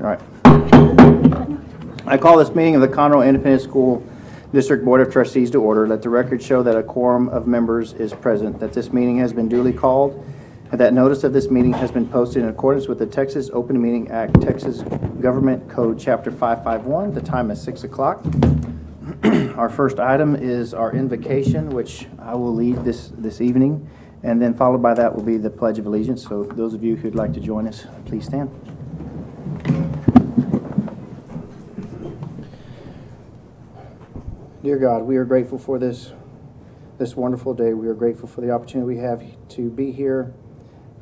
All right. I call this meeting of the Conroe Independent School District Board of Trustees to order. Let the record show that a quorum of members is present, that this meeting has been duly called, and that notice of this meeting has been posted in accordance with the Texas Open Meeting Act, Texas Government Code, Chapter 551. The time is 6 o'clock. Our first item is our invocation, which I will lead this evening, and then followed by that will be the Pledge of Allegiance. So those of you who'd like to join us, please stand. Dear God, we are grateful for this wonderful day. We are grateful for the opportunity we have to be here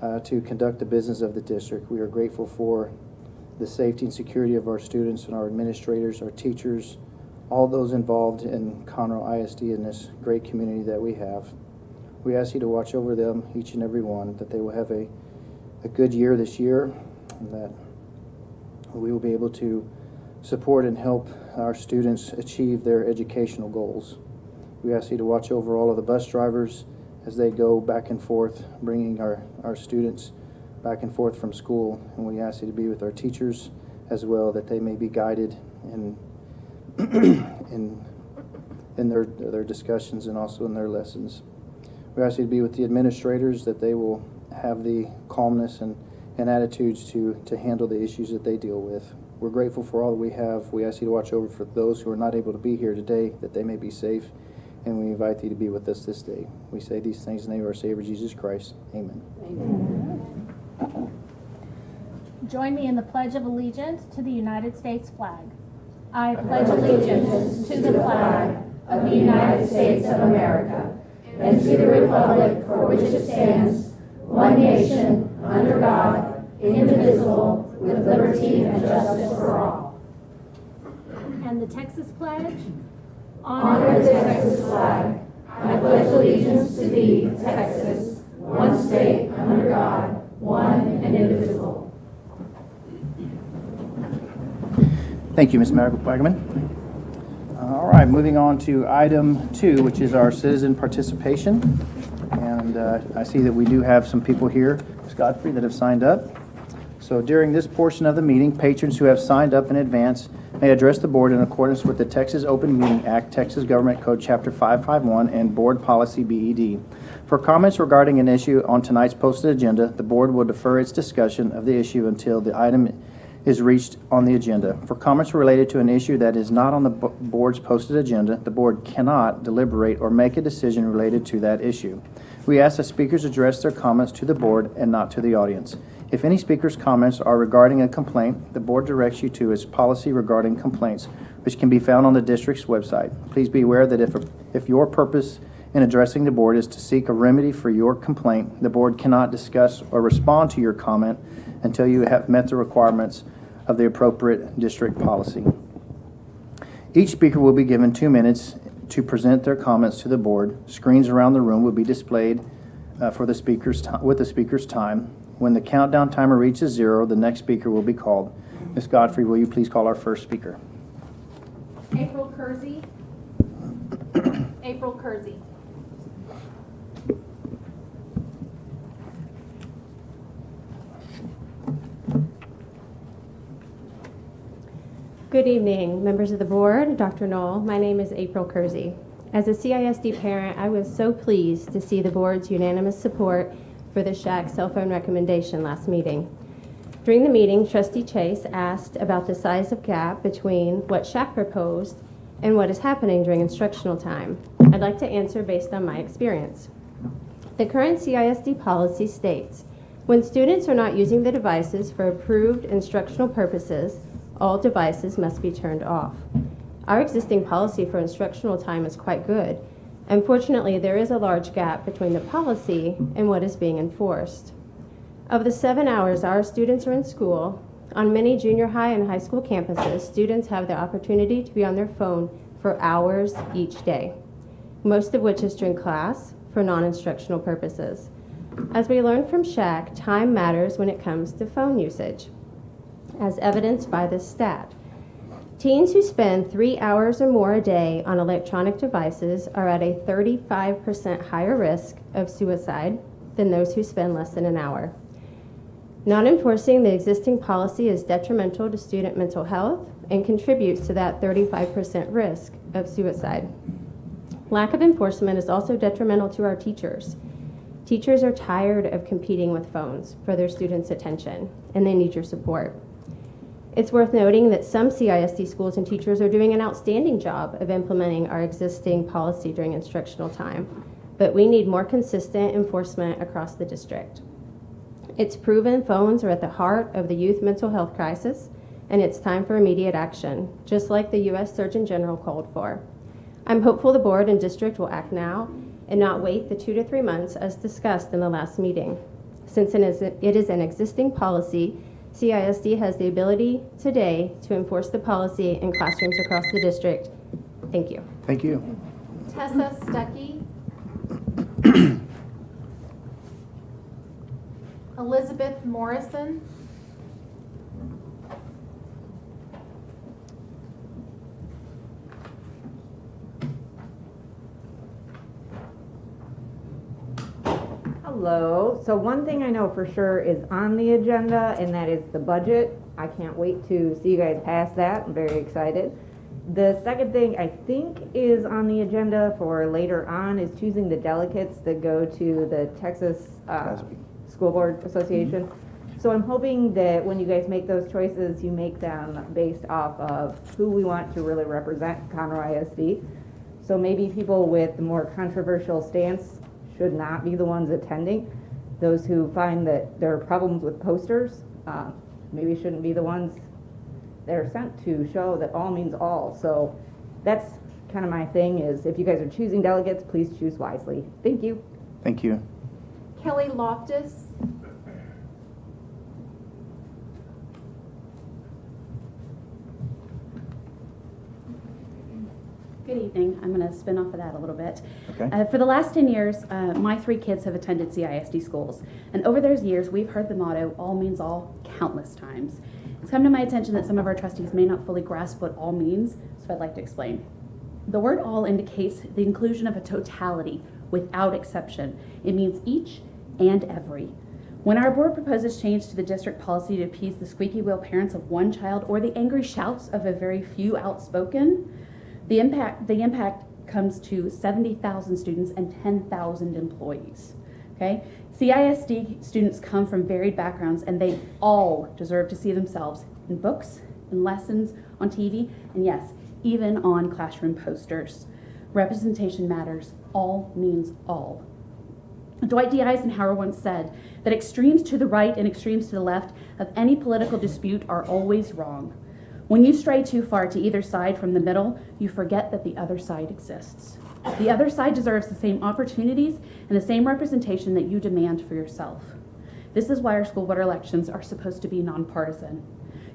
to conduct the business of the district. We are grateful for the safety and security of our students and our administrators, our teachers, all those involved in Conroe ISD and this great community that we have. We ask you to watch over them, each and every one, that they will have a good year this year, and that we will be able to support and help our students achieve their educational goals. We ask you to watch over all of the bus drivers as they go back and forth, bringing our students back and forth from school. And we ask you to be with our teachers as well, that they may be guided in their discussions and also in their lessons. We ask you to be with the administrators, that they will have the calmness and attitudes to handle the issues that they deal with. We're grateful for all that we have. We ask you to watch over for those who are not able to be here today, that they may be safe, and we invite you to be with us this day. We say these things in the name of our Savior, Jesus Christ. Amen. Amen. Join me in the Pledge of Allegiance to the United States flag. I pledge allegiance to the flag of the United States of America and to the republic for which it stands, one nation, under God, indivisible, with liberty and justice for all. And the Texas pledge? Honor the Texas flag. I pledge allegiance to thee, Texas, one state, under God, one and indivisible. Thank you, Ms. Wagaman. All right, moving on to item 2, which is our citizen participation. And I see that we do have some people here, Ms. Godfrey, that have signed up. So during this portion of the meeting, patrons who have signed up in advance may address the board in accordance with the Texas Open Meeting Act, Texas Government Code Chapter 551, and Board Policy BED. For comments regarding an issue on tonight's posted agenda, the board will defer its discussion of the issue until the item is reached on the agenda. For comments related to an issue that is not on the board's posted agenda, the board cannot deliberate or make a decision related to that issue. We ask that speakers address their comments to the board and not to the audience. If any speaker's comments are regarding a complaint, the board directs you to its policy regarding complaints, which can be found on the district's website. Please be aware that if your purpose in addressing the board is to seek a remedy for your complaint, the board cannot discuss or respond to your comment until you have met the requirements of the appropriate district policy. Each speaker will be given 2 minutes to present their comments to the board. Screens around the room will be displayed with the speaker's time. When the countdown timer reaches 0, the next speaker will be called. Ms. Godfrey, will you please call our first speaker? April Kersey. April Kersey. Good evening, members of the board, Dr. Knoll. My name is April Kersey. As a CISD parent, I was so pleased to see the board's unanimous support for the SHAC cell phone recommendation last meeting. During the meeting, Trustee Chase asked about the size of gap between what SHAC proposed and what is happening during instructional time. I'd like to answer based on my experience. The current CISD policy states, when students are not using the devices for approved instructional purposes, all devices must be turned off. Our existing policy for instructional time is quite good. Unfortunately, there is a large gap between the policy and what is being enforced. Of the 7 hours our students are in school, on many junior high and high school campuses, students have the opportunity to be on their phone for hours each day, most of which is during class for non-instructional purposes. As we learned from SHAC, time matters when it comes to phone usage, as evidenced by this stat. Teens who spend 3 hours or more a day on electronic devices are at a 35% higher risk of suicide than those who spend less than an hour. Not enforcing the existing policy is detrimental to student mental health and contributes to that 35% risk of suicide. Lack of enforcement is also detrimental to our teachers. Teachers are tired of competing with phones for their students' attention, and they need your support. It's worth noting that some CISD schools and teachers are doing an outstanding job of implementing our existing policy during instructional time, but we need more consistent enforcement across the district. It's proven phones are at the heart of the youth mental health crisis, and it's time for immediate action, just like the U.S. Surgeon General called for. I'm hopeful the board and district will act now and not wait the 2 to 3 months as discussed in the last meeting. Since it is an existing policy, CISD has the ability today to enforce the policy in classrooms across the district. Thank you. Thank you. Tessa Stuckey. Elizabeth Morrison. Hello. So one thing I know for sure is on the agenda, and that is the budget. I can't wait to see you guys pass that. I'm very excited. The second thing I think is on the agenda for later on is choosing the delegates that go to the Texas School Board Association. So I'm hoping that when you guys make those choices, you make them based off of who we want to really represent Conroe ISD. So maybe people with the more controversial stance should not be the ones attending. Those who find that there are problems with posters maybe shouldn't be the ones that are sent to show that all means all. So that's kind of my thing is if you guys are choosing delegates, please choose wisely. Thank you. Thank you. Kelly Loftus. Good evening. I'm going to spin off of that a little bit. Okay. For the last 10 years, my 3 kids have attended CISD schools. And over those years, we've heard the motto, all means all, countless times. It's come to my attention that some of our trustees may not fully grasp what all means, so I'd like to explain. The word all indicates the inclusion of a totality without exception. It means each and every. When our board proposes change to the district policy to appease the squeaky wheel parents of one child or the angry shouts of a very few outspoken, the impact comes to 70,000 students and 10,000 employees. Okay? CISD students come from varied backgrounds and they all deserve to see themselves in books, in lessons, on TV, and yes, even on classroom posters. Representation matters. All means all. Dwight D. Eisenhower once said that extremes to the right and extremes to the left of any political dispute are always wrong. When you stray too far to either side from the middle, you forget that the other side exists. The other side deserves the same opportunities and the same representation that you demand for yourself. This is why our school board elections are supposed to be nonpartisan.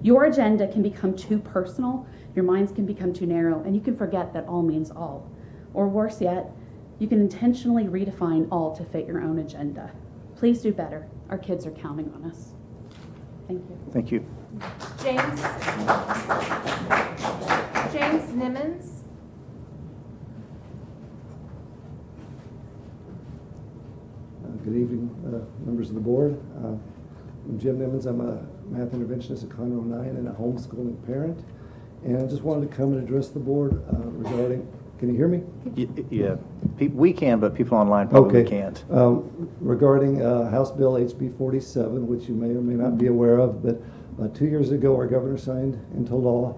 Your agenda can become too personal, your minds can become too narrow, and you can forget that all means all. Or worse yet, you can intentionally redefine all to fit your own agenda. Please do better. Our kids are counting on us. Thank you. Thank you. James Nimmons. Good evening, members of the board. I'm Jim Nimmons. I'm a math interventionist at Conroe 9 and a homeschooling parent. And I just wanted to come and address the board regarding, can you hear me? Yeah, we can, but people online probably can't. Regarding House Bill HB 47, which you may or may not be aware of, but 2 years ago our governor signed into law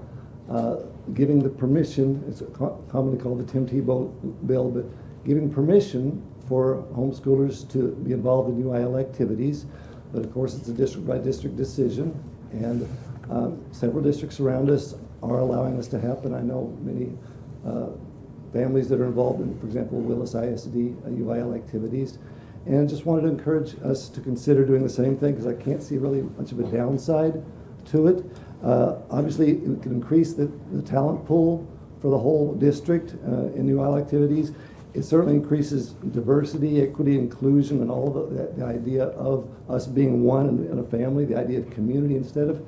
giving the permission, it's commonly called the Tim Tebow bill, but giving permission for homeschoolers to be involved in UIL activities. But of course it's a district by district decision, and several districts around us are allowing this to happen. I know many families that are involved in, for example, Willis ISD UIL activities. And just wanted to encourage us to consider doing the same thing because I can't see really much of a downside to it. Obviously, it can increase the talent pool for the whole district in UIL activities. It certainly increases diversity, equity, inclusion, and all the idea of us being one in a family, the idea of community instead of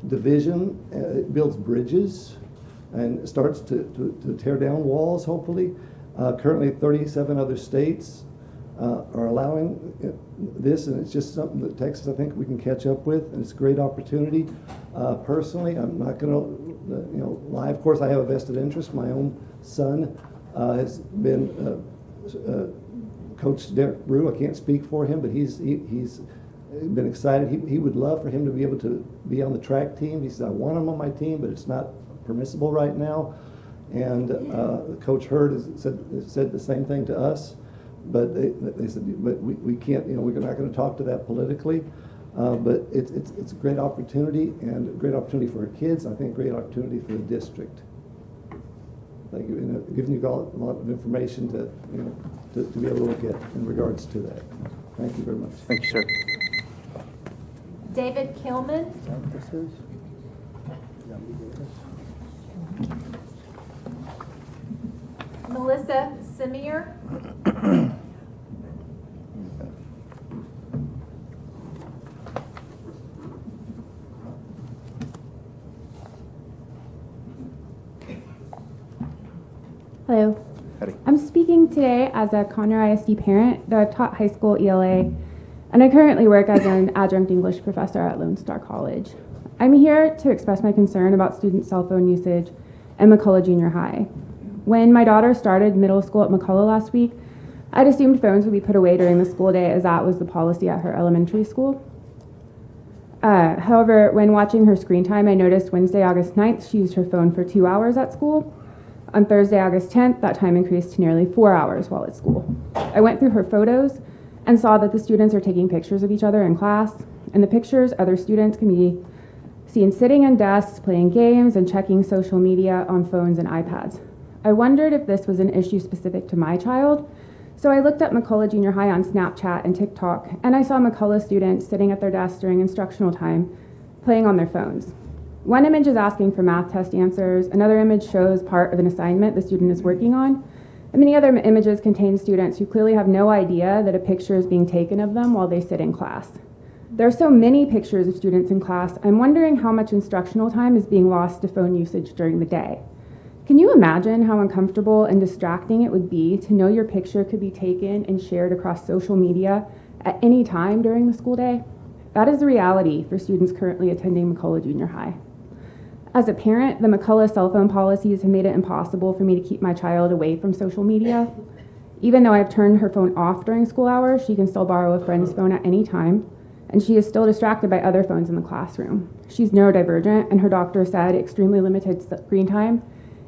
division. It builds bridges and starts to tear down walls, hopefully. Currently, 37 other states are allowing this, and it's just something that Texas, I think, we can catch up with, and it's a great opportunity. Personally, I'm not going to, lie. Of course, I have a vested interest. My own son has been Coach Derek Brew. I can't speak for him, but he's been excited. He would love for him to be able to be on the track team. He said, I want him on my team, but it's not permissible right now. And Coach Hurd has said the same thing to us. But they said, but we can't, we're not going to talk to that politically. But it's a great opportunity, and a great opportunity for our kids. I think a great opportunity for the district. Thank you. And giving you all a lot of information to be able to look at in regards to that. Thank you very much. Thank you, sir. David Kilman. Is that what this is? Melissa Simier. Hello. Howdy. I'm speaking today as a Conroe ISD parent, though I've taught high school ELA, and I currently work as an adjunct English professor at Lone Star College. I'm here to express my concern about student cell phone usage at McCullough Junior High. When my daughter started middle school at McCullough last week, I'd assumed phones would be put away during the school day, as that was the policy at her elementary school. However, when watching her screen time, I noticed Wednesday, August 9th, she used her phone for 2 hours at school. On Thursday, August 10th, that time increased to nearly 4 hours while at school. I went through her photos and saw that the students are taking pictures of each other in class. In the pictures, other students can be seen sitting in desks, playing games, and checking social media on phones and iPads. I wondered if this was an issue specific to my child, so I looked at McCullough Junior High on Snapchat and TikTok, and I saw McCullough students sitting at their desks during instructional time, playing on their phones. One image is asking for math test answers, another image shows part of an assignment the student is working on, and many other images contain students who clearly have no idea that a picture is being taken of them while they sit in class. There are so many pictures of students in class, I'm wondering how much instructional time is being lost to phone usage during the day. Can you imagine how uncomfortable and distracting it would be to know your picture could be taken and shared across social media at any time during the school day? That is the reality for students currently attending McCullough Junior High. As a parent, the McCullough cell phone policies have made it impossible for me to keep my child away from social media. Even though I've turned her phone off during school hours, she can still borrow a friend's phone at any time, and she is still distracted by other phones in the classroom. She's neurodivergent, and her doctor said extremely limited screen time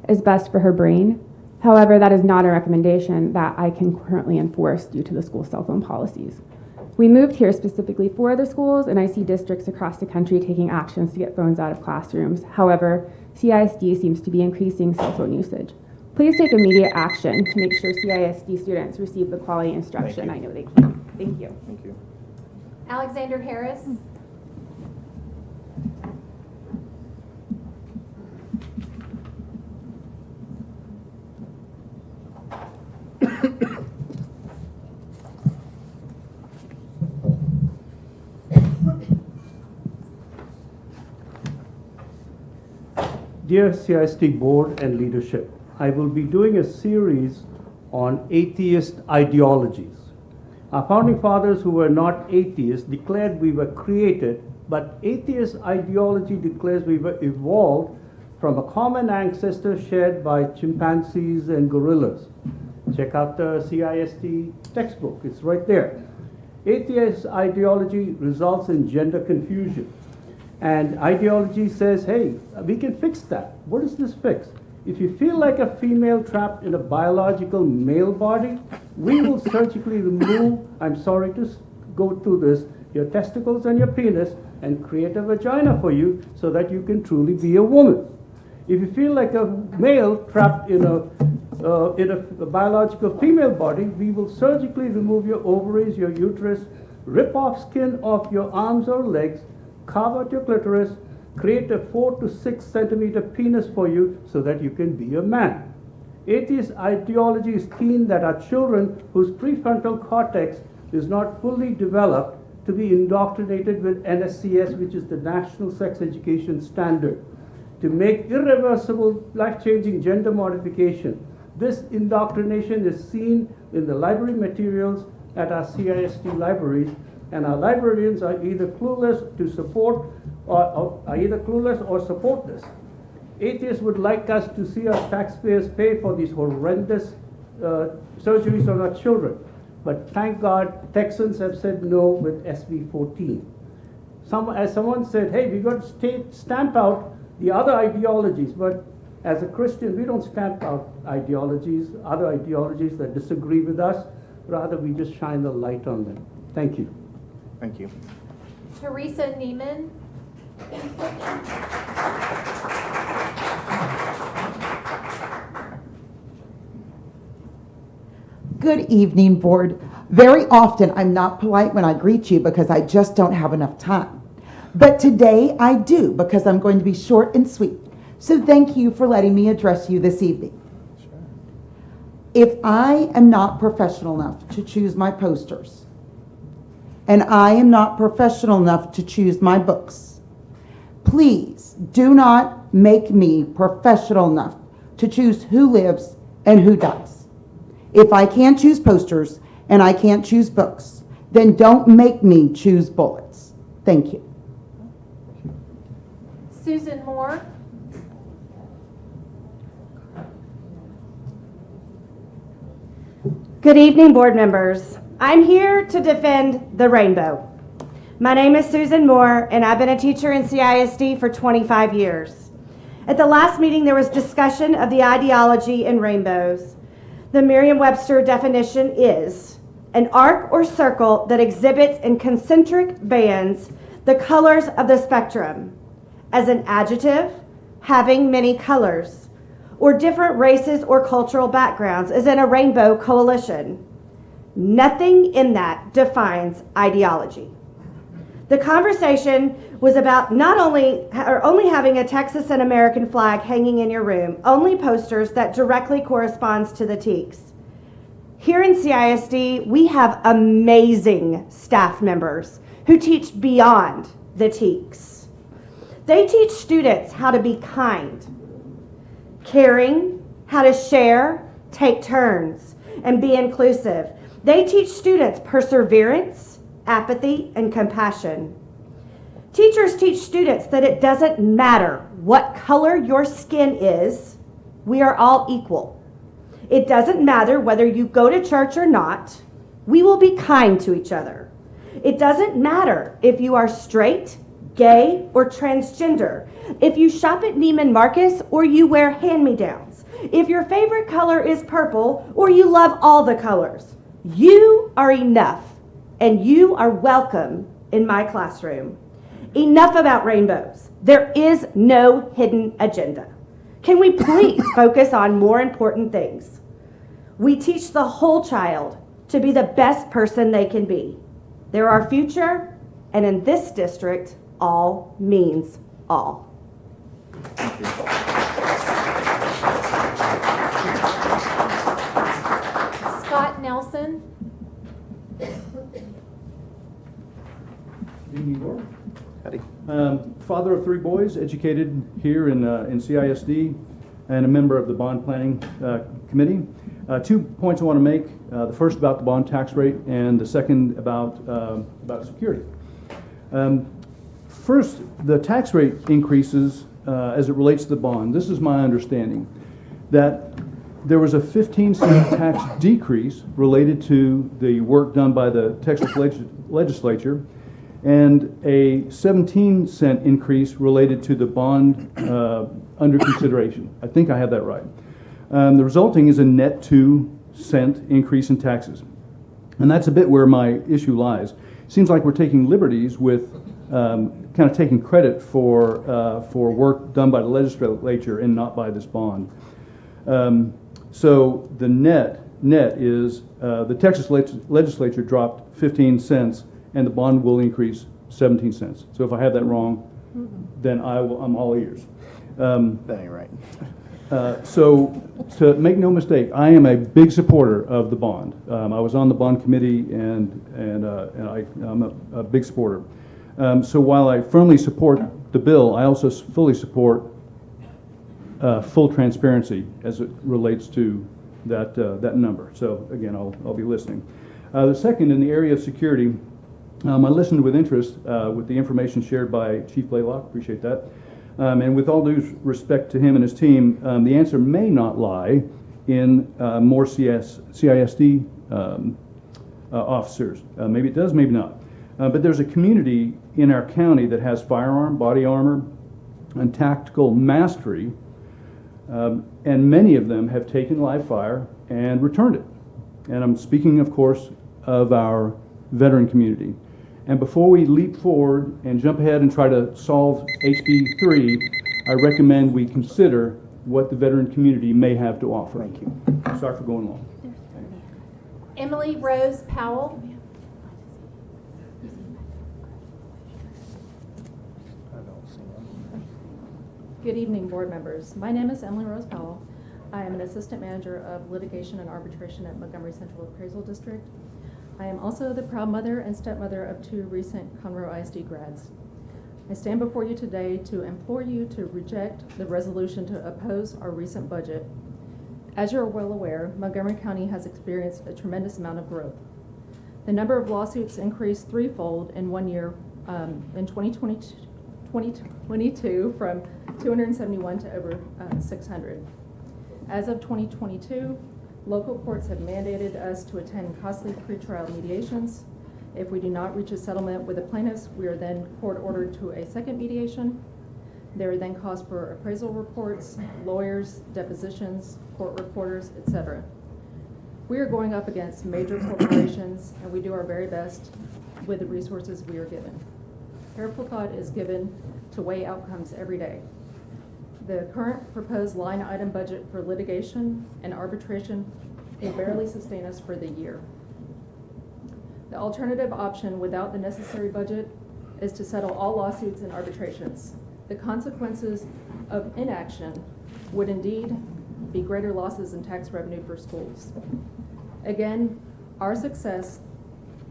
is best for her brain. However, that is not a recommendation that I can currently enforce due to the school cell phone policies. We moved here specifically for the schools, and I see districts across the country taking actions to get phones out of classrooms. However, CISD seems to be increasing cell phone usage. Please take immediate action to make sure CISD students receive the quality instruction I know they can. Thank you. Thank you. Alexander Harris. Dear CISD Board and leadership, I will be doing a series on atheist ideologies. Our founding fathers, who were not atheists, declared we were created, but atheist ideology declares we were evolved from a common ancestor shared by chimpanzees and gorillas. Check out the CISD textbook, it's right there. Atheist ideology results in gender confusion. And ideology says, hey, we can fix that. What is this fix? If you feel like a female trapped in a biological male body, we will surgically remove, I'm sorry to go through this, your testicles and your penis and create a vagina for you so that you can truly be a woman. If you feel like a male trapped in a biological female body, we will surgically remove your ovaries, your uterus, rip off skin off your arms or legs, carve out your clitoris, create a 4 to 6 centimeter penis for you so that you can be a man. Atheist ideology is keen that our children whose prefrontal cortex is not fully developed to be indoctrinated with NSCS, which is the National Sex Education Standard, to make irreversible, life-changing gender modification. This indoctrination is seen in the library materials, at our CISD libraries, and our librarians are either clueless to support or support this. Atheists would like us to see our taxpayers pay for these horrendous surgeries on our children. But thank God, Texans have said no with SB 14. As someone said, hey, we got to stamp out the other ideologies, but as a Christian, we don't stamp out other ideologies that disagree with us. Rather, we just shine the light on them. Thank you. Thank you. Teresa Neiman. Good evening, board. Very often I'm not polite when I greet you because I just don't have enough time. But today I do because I'm going to be short and sweet. So thank you for letting me address you this evening. If I am not professional enough to choose my posters, and I am not professional enough to choose my books, please do not make me professional enough to choose who lives and who dies. If I can't choose posters and I can't choose books, then don't make me choose bullets. Thank you. Susan Moore. Good evening, board members. I'm here to defend the rainbow. My name is Susan Moore, and I've been a teacher in CISD for 25 years. At the last meeting, there was discussion of the ideology in rainbows. The Merriam-Webster definition is an arc or circle that exhibits in concentric bands the colors of the spectrum, as an adjective having many colors, or different races or cultural backgrounds, as in a rainbow coalition. Nothing in that defines ideology. The conversation was about only having a Texas and American flag hanging in your room, only posters that directly corresponds to the TEACs. Here in CISD, we have amazing staff members who teach beyond the TEACs. They teach students how to be kind, caring, how to share, take turns, and be inclusive. They teach students perseverance, apathy, and compassion. Teachers teach students that it doesn't matter what color your skin is, we are all equal. It doesn't matter whether you go to church or not, we will be kind to each other. It doesn't matter if you are straight, gay, or transgender, if you shop at Neiman Marcus or you wear hand-me-downs, if your favorite color is purple or you love all the colors. You are enough, and you are welcome in my classroom. Enough about rainbows. There is no hidden agenda. Can we please focus on more important things? We teach the whole child to be the best person they can be. They're our future, and in this district, all means all. Scott Nelson. Howdy. Father of three boys, educated here in CISD, and a member of the bond planning committee. 2 points I want to make. The first about the bond tax rate, and the second about security. First, the tax rate increases as it relates to the bond. This is my understanding, that there was a 15-cent tax decrease related to the work done by the Texas legislature, and a 17-cent increase related to the bond under consideration. I think I have that right. The resulting is a net 2-cent increase in taxes. And that's a bit where my issue lies. Seems like we're taking liberties with kind of taking credit for work done by the legislature and not by this bond. So the net is the Texas legislature dropped 15 cents and the bond will increase 17 cents. So if I have that wrong, then I'm all ears. That ain't right. So to make no mistake, I am a big supporter of the bond. I was on the bond committee and I'm a big supporter. So while I firmly support the bill, I also fully support full transparency as it relates to that number. So again, I'll be listening. The second, in the area of security, I listened with interest with the information shared by Chief Blaylock. Appreciate that. And with all due respect to him and his team, the answer may not lie in more CISD officers. Maybe it does, maybe not. But there's a community in our county that has firearm, body armor, and tactical mastery, and many of them have taken live fire and returned it. And I'm speaking, of course, of our veteran community. And before we leap forward and jump ahead and try to solve HB 3, I recommend we consider what the veteran community may have to offer. Thank you. Sorry for going long. Emily Rose Powell. Good evening, board members. My name is Emily Rose Powell. I am an assistant manager of litigation and arbitration at Montgomery Central Appraisal District. I am also the proud mother and stepmother of 2 recent Conroe ISD grads. I stand before you today to implore you to reject the resolution to oppose our recent budget. As you're well aware, Montgomery County has experienced a tremendous amount of growth. The number of lawsuits increased threefold in 1 year in 2022 from 271 to over 600. As of 2022, local courts have mandated us to attend costly pretrial mediations. If we do not reach a settlement with the plaintiffs, we are then court ordered to a second mediation. There are then costs for appraisal reports, lawyers, depositions, court reporters, etc. We are going up against major corporations, and we do our very best with the resources we are given. Careful thought is given to weigh outcomes every day. The current proposed line item budget for litigation and arbitration will barely sustain us for the year. The alternative option without the necessary budget is to settle all lawsuits and arbitrations. The consequences of inaction would indeed be greater losses in tax revenue for schools. Again, our success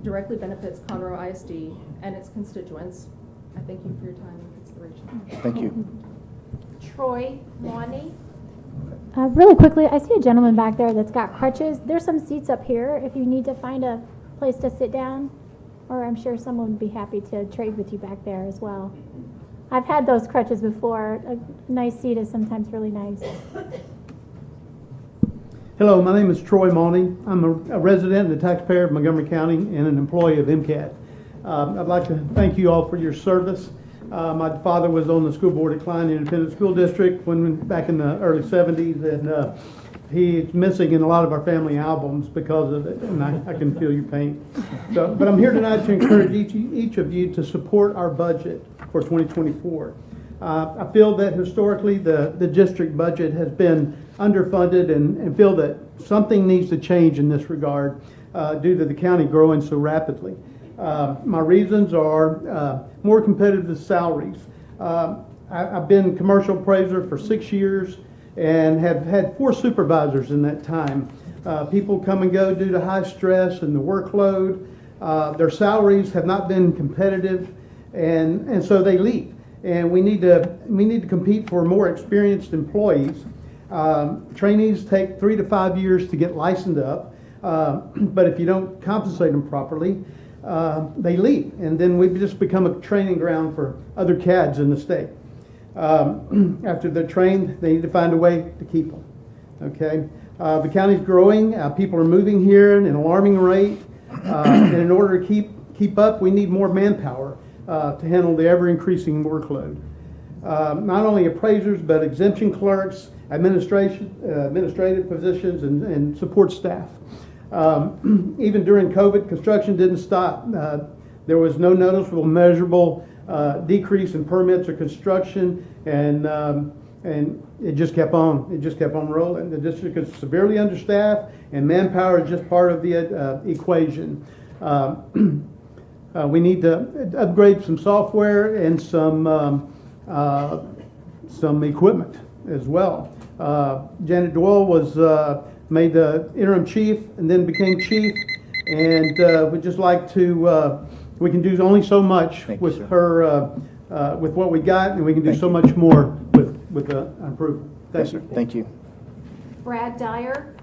directly benefits Conroe ISD and its constituents. I thank you for your time and consideration. Thank you. Troy Lonnie. Really quickly, I see a gentleman back there that's got crutches. There's some seats up here if you need to find a place to sit down, or I'm sure someone would be happy to trade with you back there as well. I've had those crutches before. A nice seat is sometimes really nice. Hello, my name is Troy Mauney. I'm a resident and a taxpayer of Montgomery County and an employee of MCAT. I'd like to thank you all for your service. My father was on the school board at Klein Independent School District back in the early 70s, and he's missing in a lot of our family albums because of it, and I can feel your pain. But I'm here tonight to encourage each of you to support our budget for 2024. I feel that historically the district budget has been underfunded and feel that something needs to change in this regard due to the county growing so rapidly. My reasons are more competitive salaries. I've been commercial appraiser for 6 years and have had 4 supervisors in that time. People come and go due to high stress and the workload. Their salaries have not been competitive, and so they leave. And we need to compete for more experienced employees. Trainees take 3 to 5 years to get licensed up, but if you don't compensate them properly, they leave, and then we just become a training ground for other CADs in the state. After they're trained, they need to find a way to keep them. Okay, the county's growing. People are moving here at an alarming rate, and in order to keep up, we need more manpower to handle the ever-increasing workload. Not only appraisers, but exemption clerks, administrative positions, and support staff. Even during COVID, construction didn't stop. There was no noticeable, measurable decrease in permits or construction, and it just kept on. It just kept on rolling. The district is severely understaffed, and manpower is just part of the equation. We need to upgrade some software and some equipment as well. Janet Doyle was made the interim chief and then became chief, and we'd just like to, we can do only so much with her, with what we got, and we can do so much more with the improvement. Thank you. Thank you. Brad Dyer.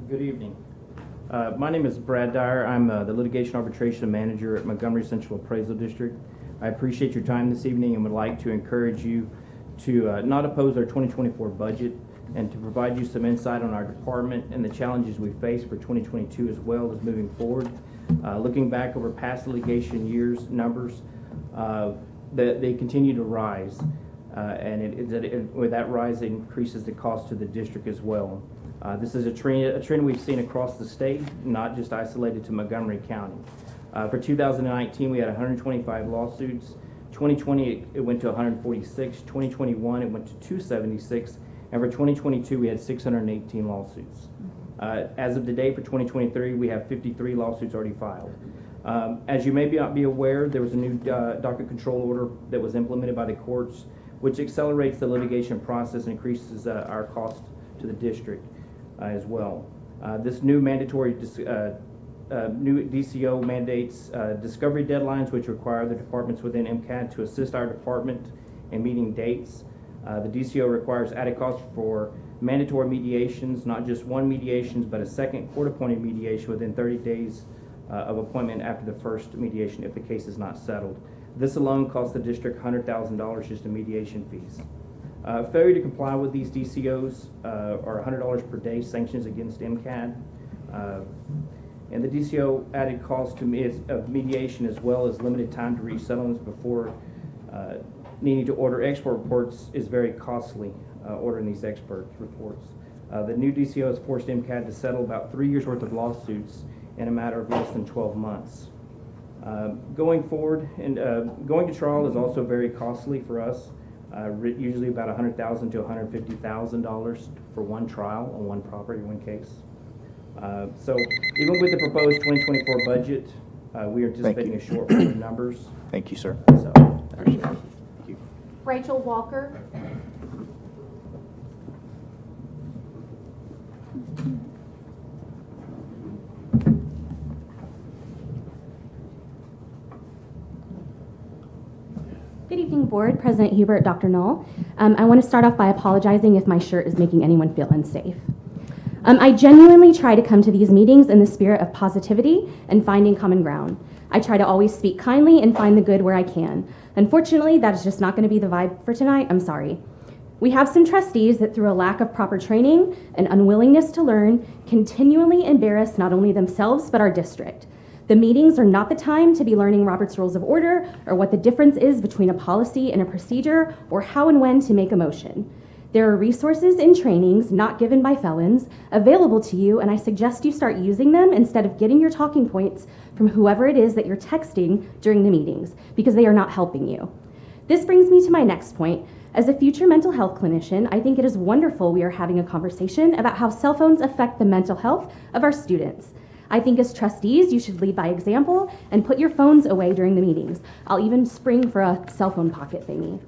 Good evening. My name is Brad Dyer. I'm the Litigation Arbitration Manager at Montgomery Central Appraisal District. I appreciate your time this evening and would like to encourage you to not oppose our 2024 budget and to provide you some insight on our department and the challenges we face for 2022 as well as moving forward. Looking back over past litigation years, numbers, they continue to rise. And with that rise, it increases the cost to the district as well. This is a trend we've seen across the state, not just isolated to Montgomery County. For 2019, we had 125 lawsuits. 2020, it went to 146. 2021, it went to 276. And for 2022, we had 618 lawsuits. As of today, for 2023, we have 53 lawsuits already filed. As you may not be aware, there was a new docket control order that was implemented by the courts, which accelerates the litigation process and increases our cost to the district as well. This new mandatory new DCO mandates discovery deadlines, which require the departments within MCAT to assist our department in meeting dates. The DCO requires added costs for mandatory mediations, not just one mediation, but a second court-appointed mediation within 30 days of appointment after the first mediation if the case is not settled. This alone costs the district $100,000 just in mediation fees. Failure to comply with these DCOs are $100 per day sanctions against MCAD. And the DCO added cost of mediation as well as limited time to reach settlements before needing to order expert reports is very costly, ordering these expert reports. The new DCO has forced MCAD to settle about 3 years worth of lawsuits in a matter of less than 12 months. Going forward, and going to trial is also very costly for us. Usually about $100,000 to $150,000 for one trial on one property, one case. So even with the proposed 2024 budget, we are anticipating a shortfall of numbers. Thank you, sir. So, Thank you. Rachel Walker. Good evening, Board. President Hubert, Dr. Knoll. I want to start off by apologizing if my shirt is making anyone feel unsafe. I genuinely try to come to these meetings in the spirit of positivity and finding common ground. I try to always speak kindly and find the good where I can. Unfortunately, that is just not going to be the vibe for tonight. I'm sorry. We have some trustees that through a lack of proper training and unwillingness to learn continually embarrass not only themselves but our district. The meetings are not the time to be learning Robert's Rules of Order or what the difference is between a policy and a procedure or how and when to make a motion. There are resources and trainings not given by felons available to you, and I suggest you start using them instead of getting your talking points from whoever it is that you're texting during the meetings, because they are not helping you. This brings me to my next point. As a future mental health clinician, I think it is wonderful we are having a conversation about how cell phones affect the mental health of our students. I think as trustees, you should lead by example and put your phones away during the meetings. I'll even spring for a cell phone pocket thingy.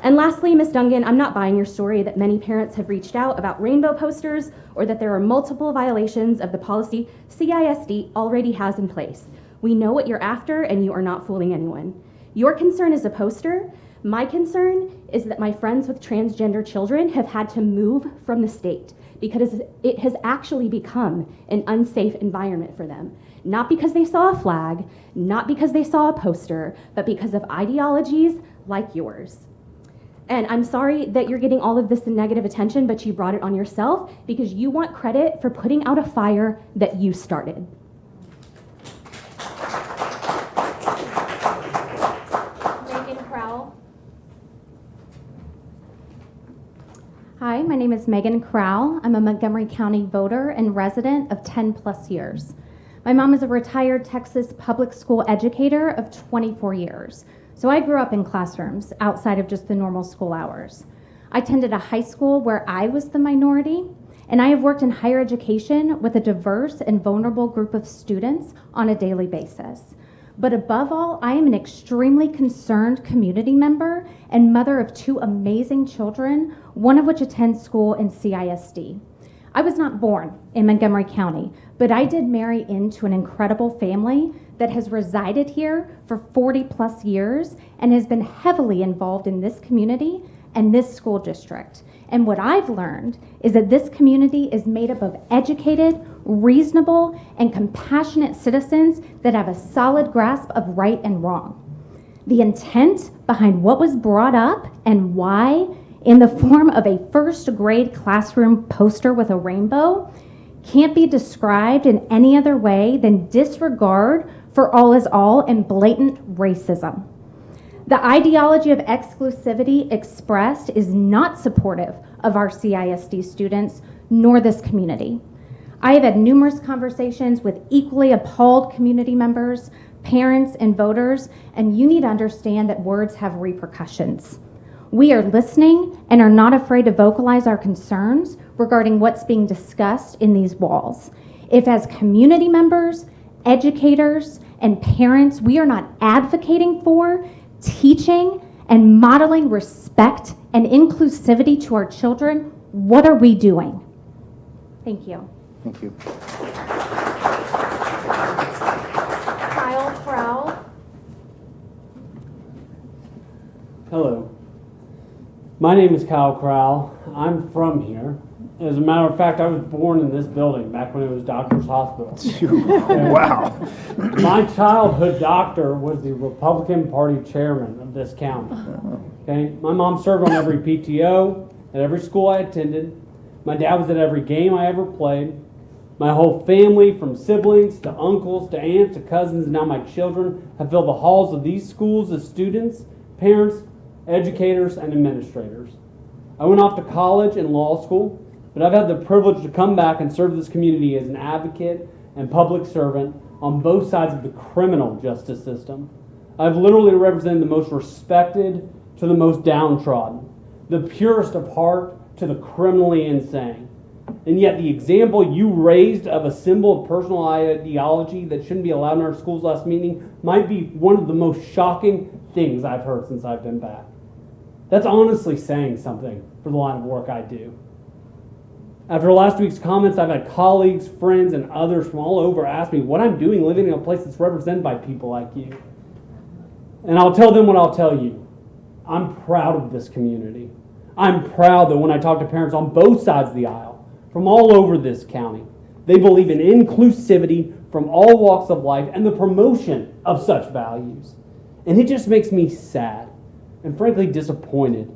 And lastly, Ms. Dungan, I'm not buying your story that many parents have reached out about rainbow posters or that there are multiple violations of the policy CISD already has in place. We know what you're after and you are not fooling anyone. Your concern is a poster. My concern is that my friends with transgender children have had to move from the state because it has actually become an unsafe environment for them. Not because they saw a flag, not because they saw a poster, but because of ideologies like yours. And I'm sorry that you're getting all of this negative attention, but you brought it on yourself because you want credit for putting out a fire that you started. Megan Crowell. Hi, my name is Megan Crowell. I'm a Montgomery County voter and resident of 10 plus years. My mom is a retired Texas public school educator of 24 years. So I grew up in classrooms outside of just the normal school hours. I attended a high school where I was the minority, and I have worked in higher education with a diverse and vulnerable group of students on a daily basis. But above all, I am an extremely concerned community member and mother of two amazing children, one of which attends school in CISD. I was not born in Montgomery County, but I did marry into an incredible family that has resided here for 40 plus years and has been heavily involved in this community and this school district. And what I've learned is that this community is made up of educated, reasonable, and compassionate citizens that have a solid grasp of right and wrong. The intent behind what was brought up and why, in the form of a first grade classroom poster with a rainbow, can't be described in any other way than disregard for all is all and blatant racism. The ideology of exclusivity expressed is not supportive of our CISD students nor this community. I have had numerous conversations with equally appalled community members, parents, and voters, and you need to understand that words have repercussions. We are listening and are not afraid to vocalize our concerns regarding what's being discussed in these walls. If as community members, educators, and parents, we are not advocating for, teaching, and modeling respect and inclusivity to our children, what are we doing? Thank you. Thank you. Kyle Crowell. Hello. My name is Kyle Crowell. I'm from here. As a matter of fact, I was born in this building back when it was Doctor's Hospital. Wow. My childhood doctor was the Republican Party chairman of this county. Okay? My mom served on every PTO at every school I attended. My dad was at every game I ever played. My whole family, from siblings to uncles to aunts to cousins, and now my children, have filled the halls of these schools as students, parents, educators, and administrators. I went off to college and law school, but I've had the privilege to come back and serve this community as an advocate and public servant on both sides of the criminal justice system. I've literally represented the most respected to the most downtrodden, the purest of heart to the criminally insane. And yet the example you raised of a symbol of personal ideology that shouldn't be allowed in our schools last meeting might be one of the most shocking things I've heard since I've been back. That's honestly saying something for the line of work I do. After last week's comments, I've had colleagues, friends, and others from all over ask me what I'm doing living in a place that's represented by people like you. And I'll tell them what I'll tell you. I'm proud of this community. I'm proud that when I talk to parents on both sides of the aisle, from all over this county, they believe in inclusivity from all walks of life and the promotion of such values. And it just makes me sad and frankly disappointed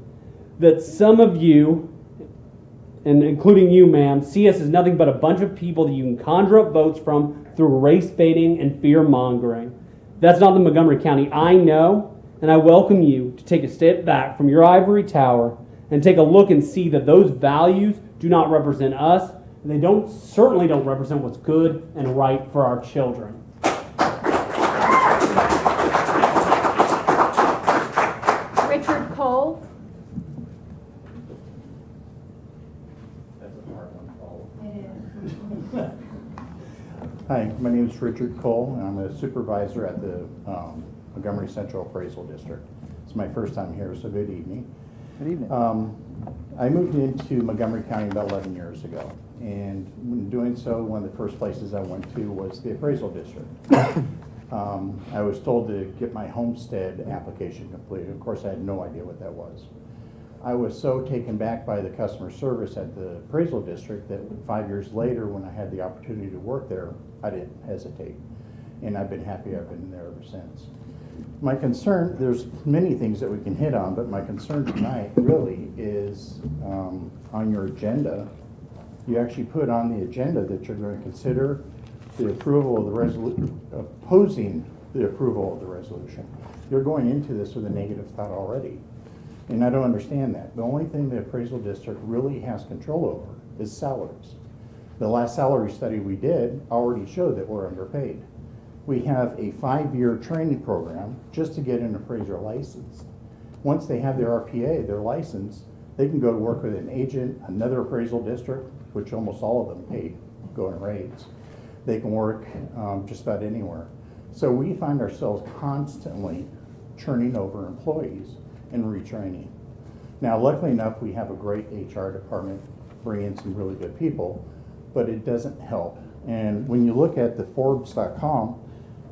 that some of you, and including you, ma'am, see us as nothing but a bunch of people that you can conjure up votes from through race baiting and fear mongering. That's not the Montgomery County I know, and I welcome you to take a step back from your ivory tower and take a look and see that those values do not represent us, and they certainly don't represent what's good and right for our children. Richard Cole. Hi, my name is Richard Cole, and I'm a supervisor at the Montgomery Central Appraisal District. It's my first time here, so good evening. Good evening. I moved into Montgomery County about 11 years ago, and when doing so, one of the first places I went to was the appraisal district. I was told to get my homestead application completed. Of course, I had no idea what that was. I was so taken back by the customer service at the appraisal district that 5 years later, when I had the opportunity to work there, I didn't hesitate. And I've been happy I've been there ever since. My concern, there's many things that we can hit on, but my concern tonight really is on your agenda. You actually put on the agenda that you're going to consider the approval of the resolution, opposing the approval of the resolution. You're going into this with a negative thought already. And I don't understand that. The only thing the appraisal district really has control over is salaries. The last salary study we did already showed that we're underpaid. We have a 5-year training program just to get an appraiser licensed. Once they have their RPA, their license, they can go to work with an agent, another appraisal district, which almost all of them pay going rates. They can work just about anywhere. So we find ourselves constantly churning over employees and retraining. Now, luckily enough, we have a great HR department, bring in some really good people, but it doesn't help. And when you look at the Forbes.com,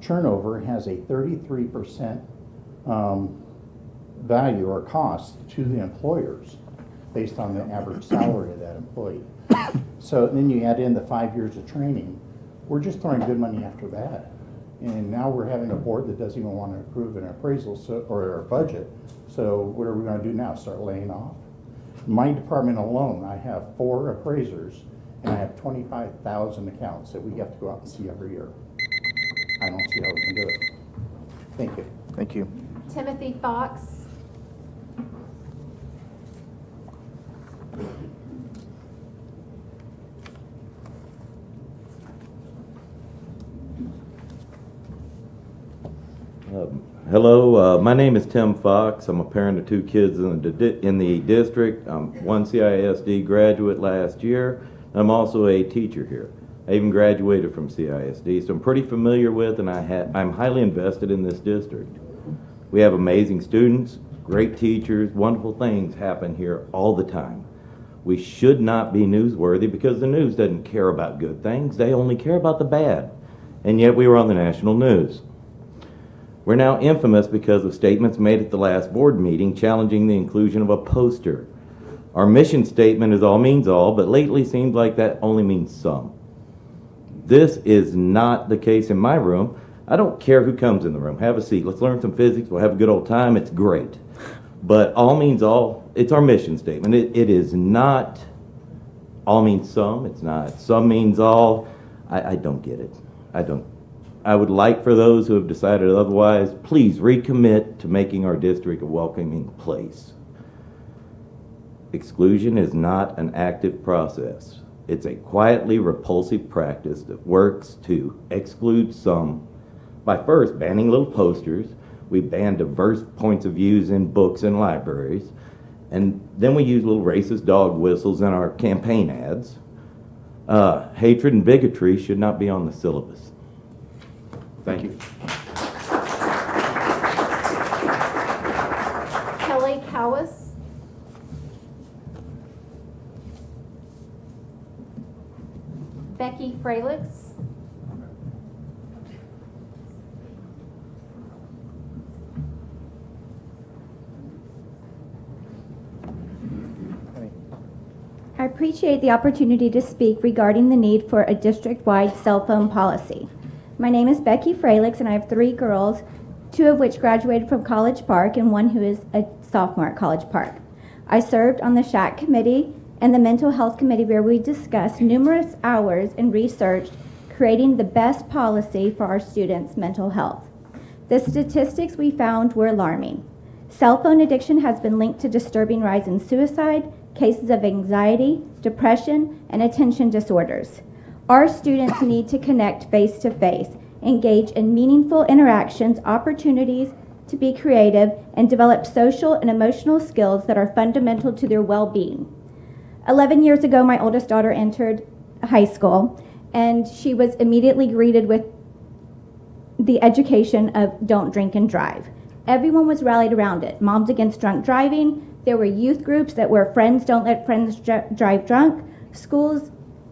turnover has a 33% value or cost to the employers. based on the average salary of that employee. So then you add in the 5 years of training, we're just throwing good money after bad. And now we're having a board that doesn't even want to approve an appraisal or a budget. So what are we going to do now? Start laying off? My department alone, I have 4 appraisers and I have 25,000 accounts that we have to go out and see every year. I don't see how we can do it. Thank you. Thank you. Timothy Fox. Hello, my name is Tim Fox. I'm a parent of 2 kids in the district. I'm one CISD graduate last year. I'm also a teacher here. I even graduated from CISD, so I'm pretty familiar with and I'm highly invested in this district. We have amazing students, great teachers, wonderful things happen here all the time. We should not be newsworthy because the news doesn't care about good things. They only care about the bad. And yet we were on the national news. We're now infamous because of statements made at the last board meeting challenging the inclusion of a poster. Our mission statement is all means all, but lately seems like that only means some. This is not the case in my room. I don't care who comes in the room. Have a seat. Let's learn some physics. We'll have a good old time. It's great. But all means all, it's our mission statement. It is not all means some. It's not some means all. I don't get it. I don't. I would like for those who have decided otherwise, please recommit to making our district a welcoming place. Exclusion is not an active process. It's a quietly repulsive practice that works to exclude some by first banning little posters. We ban diverse points of views in books and libraries, and then we use little racist dog whistles in our campaign ads. Hatred and bigotry should not be on the syllabus. Thank you. Kelly Cowis. Becky Fralix. I appreciate the opportunity to speak regarding the need for a district-wide cell phone policy. My name is Becky Fralix, and I have 3 girls, 2 of which graduated from College Park and 1 who is a sophomore at College Park. I served on the SHAC committee and the mental health committee where we discussed numerous hours and researched creating the best policy for our students' mental health. The statistics we found were alarming. Cell phone addiction has been linked to disturbing rise in suicide, cases of anxiety, depression, and attention disorders. Our students need to connect face-to-face, engage in meaningful interactions, opportunities to be creative, and develop social and emotional skills that are fundamental to their well-being. 11 years ago, my oldest daughter entered high school, and she was immediately greeted with the education of don't drink and drive. Everyone was rallied around it. Moms Against Drunk Driving. There were youth groups that were Friends Don't Let Friends Drive Drunk. Schools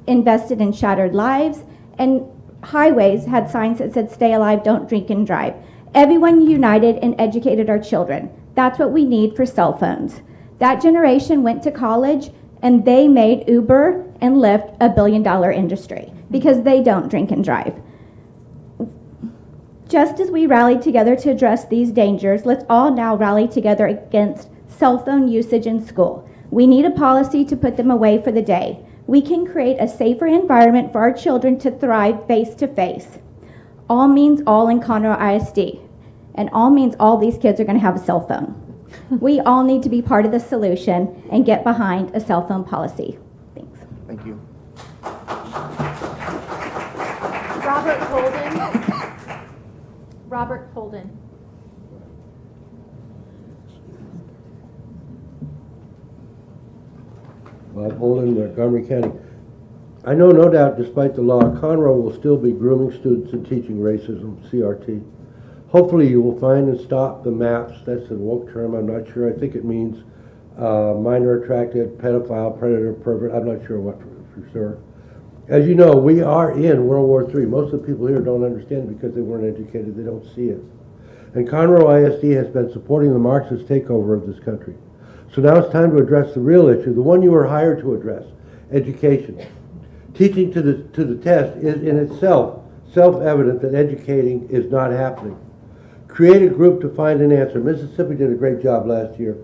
invested in Shattered Lives, and highways had signs that said stay alive, don't drink and drive. Everyone united and educated our children. That's what we need for cell phones. That generation went to college and they made Uber and Lyft a billion-dollar industry because they don't drink and drive. Just as we rallied together to address these dangers, let's all now rally together against cell phone usage in school. We need a policy to put them away for the day. We can create a safer environment for our children to thrive face-to-face. All means all in Conroe ISD. And all means all these kids are going to have a cell phone. We all need to be part of the solution and get behind a cell phone policy. Thanks. Thank you. Robert Holden. Robert Holden. Bob Holden, Montgomery County. I know no doubt, despite the law, Conroe will still be grooming students and teaching racism, CRT. Hopefully you will find and stop the MAPS, that's a woke term, I'm not sure. I think it means minor attracted, pedophile, predator, pervert, I'm not sure what for sure. As you know, we are in World War III. Most of the people here don't understand it because they weren't educated, they don't see it. And Conroe ISD has been supporting the Marxist takeover of this country. So now it's time to address the real issue, the one you were hired to address, education. Teaching to the test is in itself self-evident that educating is not happening. Create a group to find an answer. Mississippi did a great job last year.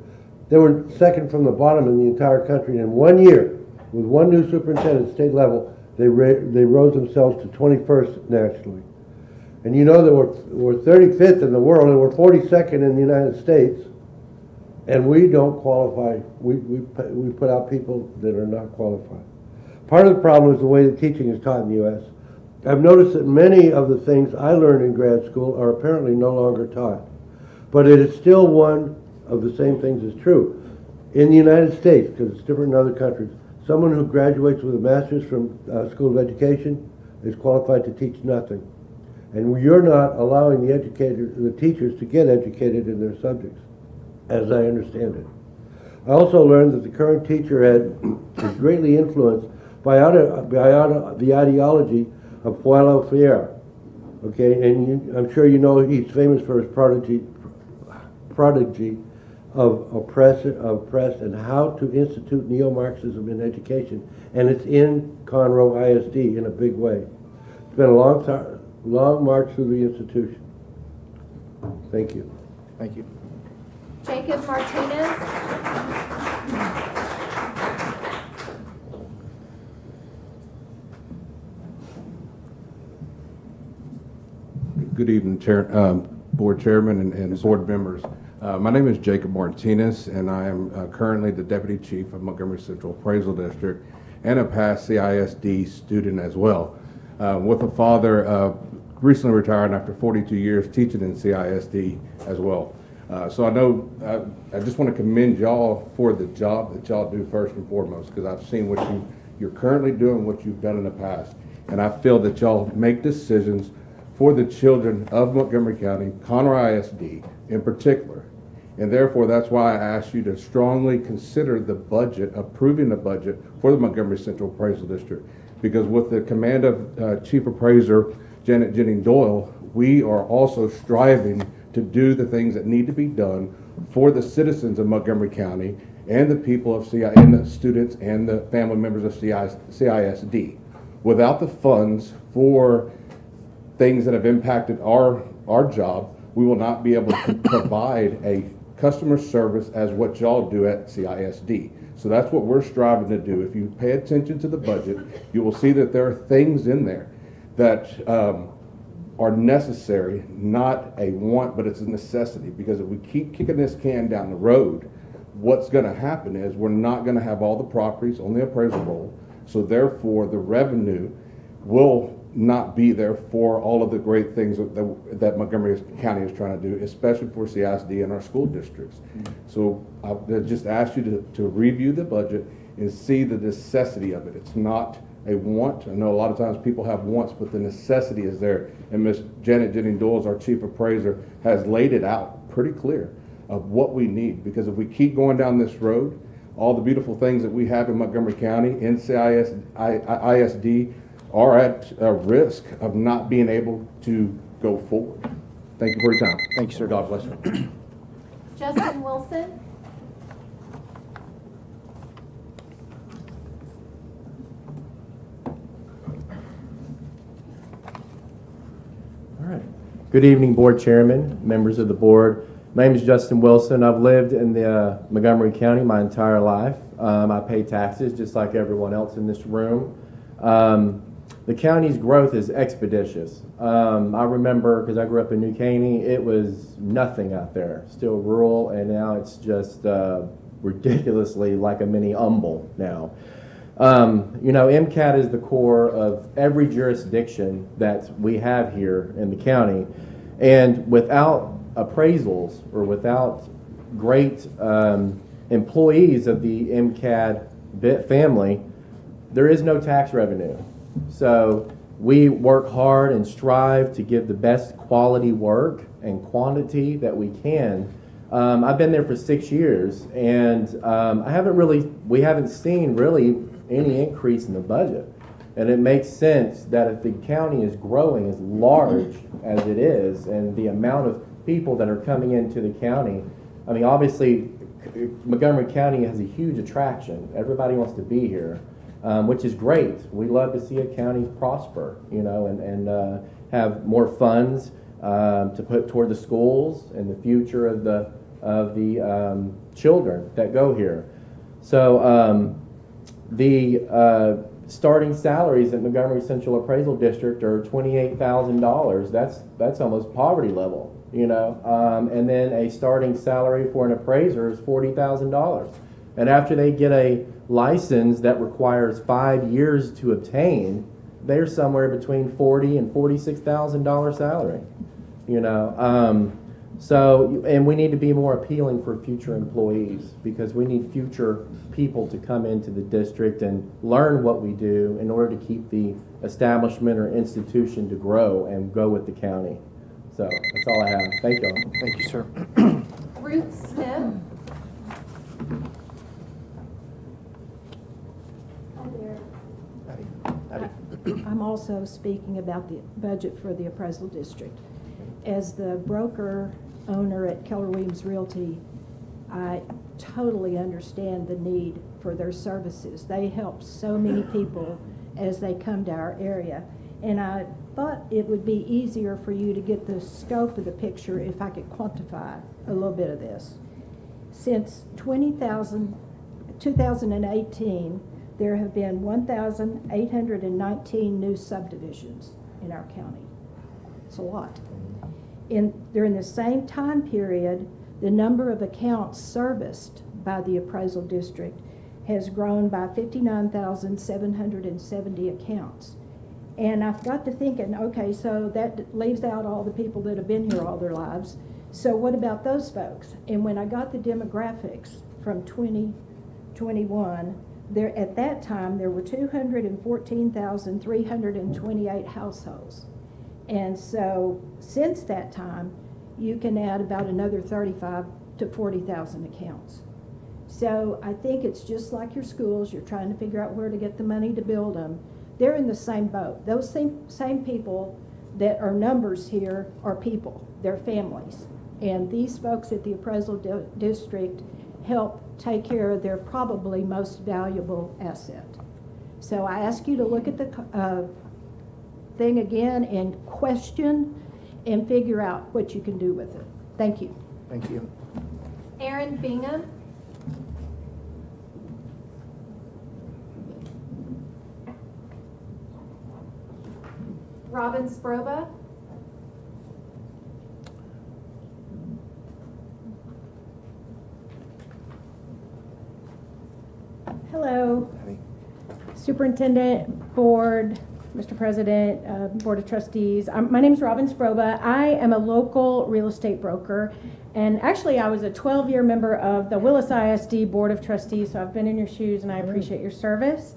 They were second from the bottom in the entire country. And in 1 year, with one new superintendent at state level, they rose themselves to 21st nationally. And you know that we're 35th in the world and we're 42nd in the United States. And we don't qualify. We put out people that are not qualified. Part of the problem is the way that teaching is taught in the U.S. I've noticed that many of the things I learned in grad school are apparently no longer taught. But it is still one of the same things is true. In the United States, because it's different in other countries, someone who graduates with a master's from School of Education is qualified to teach nothing. And you're not allowing the teachers to get educated in their subjects, as I understand it. I also learned that the current teacher is greatly influenced by the ideology of Paulo Freire. Okay, and I'm sure you know he's famous for his prodigy of oppressed and how to institute neo-Marxism in education, and it's in Conroe ISD in a big way. It's been a long march through the institution. Thank you. Thank you. Jacob Martinez. Good evening, Board Chairman and Board members. My name is Jacob Martinez, and I am currently the Deputy Chief of Montgomery Central Appraisal District and a past CISD student as well. With a father recently retired after 42 years teaching in CISD as well. So I know, I just want to commend y'all for the job that y'all do first and foremost, because I've seen what you're currently doing, what you've done in the past. And I feel that y'all make decisions for the children of Montgomery County, Conroe ISD in particular. And therefore, that's why I asked you to strongly consider the budget, approving the budget for the Montgomery Central Appraisal District. Because with the command of Chief Appraiser Janet Jennings Doyle, we are also striving to do the things that need to be done for the citizens of Montgomery County and the people of and the students and the family members of CISD. Without the funds for things that have impacted our job, we will not be able to provide a customer service as what y'all do at CISD. So that's what we're striving to do. If you pay attention to the budget, you will see that there are things in there that are necessary, not a want, but it's a necessity. Because if we keep kicking this can down the road, what's going to happen is we're not going to have all the properties on the appraisal roll. So therefore, the revenue will not be there for all of the great things that Montgomery County is trying to do, especially for CISD and our school districts. So I just ask you to review the budget and see the necessity of it. It's not a want. I know a lot of times people have wants, but the necessity is there. And Ms. Janet Jennings Doyle, our chief appraiser, has laid it out pretty clear of what we need. Because if we keep going down this road, all the beautiful things that we have in Montgomery County, in ISD, are at a risk of not being able to go forward. Thank you for your time. Thank you, sir. God bless you. Justin Wilson. All right. Good evening, Board Chairman, members of the board. My name is Justin Wilson. I've lived in the Montgomery County my entire life. I pay taxes just like everyone else in this room. The county's growth is expeditious. I remember, because I grew up in New Caney, it was nothing out there, still rural, and now it's just ridiculously like a mini Humble now. You know, MCAT is the core of every jurisdiction that we have here in the county, and without appraisals or without great employees of the MCAT family, there is no tax revenue. So we work hard and strive to give the best quality work and quantity that we can. I've been there for 6 years, and we haven't seen really any increase in the budget. And it makes sense that if the county is growing as large as it is, and the amount of people that are coming into the county, I mean, obviously, Montgomery County has a huge attraction. Everybody wants to be here, which is great. We love to see a county prosper, you know, and have more funds to put toward the schools and the future of the children that go here. So the starting salaries at Montgomery Central Appraisal District are $28,000. That's almost poverty level, you know. And then a starting salary for an appraiser is $40,000. And after they get a license that requires 5 years to obtain, they're somewhere between $40,000 and $46,000 salary, you know. So, and we need to be more appealing for future employees, because we need future people to come into the district and learn what we do in order to keep the establishment or institution to grow and go with the county. So that's all I have. Thank you all. Thank you, sir. Ruth Smith. I'm also speaking about the budget for the appraisal district. As the broker owner at Keller Williams Realty, I totally understand the need for their services. They help so many people as they come to our area. And I thought it would be easier for you to get the scope of the picture if I could quantify a little bit of this. Since 2018, there have been 1,819 new subdivisions in our county. It's a lot. During the same time period, the number of accounts serviced by the appraisal district has grown by 59,770 accounts. And I've got to thinking, okay, so that leaves out all the people that have been here all their lives. So what about those folks? And when I got the demographics from 2021, at that time there were 214,328 households. And so since that time, you can add about another 35 to 40,000 accounts. So I think it's just like your schools. You're trying to figure out where to get the money to build them. They're in the same boat. Those same people that are numbers here are people. They're families. And these folks at the appraisal district help take care of their probably most valuable asset. So I ask you to look at the thing again and question and figure out what you can do with it. Thank you. Thank you. Aaron Bingham. Robin Sproba. Hello, Superintendent, Board, Mr. President, Board of Trustees. My name is Robin Sproba. I am a local real estate broker, and actually I was a 12-year member of the Willis ISD Board of Trustees, so I've been in your shoes and I appreciate your service.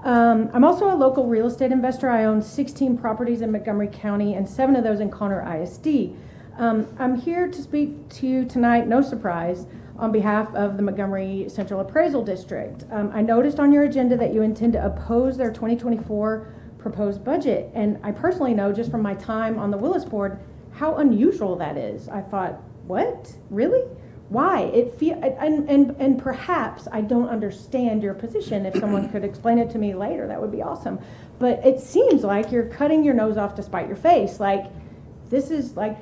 I'm also a local real estate investor. I own 16 properties in Montgomery County and 7 of those in Conroe ISD. I'm here to speak to you tonight, no surprise, on behalf of the Montgomery Central Appraisal District. I noticed on your agenda that you intend to oppose their 2024 proposed budget, and I personally know just from my time on the Willis Board how unusual that is. I thought, what? Really? Why? And perhaps I don't understand your position. If someone could explain it to me later, that would be awesome. But it seems like you're cutting your nose off to spite your face. Like, this is like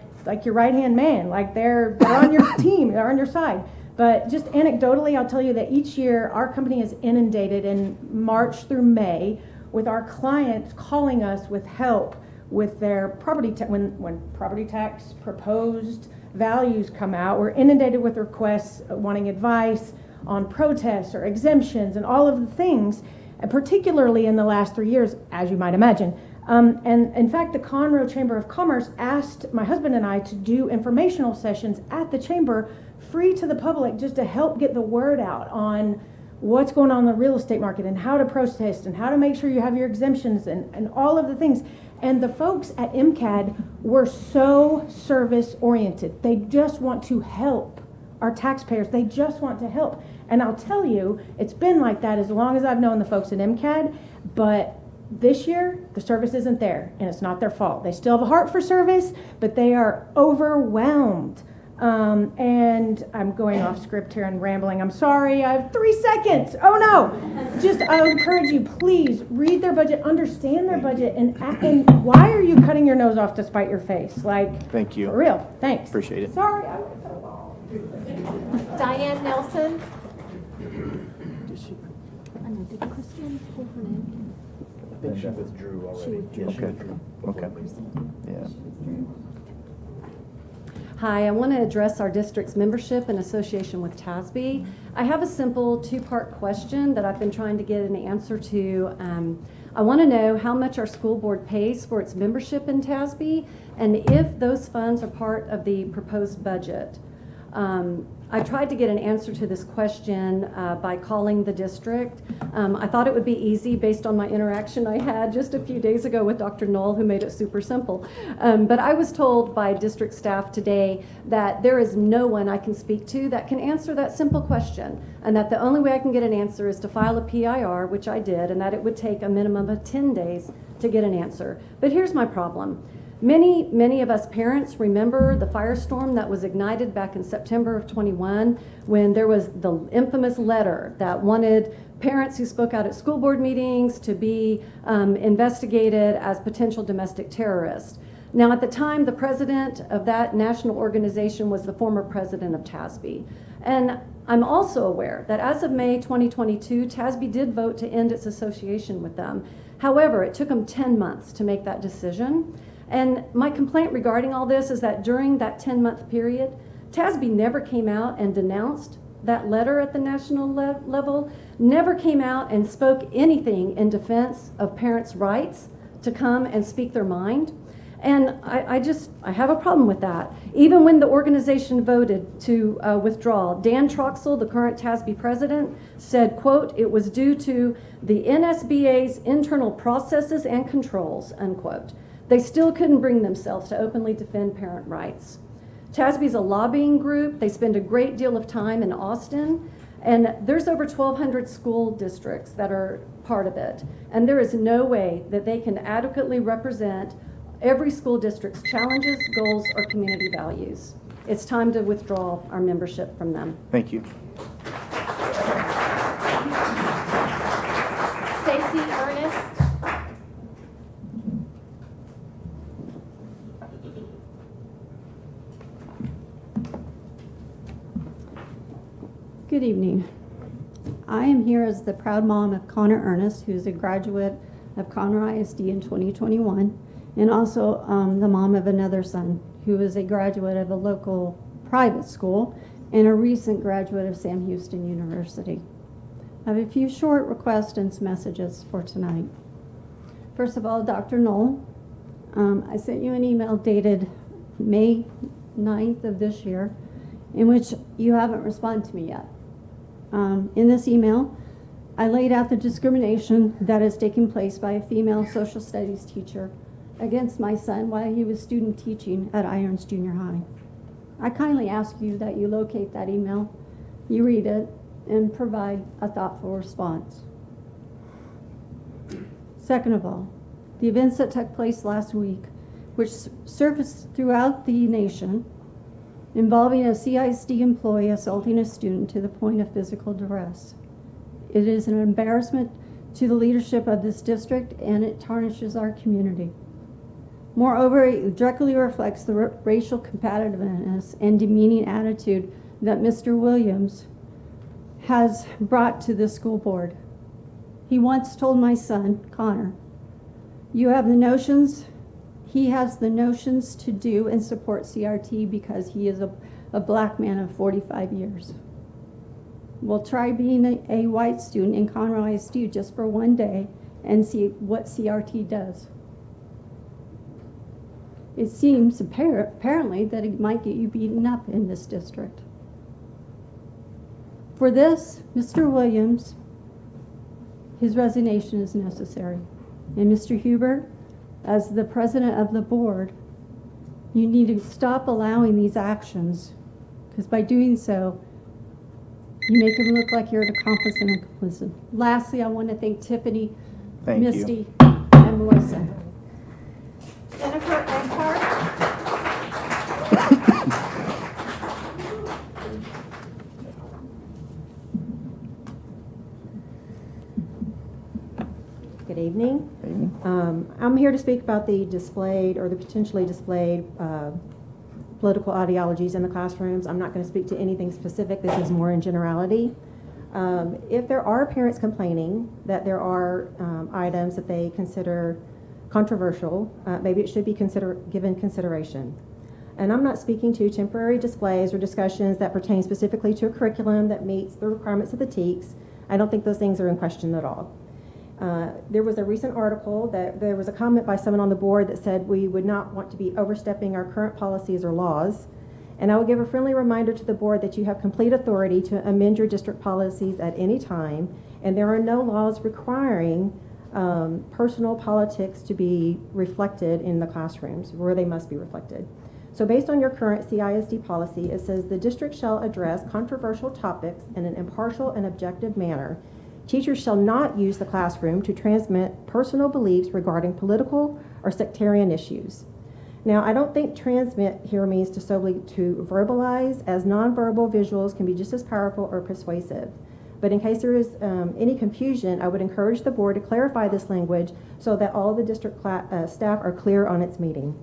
your right-hand man. Like they're on your team, they're on your side. But just anecdotally, I'll tell you that each year our company is inundated in March through May with our clients calling us with help with their property tax. When property tax proposed values come out, we're inundated with requests wanting advice on protests or exemptions and all of the things, and particularly in the last 3 years, as you might imagine. And in fact, the Conroe Chamber of Commerce asked my husband and I to do informational sessions at the chamber, free to the public, just to help get the word out on what's going on in the real estate market and how to protest and how to make sure you have your exemptions and all of the things. And the folks at MCAD were so service oriented. They just want to help our taxpayers. They just want to help. And I'll tell you, it's been like that as long as I've known the folks at MCAD, but this year, the service isn't there, and it's not their fault. They still have a heart for service, but they are overwhelmed. And I'm going off script here and rambling. I'm sorry, I have 3 seconds. Oh no! Just, I encourage you, please read their budget, understand their budget, and why are you cutting your nose off to spite your face? Like, Thank you. for real. Thanks. Appreciate it. Sorry, I went so long. Diane Nelson. I know, did Christian pull her name? I think she withdrew already. Okay. Yeah. Hi, I want to address our district's membership in association with TASB. I have a simple two-part question that I've been trying to get an answer to. I want to know how much our school board pays for its membership in TASB and if those funds are part of the proposed budget. I tried to get an answer to this question by calling the district. I thought it would be easy based on my interaction I had just a few days ago with Dr. Knoll, who made it super simple. But I was told by district staff today that there is no one I can speak to that can answer that simple question, and that the only way I can get an answer is to file a PIR, which I did, and that it would take a minimum of 10 days to get an answer. But here's my problem. Many of us parents remember the firestorm that was ignited back in September of 21 when there was the infamous letter that wanted parents who spoke out at school board meetings to be investigated as potential domestic terrorists. Now, at the time, the president of that national organization was the former president of TASB. And I'm also aware that as of May 2022, TASB did vote to end its association with them. However, it took them 10 months to make that decision. And my complaint regarding all this is that during that 10-month period, TASB never came out and denounced that letter at the national level, never came out and spoke anything in defense of parents' rights to come and speak their mind. And I have a problem with that. Even when the organization voted to withdraw, Dan Troxel, the current TASB president, said, quote, "It was due to the NSBA's internal processes and controls," unquote. They still couldn't bring themselves to openly defend parent rights. TASB is a lobbying group. They spend a great deal of time in Austin, and there's over 1,200 school districts that are part of it. And there is no way that they can adequately represent every school district's challenges, goals, or community values. It's time to withdraw our membership from them. Thank you. Stacy Ernest. Good evening. I am here as the proud mom of Connor Ernest, who's a graduate of Conroe ISD in 2021, and also the mom of another son who is a graduate of a local private school and a recent graduate of Sam Houston University. I have a few short requests and some messages for tonight. First of all, Dr. Knoll, I sent you an email dated May 9th of this year in which you haven't responded to me yet. In this email, I laid out the discrimination that is taking place by a female social studies teacher against my son while he was student teaching at Irons Junior High. I kindly ask you that you locate that email, you read it, and provide a thoughtful response. Second of all, the events that took place last week, which surfaced throughout the nation, involving a CISD employee assaulting a student to the point of physical duress. It is an embarrassment to the leadership of this district, and it tarnishes our community. Moreover, it directly reflects the racial combativeness and demeaning attitude that Mr. Williams has brought to the school board. He once told my son, Connor, "You have the notions, he has the notions to do and support CRT because he is a black man of 45 years. Well, try being a white student in Conroe ISD just for one day and see what CRT does. It seems apparently that it might get you beaten up in this district. For this, Mr. Williams, his resignation is necessary. And Mr. Hubert, as the president of the board, you need to stop allowing these actions, because by doing so, you make him look like you're an accomplice and a complicit. Lastly, I want to thank Tiffany, Misty, and Melissa. Jennifer Earhart. Good evening. I'm here to speak about the displayed or the potentially displayed political ideologies in the classrooms. I'm not going to speak to anything specific. This is more in generality. If there are parents complaining that there are items that they consider controversial, maybe it should be given consideration. And I'm not speaking to temporary displays or discussions that pertain specifically to a curriculum that meets the requirements of the TEKS. I don't think those things are in question at all. There was a recent article that there was a comment by someone on the board that said we would not want to be overstepping our current policies or laws. And I will give a friendly reminder to the board that you have complete authority to amend your district policies at any time, and there are no laws requiring personal politics to be reflected in the classrooms where they must be reflected. So based on your current CISD policy, it says the district shall address controversial topics in an impartial and objective manner. Teachers shall not use the classroom to transmit personal beliefs regarding political or sectarian issues. Now, I don't think transmit here means to solely to verbalize, as nonverbal visuals can be just as powerful or persuasive. But in case there is any confusion, I would encourage the board to clarify this language so that all the district staff are clear on its meaning.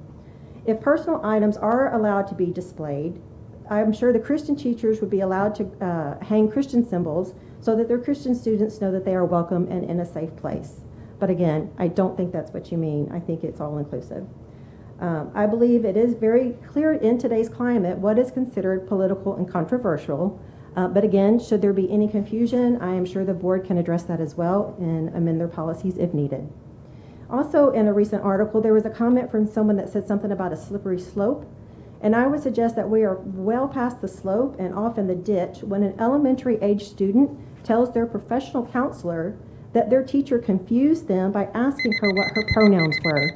If personal items are allowed to be displayed, I'm sure the Christian teachers would be allowed to hang Christian symbols so that their Christian students know that they are welcome and in a safe place. But again, I don't think that's what you mean. I think it's all inclusive. I believe it is very clear in today's climate what is considered political and controversial. But again, should there be any confusion, I am sure the board can address that as well and amend their policies if needed. Also, in a recent article, there was a comment from someone that said something about a slippery slope. And I would suggest that we are well past the slope and off in the ditch when an elementary age student tells their professional counselor that their teacher confused them by asking her what her pronouns were.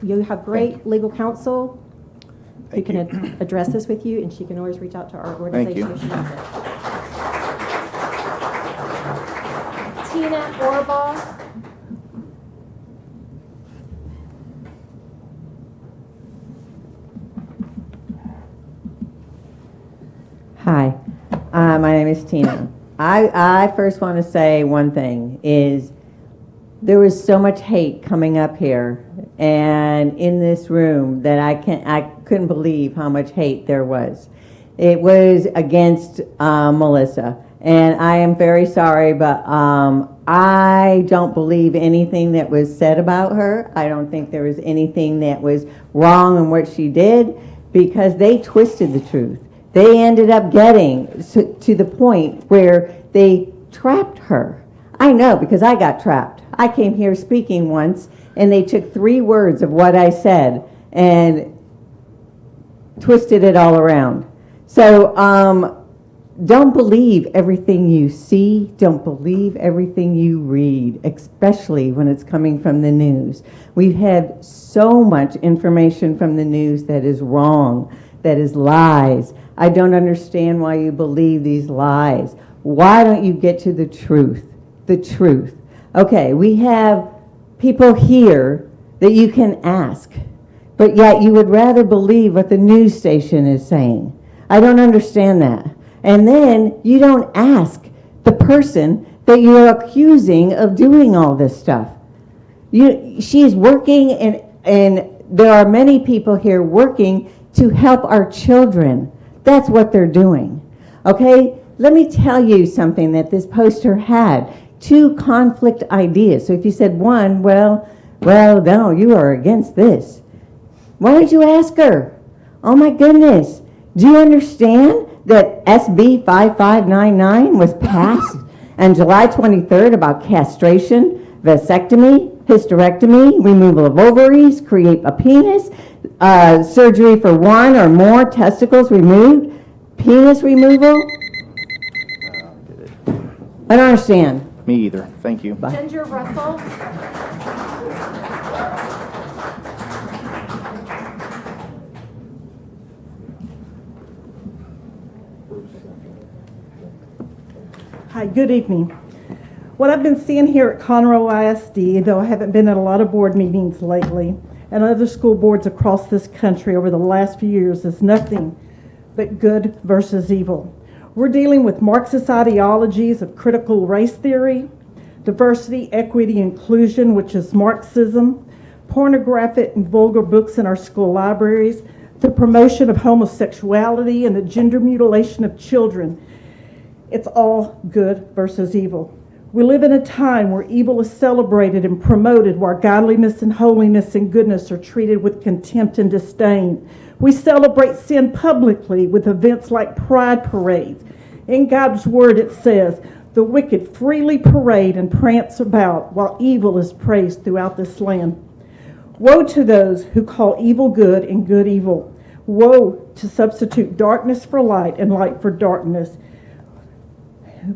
You have great legal counsel who can address this with you, and she can always reach out to our organization if she needs it. Tina Orbaugh. Hi, my name is Tina. I first want to say one thing is there was so much hate coming up here and in this room that I couldn't believe how much hate there was. It was against Melissa, and I am very sorry, but I don't believe anything that was said about her. I don't think there was anything that was wrong in what she did because they twisted the truth. They ended up getting to the point where they trapped her. I know because I got trapped. I came here speaking once, and they took 3 words of what I said and twisted it all around. So don't believe everything you see. Don't believe everything you read, especially when it's coming from the news. We've had so much information from the news that is wrong, that is lies. I don't understand why you believe these lies. Why don't you get to the truth? The truth. Okay, we have people here that you can ask, but yet you would rather believe what the news station is saying. I don't understand that. And then you don't ask the person that you're accusing of doing all this stuff. She is working, and there are many people here working to help our children. That's what they're doing. Okay? Let me tell you something that this poster had. 2 conflict ideas. So if you said one, well, no, you are against this. Why did you ask her? Oh my goodness. Do you understand that SB 5599 was passed on July 23rd about castration, vasectomy, hysterectomy, removal of ovaries, create a penis, surgery for 1 or more testicles removed, penis removal? I don't understand. Me either. Thank you. Bye. Ginger Russell. Hi, good evening. What I've been seeing here at Conroe ISD, though I haven't been at a lot of board meetings lately, and other school boards across this country over the last few years, is nothing but good versus evil. We're dealing with Marxist ideologies of critical race theory, diversity, equity, inclusion, which is Marxism, pornographic and vulgar books in our school libraries, the promotion of homosexuality, and the gender mutilation of children. It's all good versus evil. We live in a time where evil is celebrated and promoted, while godliness and holiness and goodness are treated with contempt and disdain. We celebrate sin publicly with events like pride parades. In God's word it says, "The wicked freely parade and prance about, while evil is praised throughout this land." Woe to those who call evil good and good evil. Woe to substitute darkness for light and light for darkness.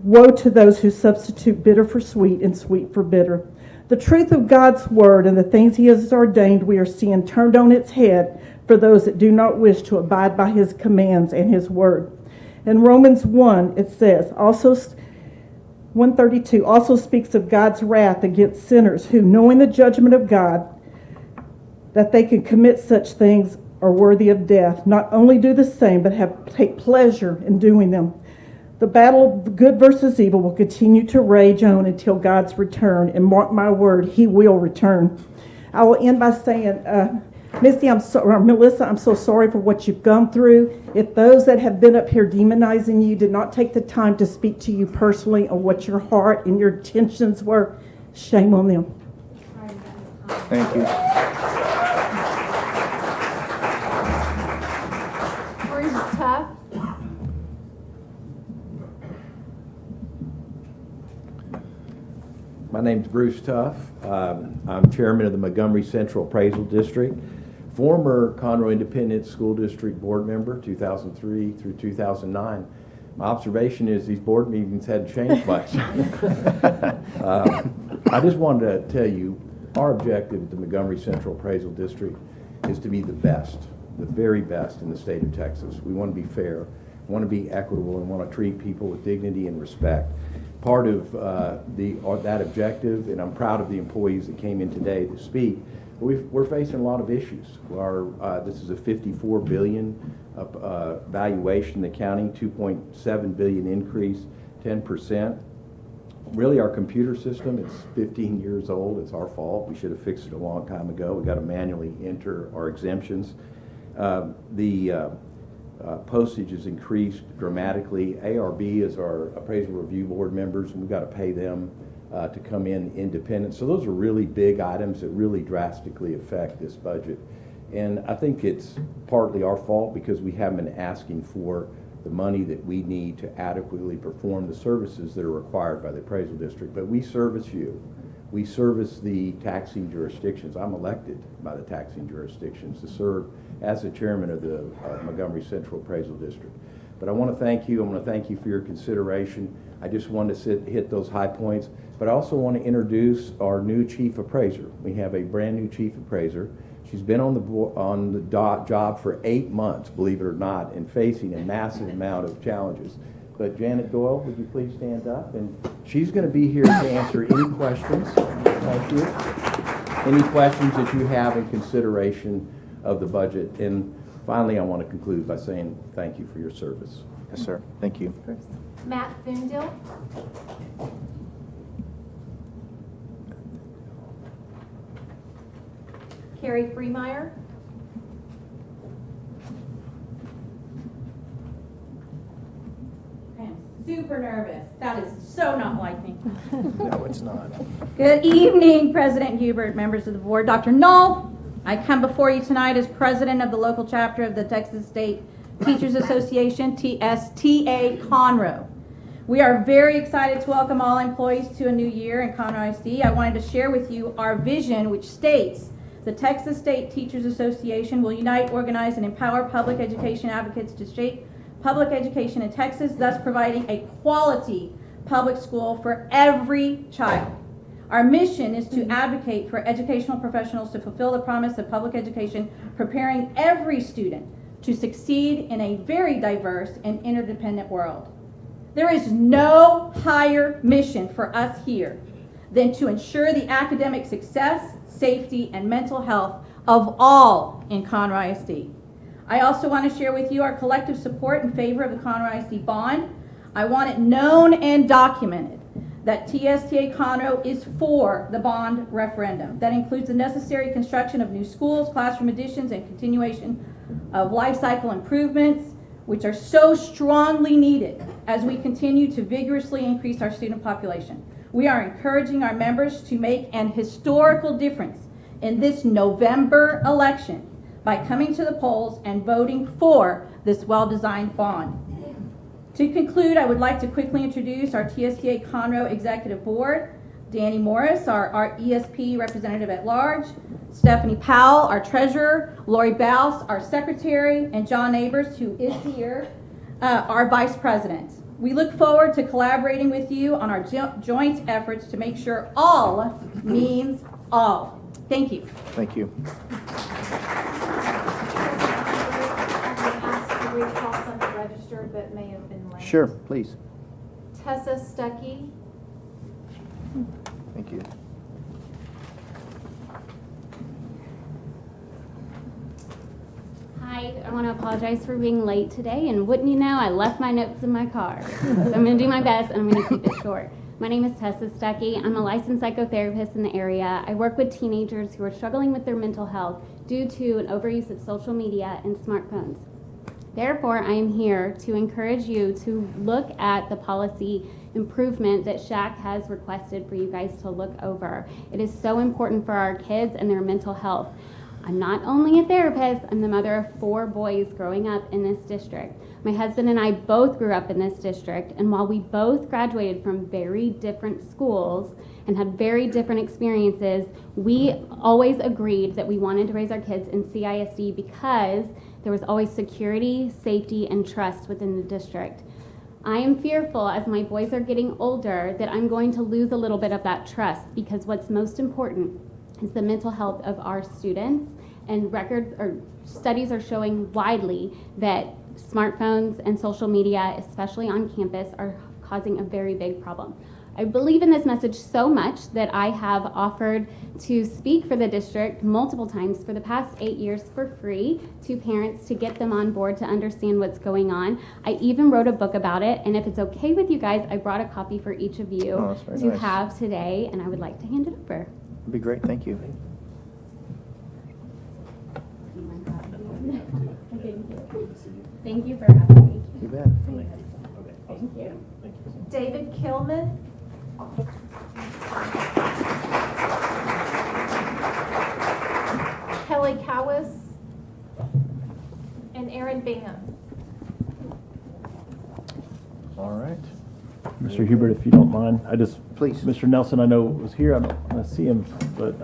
Woe to those who substitute bitter for sweet and sweet for bitter. The truth of God's word and the things he has ordained we are seeing turned on its head for those that do not wish to abide by his commands and his word. In Romans 1, it says, 132 also speaks of God's wrath against sinners who, knowing the judgment of God, that they can commit such things are worthy of death, not only do the same, but take pleasure in doing them. The battle of good versus evil will continue to rage on until God's return, and mark my word, he will return. I will end by saying, Melissa, I'm so sorry for what you've gone through. If those that have been up here demonizing you did not take the time to speak to you personally on what your heart and your intentions were, shame on them. Thank you. Bruce Tuff. My name's Bruce Tuff. I'm chairman of the Montgomery Central Appraisal District, former Conroe Independent School District board member, 2003 through 2009. My observation is these board meetings hadn't changed much. I just wanted to tell you, our objective at the Montgomery Central Appraisal District is to be the best, the very best in the state of Texas. We want to be fair, want to be equitable, and want to treat people with dignity and respect. Part of that objective, and I'm proud of the employees that came in today to speak, we're facing a lot of issues. This is a $54 billion valuation in the county, $2.7 billion increase, 10%. Really, our computer system, it's 15 years old. It's our fault. We should have fixed it a long time ago. We got to manually enter our exemptions. Postage has increased dramatically. ARB is our appraisal review board members, and we've got to pay them to come in independent. So those are really big items that really drastically affect this budget. And I think it's partly our fault because we haven't been asking for the money that we need to adequately perform the services that are required by the appraisal district. But we service you. We service the taxing jurisdictions. I'm elected by the taxing jurisdictions to serve as the chairman of the Montgomery Central Appraisal District. But I want to thank you. I want to thank you for your consideration. I just wanted to hit those high points. But I also want to introduce our new chief appraiser. We have a brand new chief appraiser. She's been on the job for 8 months, believe it or not, and facing a massive amount of challenges. But Janet Doyle, would you please stand up? And she's going to be here to answer any questions. Thank you. Any questions that you have in consideration of the budget. And finally, I want to conclude by saying thank you for your service. Yes, sir. Thank you. Matt Thundil. Carrie Freemeyer. I am super nervous. That is so not like me. No, it's not. Good evening, President Hubert, members of the board. Dr. Knoll, I come before you tonight as president of the local chapter of the Texas State Teachers Association, TSTA Conroe. We are very excited to welcome all employees to a new year in Conroe ISD. I wanted to share with you our vision, which states the Texas State Teachers Association will unite, organize, and empower public education advocates to shape public education in Texas, thus providing a quality public school for every child. Our mission is to advocate for educational professionals to fulfill the promise of public education, preparing every student to succeed in a very diverse and interdependent world. There is no higher mission for us here than to ensure the academic success, safety, and mental health of all in Conroe ISD. I also want to share with you our collective support in favor of the Conroe ISD bond. I want it known and documented that TSTA Conroe is for the bond referendum. That includes the necessary construction of new schools, classroom additions, and continuation of life cycle improvements, which are so strongly needed as we continue to vigorously increase our student population. We are encouraging our members to make an historical difference in this November election by coming to the polls and voting for this well-designed bond. To conclude, I would like to quickly introduce our TSTA Conroe Executive Board. Danny Morris, our ESP Representative at Large, Stephanie Powell, our Treasurer, Lori Bouse, our Secretary, and John Neighbors, who is here, our Vice President. We look forward to collaborating with you on our joint efforts to make sure all means all. Thank you. Thank you. Recall some registered but may have been late. Sure, please. Tessa Stuckey. Thank you. Hi, I want to apologize for being late today, and wouldn't you know, I left my notes in my car. So I'm going to do my best, and I'm going to keep it short. My name is Tessa Stuckey. I'm a licensed psychotherapist in the area. I work with teenagers who are struggling with their mental health due to an overuse of social media and smartphones. Therefore, I am here to encourage you to look at the policy improvement that SHAC has requested for you guys to look over. It is so important for our kids and their mental health. I'm not only a therapist, I'm the mother of 4 boys growing up in this district. My husband and I both grew up in this district, and while we both graduated from very different schools and had very different experiences, we always agreed that we wanted to raise our kids in CISD because there was always security, safety, and trust within the district. I am fearful as my boys are getting older that I'm going to lose a little bit of that trust, because what's most important is the mental health of our students, and records or studies are showing widely that smartphones and social media, especially on campus, are causing a very big problem. I believe in this message so much that I have offered to speak for the district multiple times for the past 8 years for free to parents to get them on board to understand what's going on. I even wrote a book about it, and if it's okay with you guys, I brought a copy for each of you to nice. have today, and I would like to hand it over. That'd be great. Thank you. Thank you for having me. You bet. Thank you. David Kilman. Kelly Cowis. And Aaron Bingham. All right. Mr. Hubert, if you don't mind, Please. Mr. Nelson, I know was here. I don't see him, but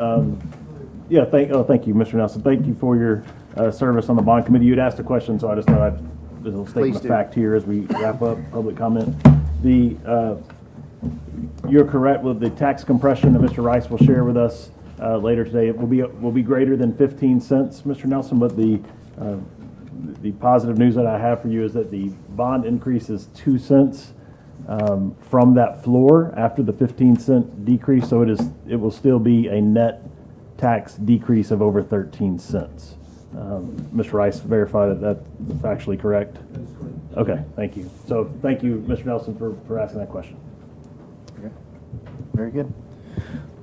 yeah. Thank you, Mr. Nelson. Thank you for your service on the bond committee. You'd asked a question, so I just thought I'd do a little statement of fact here as we wrap up public comment. You're correct with the tax compression that Mr. Rice will share with us later today. It will be greater than 15 cents, Mr. Nelson. But the positive news that I have for you is that the bond increase is 2 cents. From that floor after the 15-cent decrease, so it will still be a net tax decrease of over 13 cents. Mr. Rice, verify that that's factually correct? That's correct. Okay, thank you. So thank you, Mr. Nelson, for asking that question. Okay. Very good.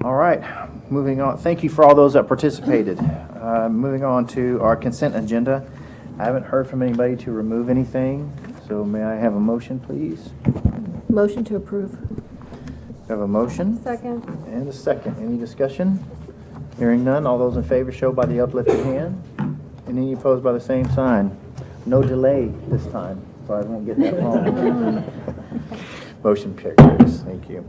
All right, moving on. Thank you for all those that participated. Moving on to our consent agenda. I haven't heard from anybody to remove anything, so may I have a motion, please? Motion to approve. We have a motion. Second. And a second. Any discussion? Hearing none. All those in favor show by the uplifted hand. And any opposed by the same sign. No delay this time, so I won't get that wrong. Motion carries. Thank you.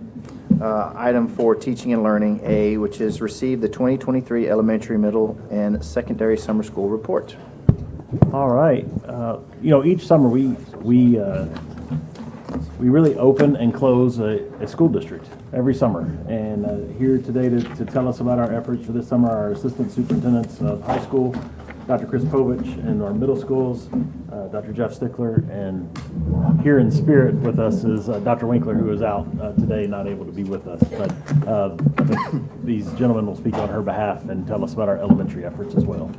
Item 4, teaching and learning A, which is receive the 2023 elementary, middle, and secondary summer school report. All right. Each summer we really open and close a school district every summer. And here today to tell us about our efforts for this summer, our assistant superintendents of high school, Dr. Chris Povich, and our middle schools, Dr. Jeff Stickler, and here in spirit with us is Dr. Winkler, who is out today, not able to be with us. But I think these gentlemen will speak on her behalf and tell us about our elementary efforts as well.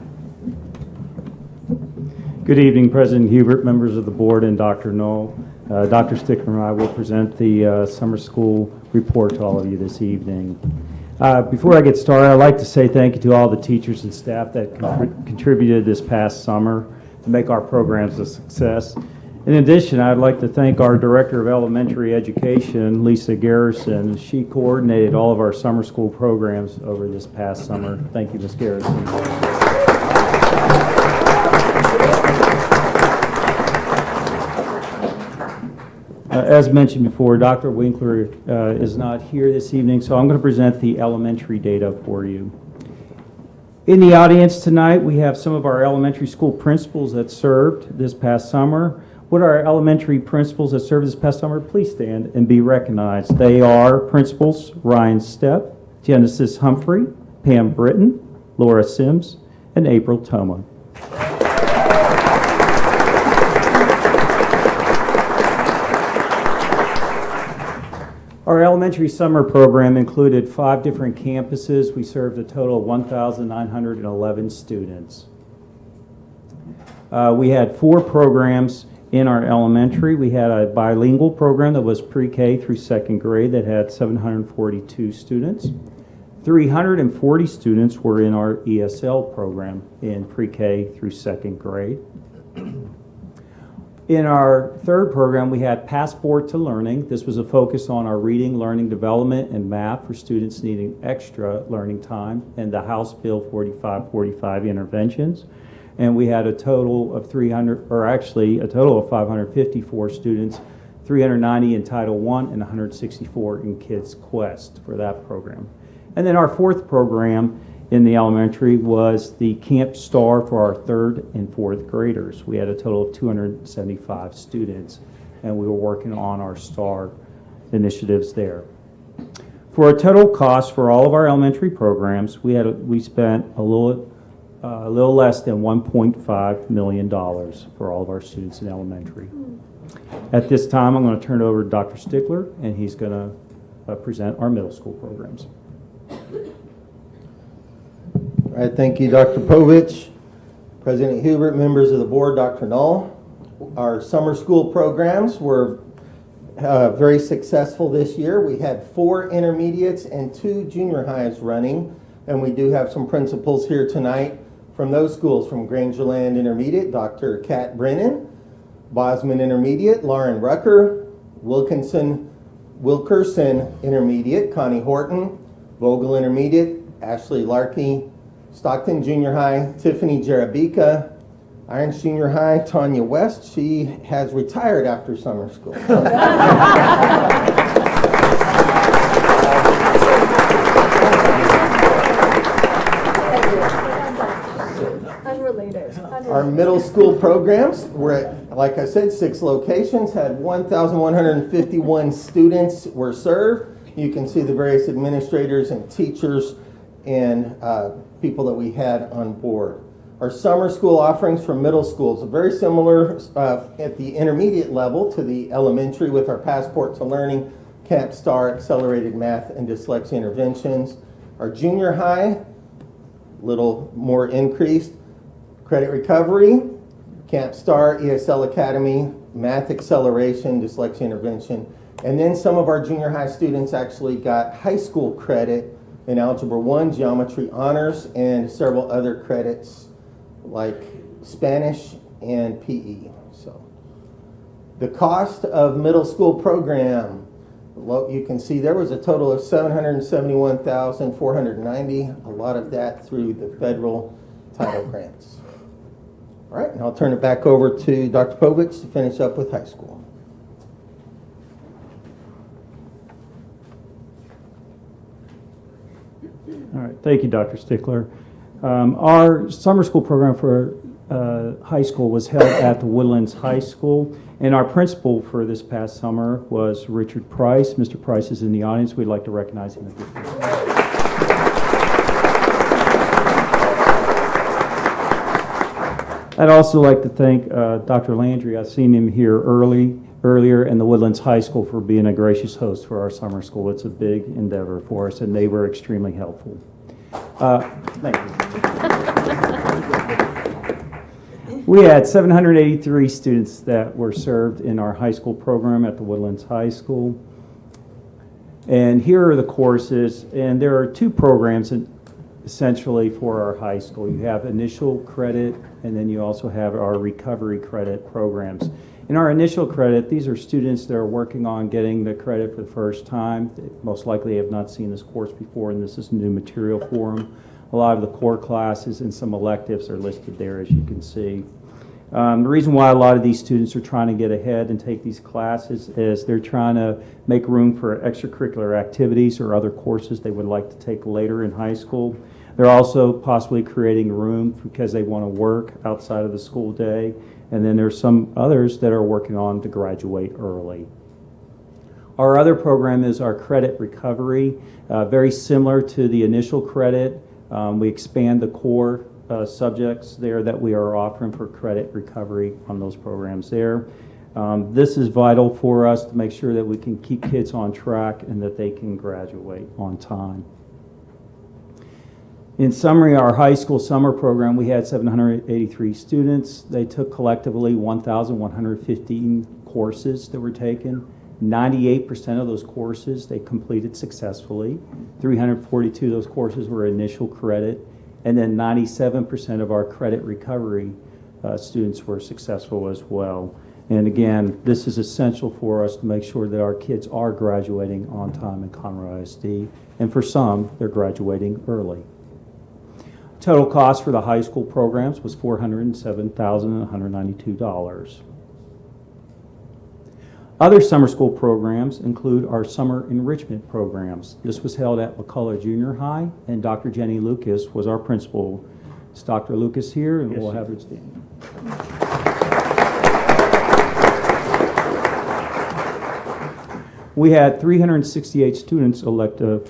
Good evening, President Hubert, members of the board, and Dr. Knoll. Dr. Stickler and I will present the summer school report to all of you this evening. Before I get started, I'd like to say thank you to all the teachers and staff that contributed this past summer to make our programs a success. In addition, I'd like to thank our Director of Elementary Education, Lisa Garrison. She coordinated all of our summer school programs over this past summer. Thank you, Ms. Garrison. As mentioned before, Dr. Winkler is not here this evening, so I'm going to present the elementary data for you. In the audience tonight, we have some of our elementary school principals that served this past summer. Would our elementary principals that served this past summer please stand and be recognized? They are Principals Ryan Stepp, Genesis Humphrey, Pam Britton, Laura Sims, and April Toma. Our elementary summer program included 5 different campuses. We served a total of 1,911 students. We had 4 programs in our elementary. We had a bilingual program that was pre-K through 2nd grade that had 742 students. 340 students were in our ESL program in pre-K through 2nd grade. In our 3rd program, we had Passport to Learning. This was a focus on our reading, learning, development, and math for students needing extra learning time, and the House Bill 4545 interventions. And we had a total of 554 students, 390 in Title I and 164 in Kids Quest for that program. And then our 4th program in the elementary was the Camp Star for our 3rd and 4th graders. We had a total of 275 students, and we were working on our STAR initiatives there. For a total cost for all of our elementary programs, we spent a little less than $1.5 million for all of our students in elementary. At this time, I'm going to turn it over to Dr. Stickler, and he's going to present our middle school programs. All right, thank you, Dr. Povich, President Hubert, members of the board, Dr. Knoll. Our summer school programs were very successful this year. We had 4 intermediates and 2 junior highs running, and we do have some principals here tonight from those schools. From Grangerland Intermediate, Dr. Kat Brennan; Bosman Intermediate, Lauren Rucker; Wilkerson Intermediate, Connie Horton; Vogel Intermediate, Ashley Larkey; Stockton Junior High, Tiffany Jarabika; Irons Junior High, Tanya West. She has retired after summer school. Our middle school programs were at, like I said, 6 locations, had 1,151 students were served. You can see the various administrators and teachers and people that we had on board. Our summer school offerings for middle schools are very similar at the intermediate level to the elementary, with our Passport to Learning, Camp Star, accelerated math, and dyslexia interventions. Our junior high, little more increased. Credit recovery, Camp Star, ESL Academy, math acceleration, dyslexia intervention. And then some of our junior high students actually got high school credit in Algebra 1, Geometry Honors, and several other credits like Spanish and PE. So the cost of middle school program, you can see there was a total of $771,490, a lot of that through the federal title grants. All right, and I'll turn it back over to Dr. Povich to finish up with high school. All right, thank you, Dr. Stickler. Our summer school program for high school was held at the Woodlands High School, and our principal for this past summer was Richard Price. Mr. Price is in the audience. We'd like to recognize him at this time. I'd also like to thank Dr. Landry. I've seen him here earlier, and the Woodlands High School for being a gracious host for our summer school. It's a big endeavor for us, and they were extremely helpful. Thank you. We had 783 students that were served in our high school program at the Woodlands High School. And here are the courses, and there are two programs essentially for our high school. You have initial credit, and then you also have our recovery credit programs. In our initial credit, these are students that are working on getting the credit for the first time. They most likely have not seen this course before, and this is new material for them. A lot of the core classes and some electives are listed there, as you can see. The reason why a lot of these students are trying to get ahead and take these classes is they're trying to make room for extracurricular activities or other courses they would like to take later in high school. They're also possibly creating room because they want to work outside of the school day. And then there's some others that are working on to graduate early. Our other program is our credit recovery, very similar to the initial credit. We expand the core subjects there that we are offering for credit recovery on those programs there. This is vital for us to make sure that we can keep kids on track and that they can graduate on time. In summary, our high school summer program, we had 783 students. They took collectively 1,115 courses that were taken. 98% of those courses they completed successfully. 342 of those courses were initial credit. And then 97% of our credit recovery students were successful as well. And again, this is essential for us to make sure that our kids are graduating on time in Conroe ISD. And for some, they're graduating early. Total cost for the high school programs was $407,192. Other summer school programs include our summer enrichment programs. This was held at McCullough Junior High, and Dr. Jenny Lucas was our principal. It's Dr. Lucas here, and we'll have her stand. We had 368 students elect to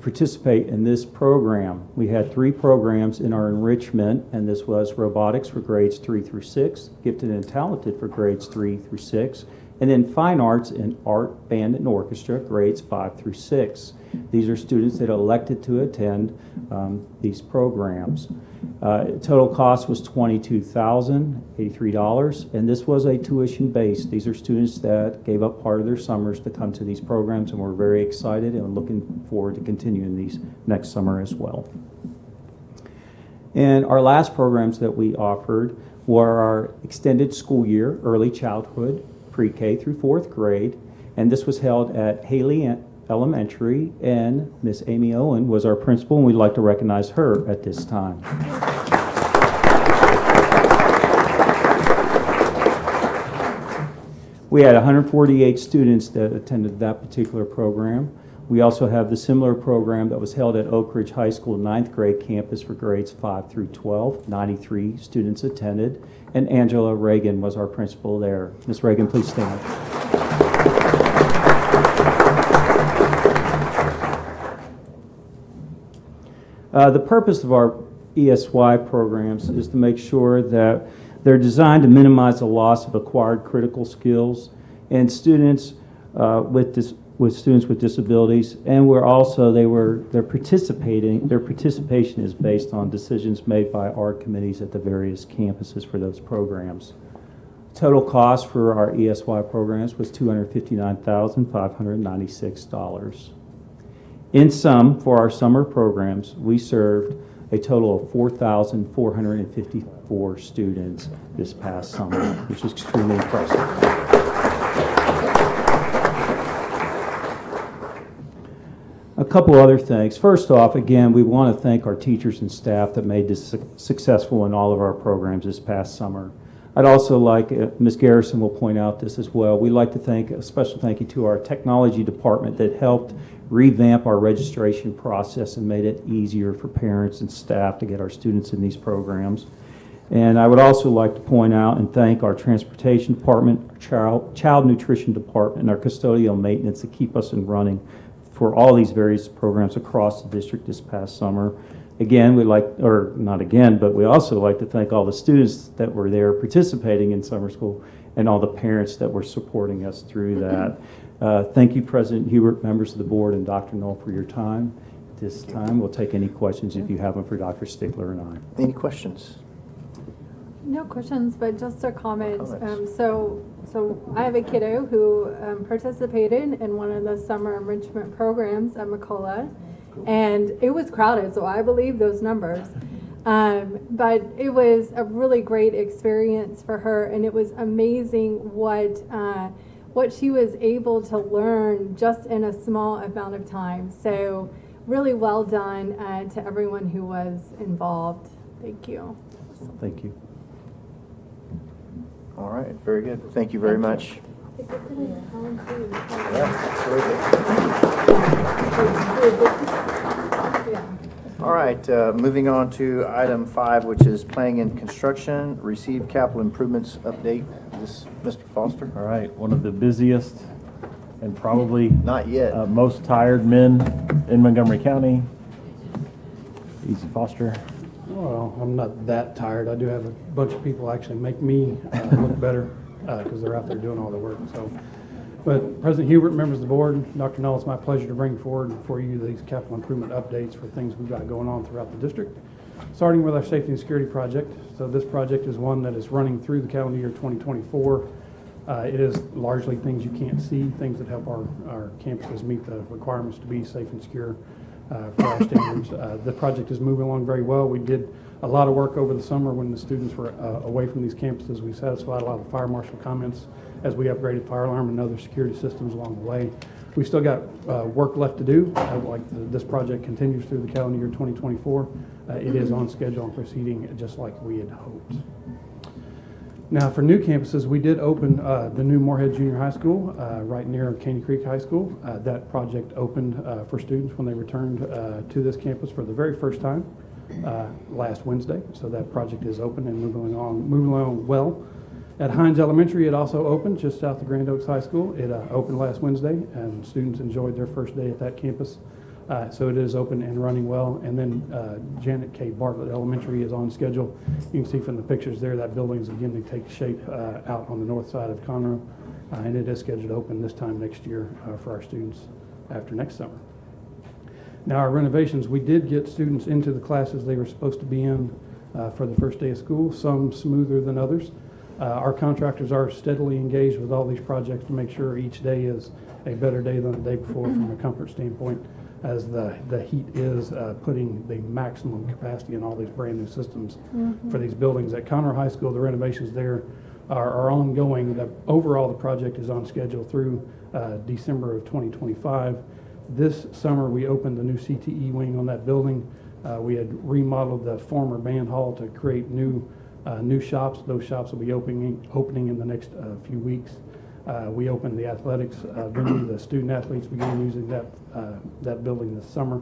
participate in this program. We had 3 programs in our enrichment, and this was robotics for grades 3 through 6, gifted and talented for grades 3 through 6, and then fine arts in art, band, and orchestra, grades 5 through 6. These are students that elected to attend these programs. Total cost was $22,083, and this was a tuition base. These are students that gave up part of their summers to come to these programs, and we're very excited and looking forward to continuing these next summer as well. And our last programs that we offered were our extended school year, early childhood, pre-K through 4th grade, and this was held at Haley Elementary, and Miss Amy Owen was our principal, and we'd like to recognize her at this time. We had 148 students that attended that particular program. We also have the similar program that was held at Oak Ridge High School 9th grade campus for grades 5 through 12. 93 students attended, and Angela Reagan was our principal there. Ms. Reagan, please stand. The purpose of our ESY programs is to make sure that they're designed to minimize the loss of acquired critical skills and students with students with disabilities, and their participation is based on decisions made by our committees at the various campuses for those programs. Total cost for our ESY programs was $259,596. In sum, for our summer programs, we served a total of 4,454 students this past summer, which is extremely impressive. A couple other things. First off, again, we want to thank our teachers and staff that made this successful in all of our programs this past summer. I'd also like, Ms. Garrison will point out this as well, we'd like to thank a special thank you to our technology department that helped revamp our registration process and made it easier for parents and staff to get our students in these programs. And I would also like to point out and thank our transportation department, child nutrition department, and our custodial maintenance to keep us in running for all these various programs across the district this past summer. Again, we also like to thank all the students that were there participating in summer school and all the parents that were supporting us through that. Thank you, President Hubert, members of the board, and Dr. Knoll for your time. At this time, we'll take any questions if you have them for Dr. Stigler and I. Any questions? No questions, but just a comment. Comments. So I have a kiddo who participated in one of the summer enrichment programs at McCullough, and it was crowded, so I believe those numbers. But it was a really great experience for her, and it was amazing what she was able to learn just in a small amount of time. So really well done to everyone who was involved. Thank you. Thank you. All right, very good. Thank you very much. All right, moving on to item 5, which is planning and construction, receive capital improvements update. This Mr. Foster. All right, one of the busiest and probably not yet most tired men in Montgomery County. Easy Foster. Well, I'm not that tired. I do have a bunch of people actually make me look better because they're out there doing all the work. So, but President Hubert, members of the board, Dr. Null, it's my pleasure to bring forward for you these capital improvement updates for things we've got going on throughout the district. Starting with our safety and security project. So this project is one that is running through the calendar year 2024. It is largely things you can't see, things that help our campuses meet the requirements to be safe and secure for our standards. The project is moving along very well. We did a lot of work over the summer when the students were away from these campuses. We satisfied a lot of fire marshal comments as we upgraded fire alarm and other security systems along the way. We still got work left to do. This project continues through the calendar year 2024. It is on schedule and proceeding just like we had hoped. Now, for new campuses, we did open the new Moorhead Junior High School right near Caney Creek High School. That project opened for students when they returned to this campus for the very first time last Wednesday. So that project is open and moving along well. At Hines Elementary, it also opened just south of Grand Oaks High School. It opened last Wednesday, and students enjoyed their first day at that campus. So it is open and running well. And then Janet K. Bartlett Elementary is on schedule. You can see from the pictures there that building is beginning to take shape out on the north side of Conroe. And it is scheduled to open this time next year for our students after next summer. Now, our renovations, we did get students into the classes they were supposed to be in for the first day of school, some smoother than others. Our contractors are steadily engaged with all these projects to make sure each day is a better day than the day before from a comfort standpoint, as the heat is putting the maximum capacity in all these brand new systems for these buildings. At Conroe High School, the renovations there are ongoing. Overall, the project is on schedule through December of 2025. This summer, we opened the new CTE wing on that building. We had remodeled the former band hall to create new shops. Those shops will be opening in the next few weeks. We opened the athletics venue. The student athletes began using that building this summer.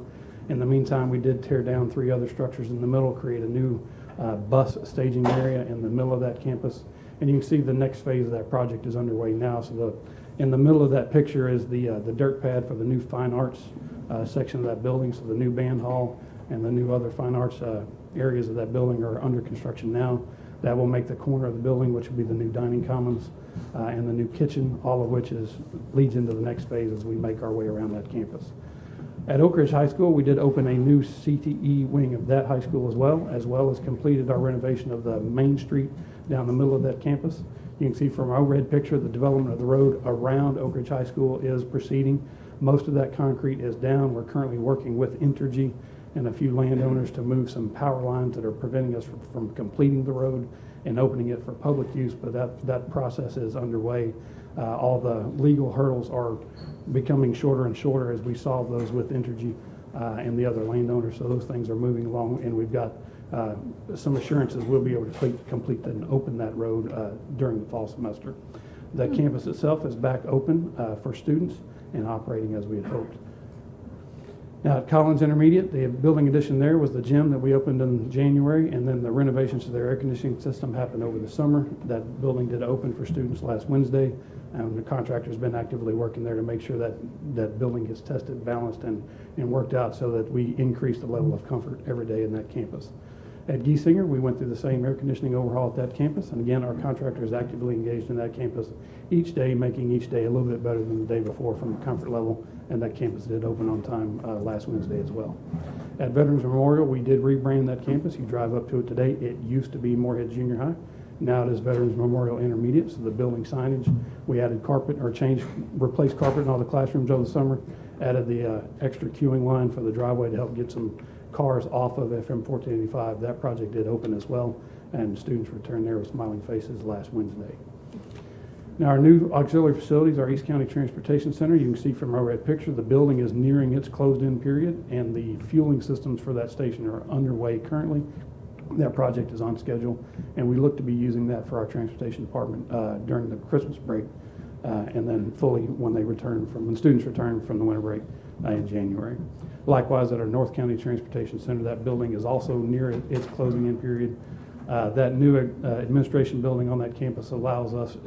In the meantime, we did tear down 3 other structures in the middle, create a new bus staging area in the middle of that campus. And you can see the next phase of that project is underway now. So in the middle of that picture is the dirt pad for the new fine arts section of that building. So the new band hall and the new other fine arts areas of that building are under construction now. That will make the corner of the building, which will be the new dining commons and the new kitchen, all of which leads into the next phase as we make our way around that campus. At Oak Ridge High School, we did open a new CTE wing of that high school as well as completed our renovation of the Main Street down the middle of that campus. You can see from our red picture, the development of the road around Oak Ridge High School is proceeding. Most of that concrete is down. We're currently working with Entergy and a few landowners to move some power lines that are preventing us from completing the road and opening it for public use, but that process is underway. All the legal hurdles are becoming shorter and shorter as we solve those with Entergy and the other landowners, so those things are moving along, and we've got some assurances we'll be able to complete and open that road during the fall semester. The campus itself is back open for students and operating as we had hoped. Now at Collins Intermediate, the building addition there was the gym that we opened in January, and then the renovations to their air conditioning system happened over the summer. That building did open for students last Wednesday, and the contractor's been actively working there to make sure that that building gets tested, balanced, and worked out so that we increase the level of comfort every day in that campus. At Giesinger, we went through the same air conditioning overhaul at that campus, and again, our contractor is actively engaged in that campus each day, making each day a little bit better than the day before from the comfort level, and that campus did open on time last Wednesday as well. At Veterans Memorial, we did rebrand that campus. You drive up to it today. It used to be Moorhead Junior High. Now it is Veterans Memorial Intermediate, so the building signage, we added carpet or replaced carpet in all the classrooms over the summer, added the extra queuing line for the driveway to help get some cars off of FM 1485. That project did open as well, and students returned there with smiling faces last Wednesday. Now our new auxiliary facilities, our East County Transportation Center, you can see from our red picture, the building is nearing its closed-in period, and the fueling systems for that station are underway currently. That project is on schedule, and we look to be using that for our transportation department during the Christmas break, and then fully when students return from the winter break in January. Likewise, at our North County Transportation Center, that building is also near its closing-in period. That new administration building on that campus allows us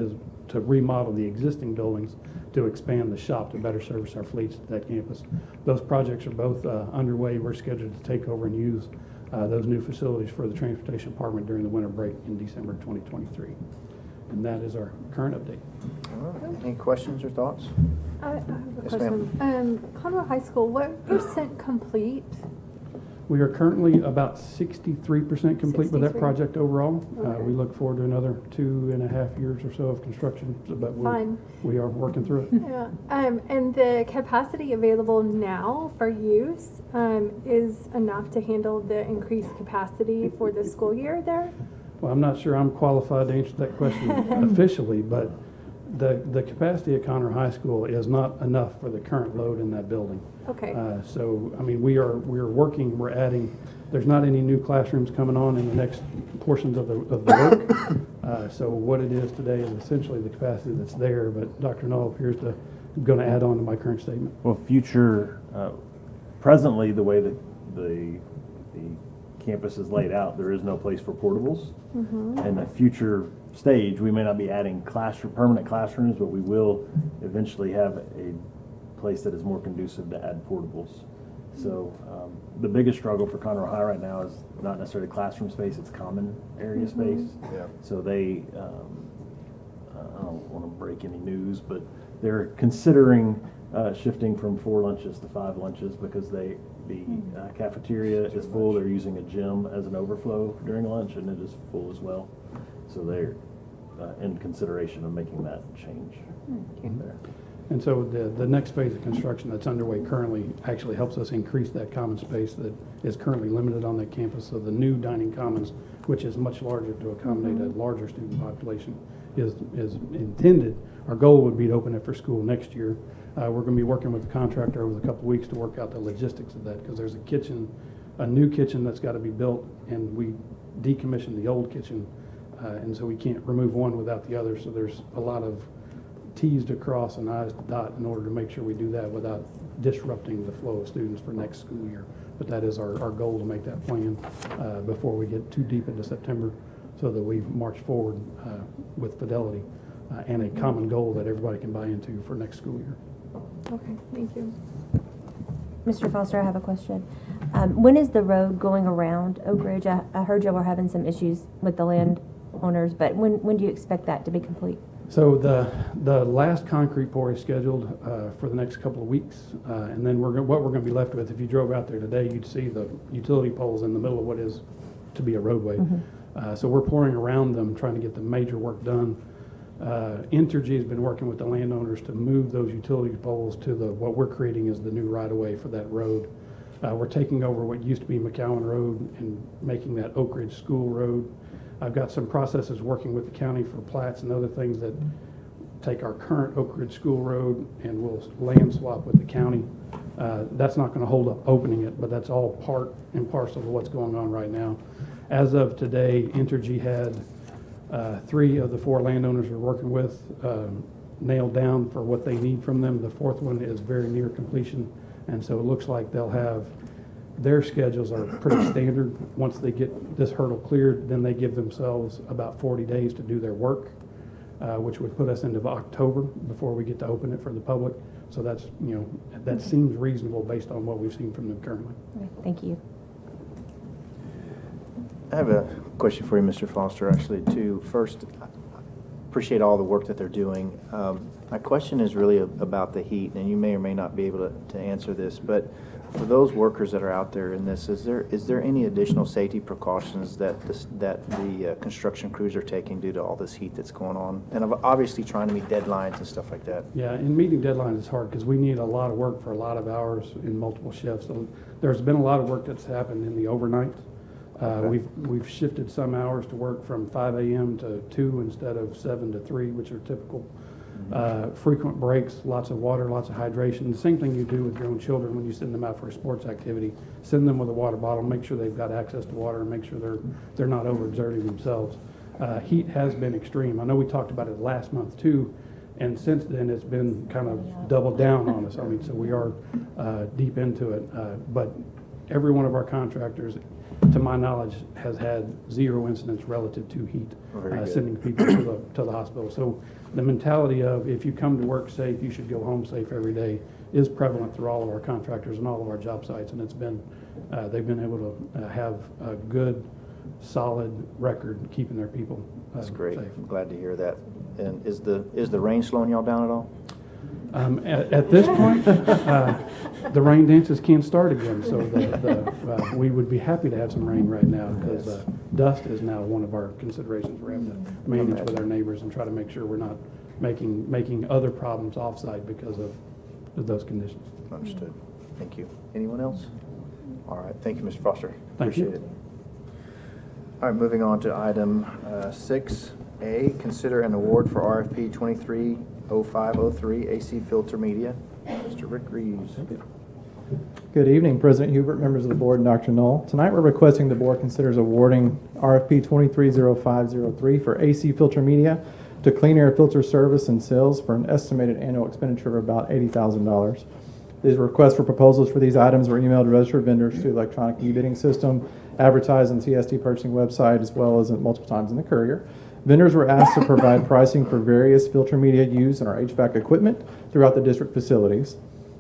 to remodel the existing buildings to expand the shop to better service our fleets at that campus. Those projects are both underway. We're scheduled to take over and use those new facilities for the transportation department during the winter break in December 2023. And that is our current update. All right. Any questions or thoughts? I have a Yes, question. Conroe High School, what % complete? We are currently about 63% complete with that 63? project overall. Okay. We look forward to another 2.5 years or so of construction, but Fine. we are working through it. Yeah. And the capacity available now for use is enough to handle the increased capacity for the school year there? Well, I'm not sure I'm qualified to answer that question officially, but the capacity at Conroe High School is not enough for the current load in that building. Okay. So, I mean, we're working, we're adding, there's not any new classrooms coming on in the next portions of the work. So what it is today is essentially the capacity that's there, but Dr. Null appears to going to add on to my current statement. Well, presently, the way that the campus is laid out, there is no place for portables. In the future stage, we may not be adding permanent classrooms, but we will eventually have a place that is more conducive to add portables. So the biggest struggle for Conroe High right now is not necessarily classroom space, it's common area space. Yeah. So they, I don't want to break any news, but they're considering shifting from 4 lunches to 5 lunches because the cafeteria is full. They're using a gym as an overflow during lunch, and it is full as well. So they're in consideration of making that change there. And so the next phase of construction that's underway currently actually helps us increase that common space that is currently limited on that campus. So the new dining commons, which is much larger to accommodate a larger student population, is intended. Our goal would be to open it for school next year. We're going to be working with the contractor over the couple of weeks to work out the logistics of that, because there's a new kitchen that's got to be built, and we decommissioned the old kitchen, and so we can't remove one without the other. So there's a lot of T's to cross and I's to dot in order to make sure we do that without disrupting the flow of students for next school year. But that is our goal, to make that plan before we get too deep into September, so that we march forward with fidelity and a common goal that everybody can buy into for next school year. Okay, thank you. Mr. Foster, I have a question. When is the road going around Oak Ridge? I heard you were having some issues with the landowners, but when do you expect that to be complete? So the last concrete pour is scheduled for the next couple of weeks, and then what we're going to be left with, if you drove out there today, you'd see the utility poles in the middle of what is to be a roadway. So we're pouring around them, trying to get the major work done. Entergy has been working with the landowners to move those utility poles to what we're creating as the new right-of-way for that road. We're taking over what used to be McCowan Road and making that Oak Ridge School Road. I've got some processes working with the county for plats and other things that take our current Oak Ridge School Road and we'll land swap with the county. That's not going to hold up opening it, but that's all part and parcel of what's going on right now. As of today, Entergy had 3 of the 4 landowners we're working with nailed down for what they need from them. The 4th one is very near completion, and so it looks like they'll have, their schedules are pretty standard. Once they get this hurdle cleared, then they give themselves about 40 days to do their work, which would put us into October before we get to open it for the public. So that's, that seems reasonable based on what we've seen from them currently. Okay, thank you. I have a question for you, Mr. Foster, actually, too. First, appreciate all the work that they're doing. My question is really about the heat, and you may or may not be able to answer this, but for those workers that are out there in this, is there any additional safety precautions that the construction crews are taking due to all this heat that's going on? And obviously trying to meet deadlines and stuff like that. Yeah, and meeting deadlines is hard because we need a lot of work for a lot of hours in multiple shifts. So there's been a lot of work that's happened in the overnight. Okay. We've shifted some hours to work from 5 a.m. to 2 instead of 7 to 3, which are typical. Frequent breaks, lots of water, lots of hydration. The same thing you do with your own children when you send them out for a sports activity. Send them with a water bottle, make sure they've got access to water, and make sure they're not overexerting themselves. Heat has been extreme. I know we talked about it last month too, and since then it's been kind of doubled down on us. I mean, so we are deep into it. But every one of our contractors, to my knowledge, has had 0 incidents relative to heat, sending people to the hospital. So the mentality of if you come to work safe, you should go home safe every day is prevalent through all of our contractors and all of our job sites, and it's been they've been able to have a good, solid record keeping their people That's great. safe. I'm glad to hear that. And is the rain slowing y'all down at all? At this point, the rain dances can't start again, so we would be happy to have some rain right now because dust is now one of our considerations. We're having to manage with our neighbors and try to make sure we're not making other problems offsite because of those conditions. Understood. Thank you. Anyone else? All right. Thank you, Mr. Foster. Thank you. Appreciate it. All right, moving on to item 6A, consider an award for RFP 230503 AC Filter Media. Mr. Rick Reeves. Good evening, President Hubert, members of the board, and Dr. Knoll. Tonight we're requesting the board considers awarding RFP 230503 for AC Filter Media to Clean Air Filter Service and Sales for an estimated annual expenditure of about $80,000. These requests for proposals for these items were emailed to registered vendors through the electronic e-bidding system, advertised on the CISD purchasing website, as well as multiple times in the courier. Vendors were asked to provide pricing for various filter media used in our HVAC equipment throughout the district facilities.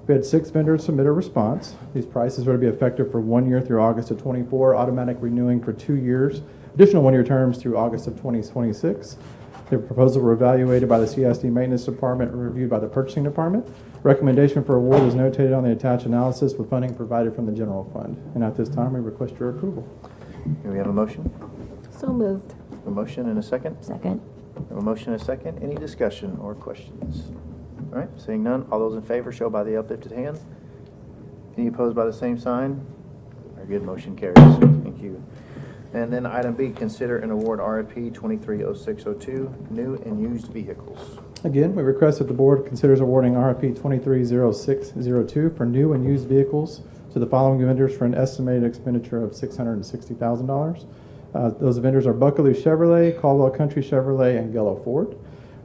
We had 6 vendors submit a response. These prices were to be effective for 1 year through August of 24, automatic renewing for 2 years, additional 1-year terms through August of 2026. The proposals were evaluated by the CISD Maintenance Department and reviewed by the Purchasing Department. Recommendation for award is notated on the attached analysis with funding provided from the general fund. And at this time, we request your approval. Do we have a motion? So moved. A motion and a second? Second. We have a motion and a second. Any discussion or questions? All right, seeing none, all those in favor show by the uplifted hand. Any opposed by the same sign? Very good, motion carries. Thank you. And then item B, consider and award RFP 230602, new and used vehicles. Again, we request that the board considers awarding RFP 230602 for new and used vehicles to the following vendors for an estimated expenditure of $660,000. Those vendors are Buckaloo Chevrolet, Caldwell Country Chevrolet, and Gello Ford.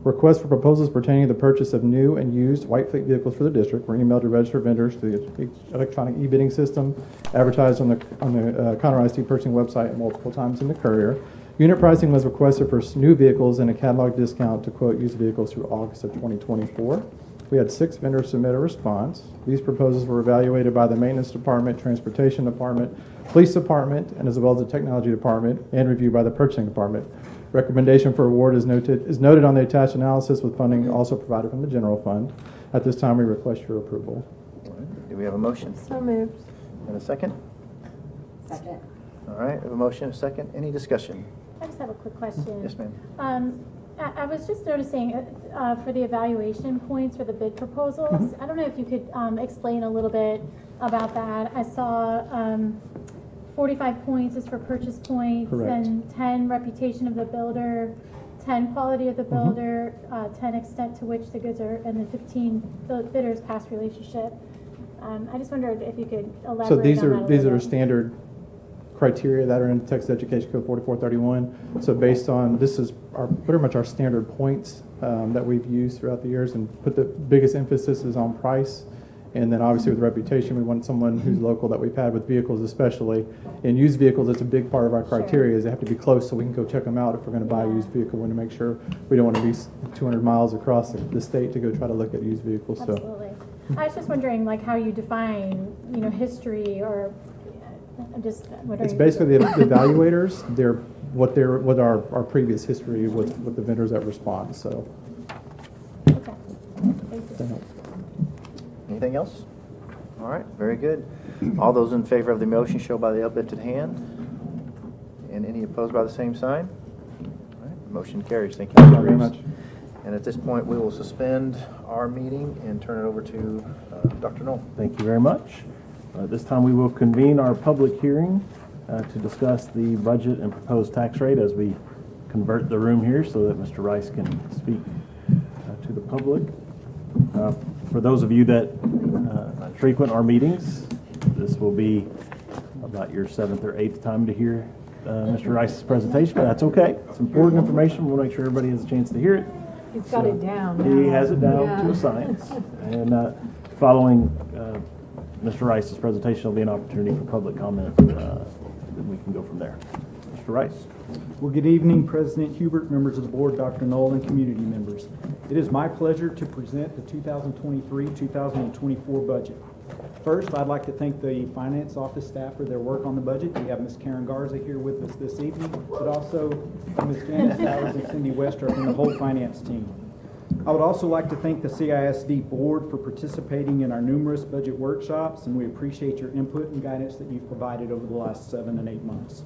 Requests for proposals pertaining to the purchase of new and used white fleet vehicles for the district were emailed to registered vendors through the electronic e-bidding system, advertised on the Conroe ISD purchasing website multiple times in the courier. Unit pricing was requested for new vehicles and a catalog discount to quote used vehicles through August of 2024. We had 6 vendors submit a response. These proposals were evaluated by the Maintenance Department, Transportation Department, Police Department, and as well as the Technology Department, and reviewed by the Purchasing Department. Recommendation for award is noted on the attached analysis with funding also provided from the general fund. At this time, we request your approval. All right. Do we have a motion? So moved. And a second? Second. All right, we have a motion and a second. Any discussion? I just have a quick question. Yes, ma'am. I was just noticing for the evaluation points for the bid proposals, I don't know if you could explain a little bit about that. I saw 45 points is for purchase points, Correct. and 10 reputation of the builder, 10 quality of the builder, 10 extent to which the goods are, and then 15 bidders past relationship. I just wondered if you could elaborate So these on that a are little bit. standard criteria that are in Texas Education Code 4431. So based on, this is pretty much our standard points that we've used throughout the years, and put the biggest emphasis is on price. And then obviously with reputation, we want someone who's local that we've had with vehicles especially. In used vehicles, it's a big part of our criteria is they have to be close so we can go check them out if we're going to buy a used vehicle. We want to make sure we don't want to be 200 miles across the state to go try to look at used vehicles. Absolutely. I was just wondering like how you define, history or I'm just wondering. It's basically the evaluators, what our previous history with the vendors that respond, so. Okay. Thank you. Anything else? All right, very good. All those in favor of the motion show by the uplifted hand. And any opposed by the same sign? All right, motion carries. Thank you, Mr. Thank you very Reeves. much. And at this point, we will suspend our meeting and turn it over to Dr. Knoll. Thank you very much. This time we will convene our public hearing to discuss the budget and proposed tax rate as we convert the room here so that Mr. Rice can speak to the public. For those of you that frequent our meetings, this will be about your 7th or 8th time to hear Mr. Rice's presentation, but that's okay. It's important information. We'll make sure everybody has a chance to hear it. He's got it down. He has it down to a science. And following Mr. Rice's presentation, there'll be an opportunity for public comment. Then we can go from there. Mr. Rice. Well, good evening, President Hubert, members of the board, Dr. Knoll, and community members. It is my pleasure to present the 2023-2024 budget. First, I'd like to thank the finance office staff for their work on the budget. We have Ms. Karen Garza here with us this evening, but also Ms. Janice Towers and Cindy Wester and the whole finance team. I would also like to thank the CISD board for participating in our numerous budget workshops, and we appreciate your input and guidance that you've provided over the last 7 and 8 months.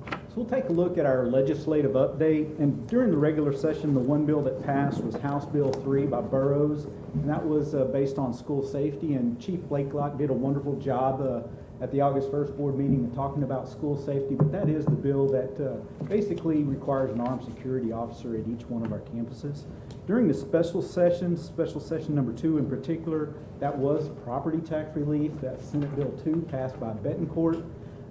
So we'll take a look at our legislative update, and during the regular session, the one bill that passed was House Bill 3 by Burroughs, and that was based on school safety, and Chief Blakelock did a wonderful job at the August 1st board meeting talking about school safety, but that is the bill that basically requires an armed security officer at each one of our campuses. During the special session number 2 in particular, that was property tax relief. That's Senate Bill 2 passed by Bettencourt.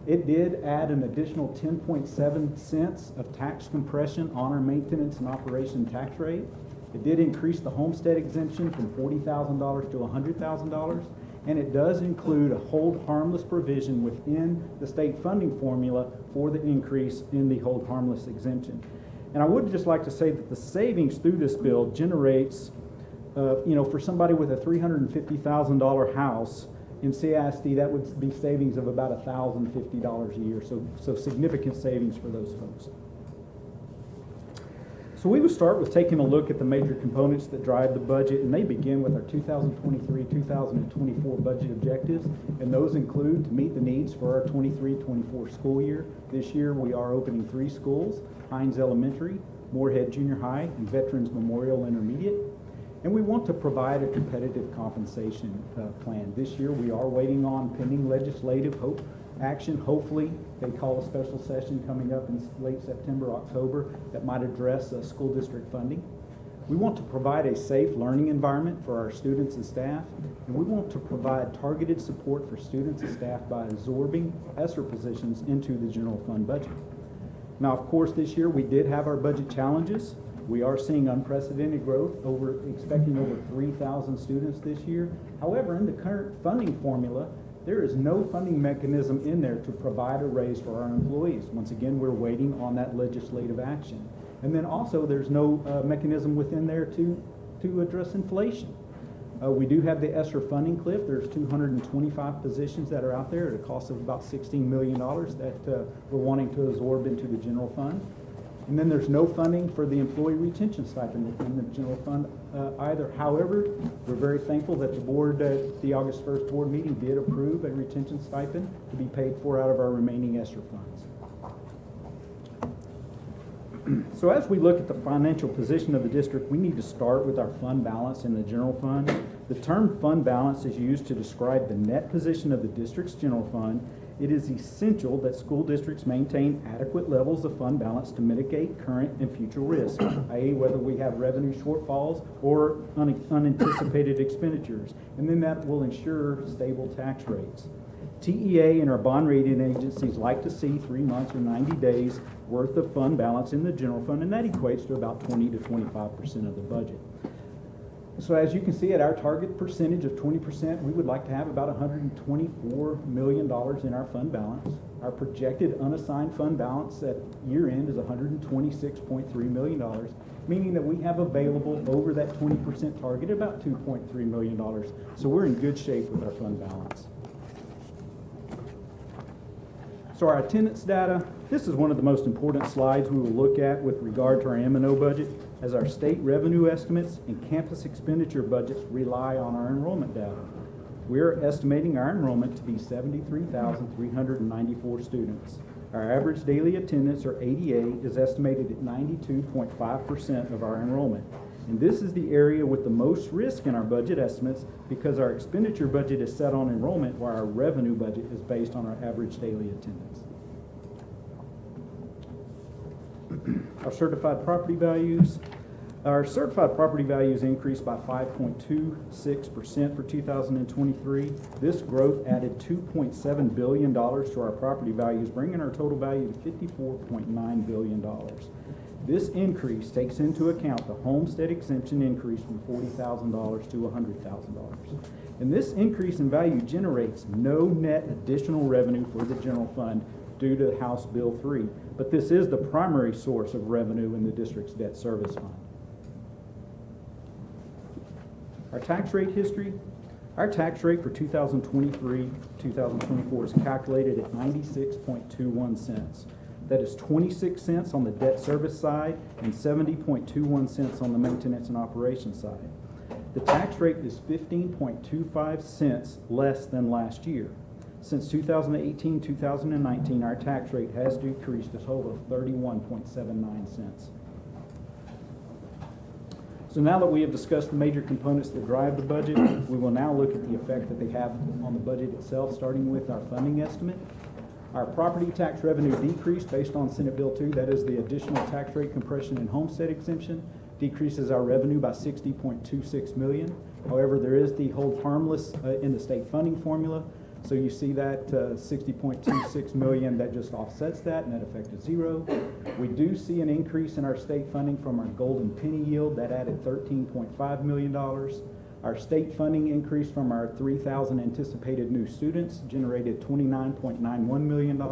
It did add an additional 10.7 cents of tax compression on our maintenance and operation tax rate. It did increase the homestead exemption from $40,000 to $100,000, and it does include a hold harmless provision within the state funding formula for the increase in the hold harmless exemption. And I would just like to say that the savings through this bill generates, for somebody with a $350,000 house, in CISD, that would be savings of about $1,050 a year, so significant savings for those folks. So we will start with taking a look at the major components that drive the budget, and they begin with our 2023-2024 budget objectives, and those include to meet the needs for our 23-24 school year. This year we are opening 3 schools, Hines Elementary, Moorhead Junior High, and Veterans Memorial Intermediate. And we want to provide a competitive compensation plan. This year we are waiting on pending legislative action. Hopefully they call a special session coming up in late September, October that might address school district funding. We want to provide a safe learning environment for our students and staff, and we want to provide targeted support for students and staff by absorbing ESSER positions into the general fund budget. Now, of course, this year we did have our budget challenges. We are seeing unprecedented growth, expecting over 3,000 students this year. However, in the current funding formula, there is no funding mechanism in there to provide a raise for our employees. Once again, we're waiting on that legislative action. And then also, there's no mechanism within there to address inflation. We do have the ESSER funding cliff. There's 225 positions that are out there at a cost of about $16 million that we're wanting to absorb into the general fund. And then there's no funding for the employee retention stipend in the general fund either. However, we're very thankful that the board at the August 1st board meeting did approve a retention stipend to be paid for out of our remaining ESSER funds. So as we look at the financial position of the district, we need to start with our fund balance in the general fund. The term fund balance is used to describe the net position of the district's general fund. It is essential that school districts maintain adequate levels of fund balance to mitigate current and future risk, i.e. whether we have revenue shortfalls or unanticipated expenditures, and then that will ensure stable tax rates. TEA and our bond rating agencies like to see 3 months or 90 days worth of fund balance in the general fund, and that equates to about 20 to 25% of the budget. So as you can see, at our target percentage of 20%, we would like to have about $124 million in our fund balance. Our projected unassigned fund balance at year end is $126.3 million, meaning that we have available over that 20% target about $2.3 million. So we're in good shape with our fund balance. So our attendance data, this is one of the most important slides we will look at with regard to our M&O budget, as our state revenue estimates and campus expenditure budgets rely on our enrollment data. We're estimating our enrollment to be 73,394 students. Our average daily attendance, or ADA, is estimated at 92.5% of our enrollment. And this is the area with the most risk in our budget estimates because our expenditure budget is set on enrollment while our revenue budget is based on our average daily attendance. Our certified property values. Our certified property values increased by 5.26% for 2023. This growth added $2.7 billion to our property values, bringing our total value to $54.9 billion. This increase takes into account the homestead exemption increase from $40,000 to $100,000. And this increase in value generates no net additional revenue for the general fund due to House Bill 3, but this is the primary source of revenue in the district's debt service fund. Our tax rate history. Our tax rate for 2023-2024 is calculated at 96.21 cents. That is 26 cents on the debt service side and 70.21 cents on the maintenance and operations side. The tax rate is 15.25 cents less than last year. Since 2018-2019, our tax rate has decreased a total of 31.79 cents. So now that we have discussed the major components that drive the budget, we will now look at the effect that they have on the budget itself, starting with our funding estimate. Our property tax revenue decreased based on Senate Bill 2, that is the additional tax rate compression and homestead exemption, decreases our revenue by $60.26 million. However, there is the hold harmless in the state funding formula. So you see that $60.26 million, that just offsets that, and that effect is zero. We do see an increase in our state funding from our golden penny yield. That added $13.5 million. Our state funding increase from our 3,000 anticipated new students generated $29.91 million.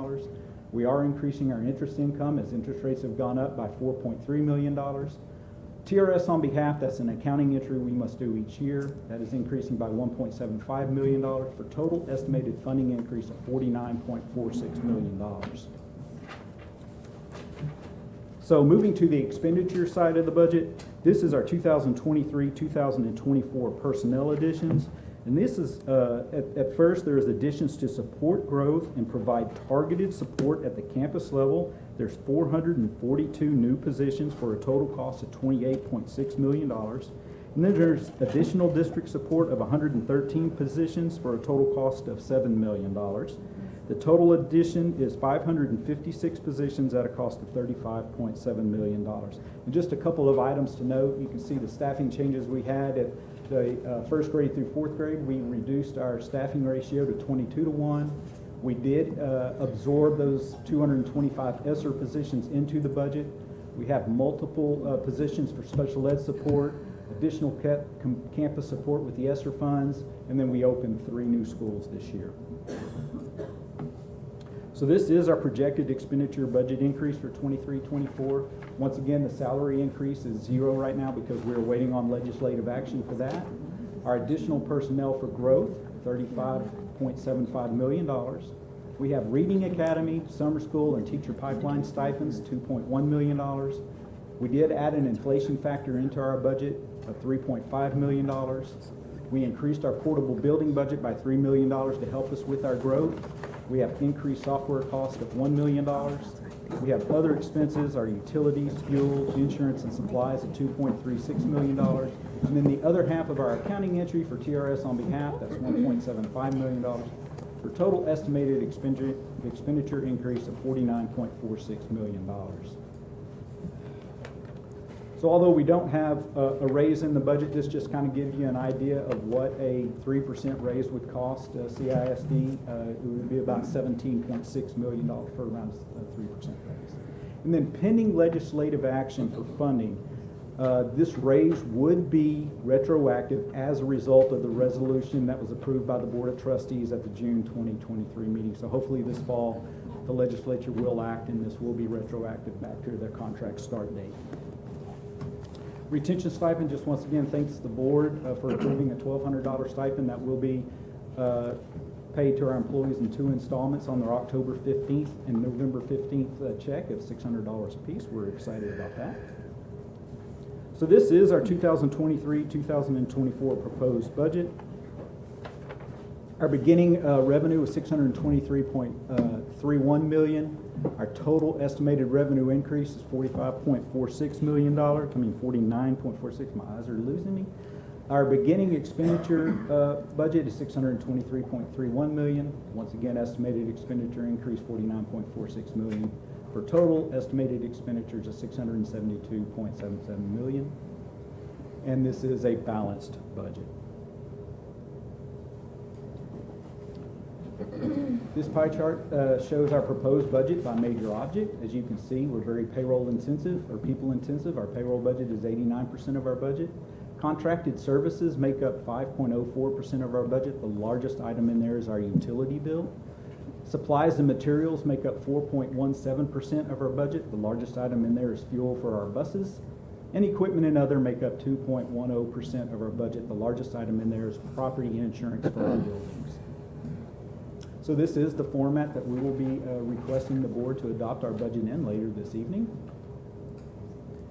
We are increasing our interest income as interest rates have gone up by $4.3 million. TRS on behalf, that's an accounting entry we must do each year. That is increasing by $1.75 million for total estimated funding increase of $49.46 million. So moving to the expenditure side of the budget, this is our 2023-2024 personnel additions. And this is, at first, there is additions to support growth and provide targeted support at the campus level. There's 442 new positions for a total cost of $28.6 million. And then there's additional district support of 113 positions for a total cost of $7 million. The total addition is 556 positions at a cost of $35.7 million. And just a couple of items to note, you can see the staffing changes we had at the first grade through fourth grade. We reduced our staffing ratio to 22-to-1. We did absorb those 225 ESSER positions into the budget. We have multiple positions for special ed support, additional campus support with the ESSER funds, and then we opened 3 new schools this year. So this is our projected expenditure budget increase for 23-24. Once again, the salary increase is 0 right now because we're waiting on legislative action for that. Our additional personnel for growth, $35.75 million. We have Reading Academy, summer school, and teacher pipeline stipends, $2.1 million. We did add an inflation factor into our budget of $3.5 million. We increased our portable building budget by $3 million to help us with our growth. We have increased software cost of $1 million. We have other expenses, our utilities, fuel, insurance, and supplies of $2.36 million. And then the other half of our accounting entry for TRS on behalf, that's $1.75 million. For total estimated expenditure increase of $49.46 million. So although we don't have a raise in the budget, this just kind of gives you an idea of what a 3% raise would cost CISD. It would be about $17.6 million for around a 3% raise. And then pending legislative action for funding, this raise would be retroactive as a result of the resolution that was approved by the Board of Trustees at the June 2023 meeting. So hopefully this fall, the legislature will act and this will be retroactive back to their contract start date. Retention stipend, just once again, thanks to the board for approving a $1,200 stipend that will be paid to our employees in 2 installments on their October 15th and November 15th check of $600 apiece. We're excited about that. So this is our 2023-2024 proposed budget. Our beginning revenue was $623.31 million. Our total estimated revenue increase is $45.46 million, coming 49.46. My eyes are losing me. Our beginning expenditure budget is $623.31 million. Once again, estimated expenditure increase $49.46 million. For total estimated expenditures of $672.77 million. And this is a balanced budget. This pie chart shows our proposed budget by major object. As you can see, we're very payroll intensive or people intensive. Our payroll budget is 89% of our budget. Contracted services make up 5.04% of our budget. The largest item in there is our utility bill. Supplies and materials make up 4.17% of our budget. The largest item in there is fuel for our buses. And equipment and other make up 2.10% of our budget. The largest item in there is property insurance for our buildings. So this is the format that we will be requesting the board to adopt our budget in later this evening.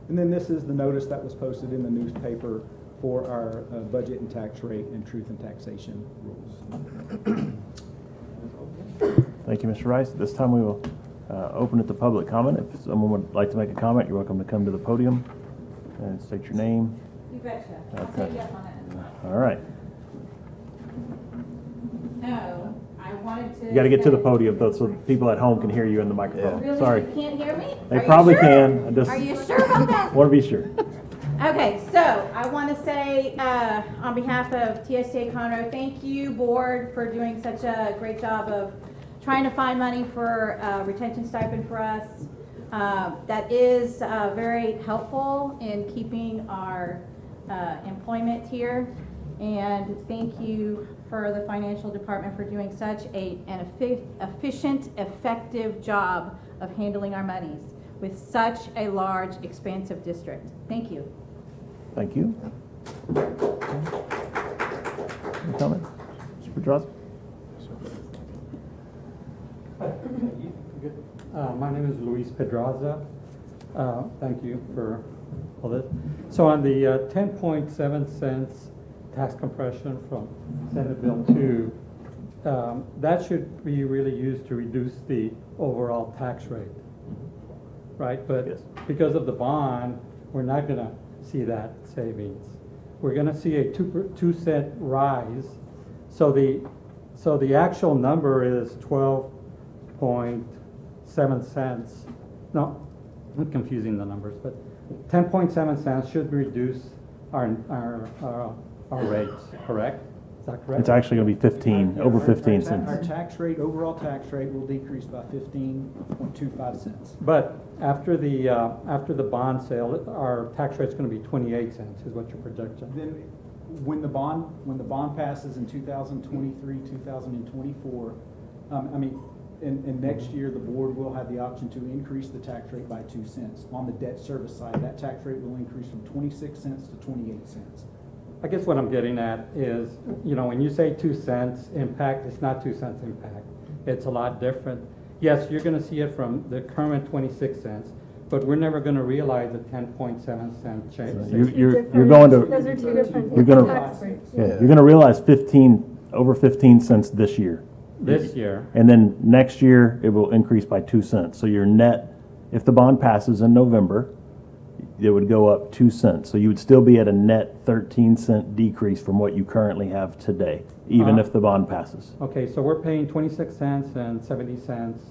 And then this is the notice that was posted in the newspaper for our budget and tax rate and truth and taxation rules. Thank you, Mr. Rice. At this time, we will open it to public comment. If someone would like to make a comment, you're welcome to come to the podium and state your name. You betcha. I'll Okay. take you up on it. All right. No, I wanted to. You got to get to the say- podium, though, so people at home can hear you in the microphone. Really? Sorry. You can't hear me? They Are you probably sure? can. I just Are you sure about that? want to be sure. Okay, so I want to say on behalf of TSTA Conroe, thank you, board, for doing such a great job of trying to find money for retention stipend for us. That is very helpful in keeping our employment here. And thank you for the financial department for doing such an efficient, effective job of handling our monies with such a large, expansive district. Thank you. Thank you. Any comment? Mr. Pedraza? My name is Luis Pedraza. Thank you for all this. So on the 10.7 cents tax compression from Senate Bill 2, that should be really used to reduce the overall tax rate, right? But Yes. because of the bond, we're not going to see that savings. We're going to see a 2 cent rise. So the actual number is 12.7 cents. No, I'm confusing the numbers, but 10.7 cents should reduce our rates, correct? Is that correct? It's actually going to be 15, over 15 cents. Our tax rate, overall tax rate will decrease by 15.25 cents. But after the bond sale, our tax rate's going to be 28 cents, is what your projection. Then when the bond passes in 2023, 2024, and next year, the board will have the option to increase the tax rate by 2 cents. On the debt service side, that tax rate will increase from 26 cents to 28 cents. I guess what I'm getting at is, when you say 2 cents impact, it's not 2 cents impact. It's a lot different. Yes, you're going to see it from the current 26 cents, but we're never going to realize a 10.7 cent change. You're going to. Those are two different You're going tax rates. to. Yeah, you're going to realize over 15 cents this year. This year. And then next year, it will increase by 2 cents. So your net, if the bond passes in November, it would go up 2 cents. So you would still be at a net 13-cent decrease from what you currently have today, even if the bond passes. Okay, so we're paying 26 cents and 70 cents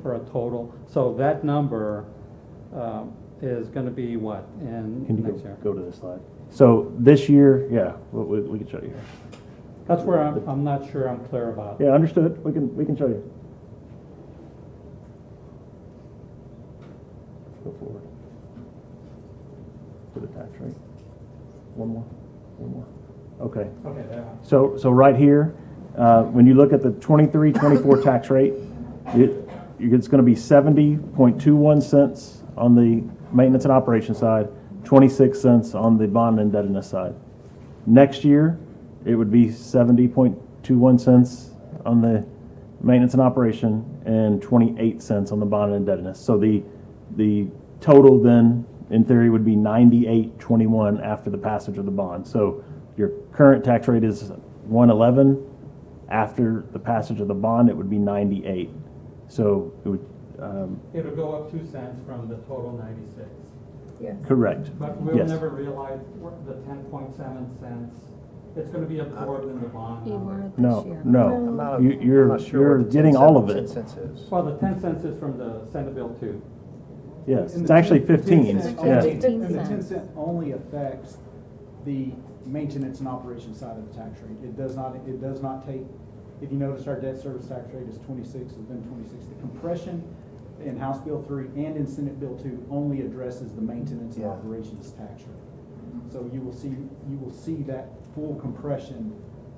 for a total. So that number is going to be what in Can you next year? go to this slide? So this year, yeah, we can show you here. That's where I'm not sure I'm clear about. Yeah, understood. We can show you. Go forward. To the tax rate. One more. Okay. Okay, there. So right here, when you look at the 23-24 tax rate, it's going to be 70.21 cents on the maintenance and operation side, 26 cents on the bond indebtedness side. Next year, it would be 70.21 cents on the maintenance and operation and 28 cents on the bond and indebtedness. So the total then, in theory, would be 98.21 after the passage of the bond. So your current tax rate is 111. After the passage of the bond, it would be 98. So it would. It'll go up 2 cents from the total 96. Yes. Correct. But we'll Yes. never realize the 10.7 cents. It's going to be absorbed in the bond. number. No, I'm no. not- You're I'm not sure you're what the getting 10 all of 10 it. cents is. Well, the 10 cents is from the Senate Bill 2. Yes, And it's the actually 10 15. cent Yeah. only- And the 10 cent only affects the maintenance and operation side of the tax rate. It does not take, if you notice our debt service tax rate is 26, has been 26. The compression in House Bill 3 and in Senate Bill 2 only addresses the maintenance and operations tax rate. So you will see that full compression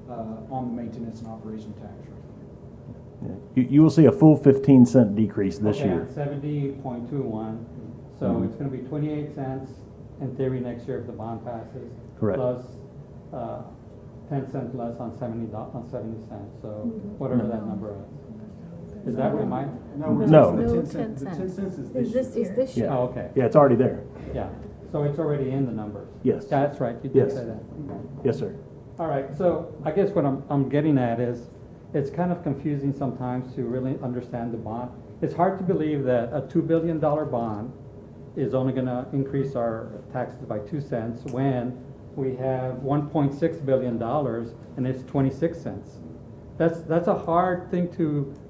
on the maintenance and operation tax rate. Yeah. You will see a full 15-cent decrease this Okay, year. 70.21. So Mhm. it's going to be 28 cents in theory next year if the bond passes. Correct. Plus 10 cents less on 70 cents. So whatever that number is. Is that what mine? No. No. The 10 cents is this year. Yeah. Oh, okay. Yeah, it's already there. Yeah. So it's already in the numbers. Yes. Yeah, that's right. You did Yes. say that. Yes, sir. All right. So I guess what I'm getting at is it's kind of confusing sometimes to really understand the bond. It's hard to believe that a $2 billion bond is only going to increase our taxes by 2 cents when we have $1.6 billion and it's 26 cents. That's a hard thing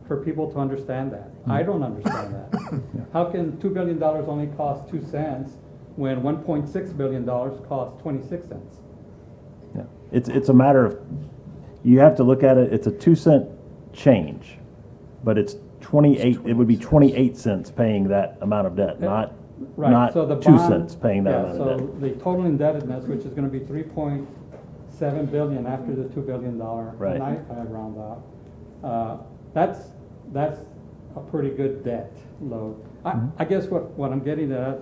for people to understand that. I don't understand that. How can $2 billion only cost 2 cents when $1.6 billion costs 26 cents? Yeah. It's a matter of, you have to look at it, it's a 2-cent change, but it's 28, it would be 28 cents paying that amount of debt, not Right, so the 2 bond- cents paying that yeah, amount of debt. So the total indebtedness, which is going to be 3.7 billion after the $2 billion, Right. and I round out, that's a pretty good debt load. I guess what I'm getting at,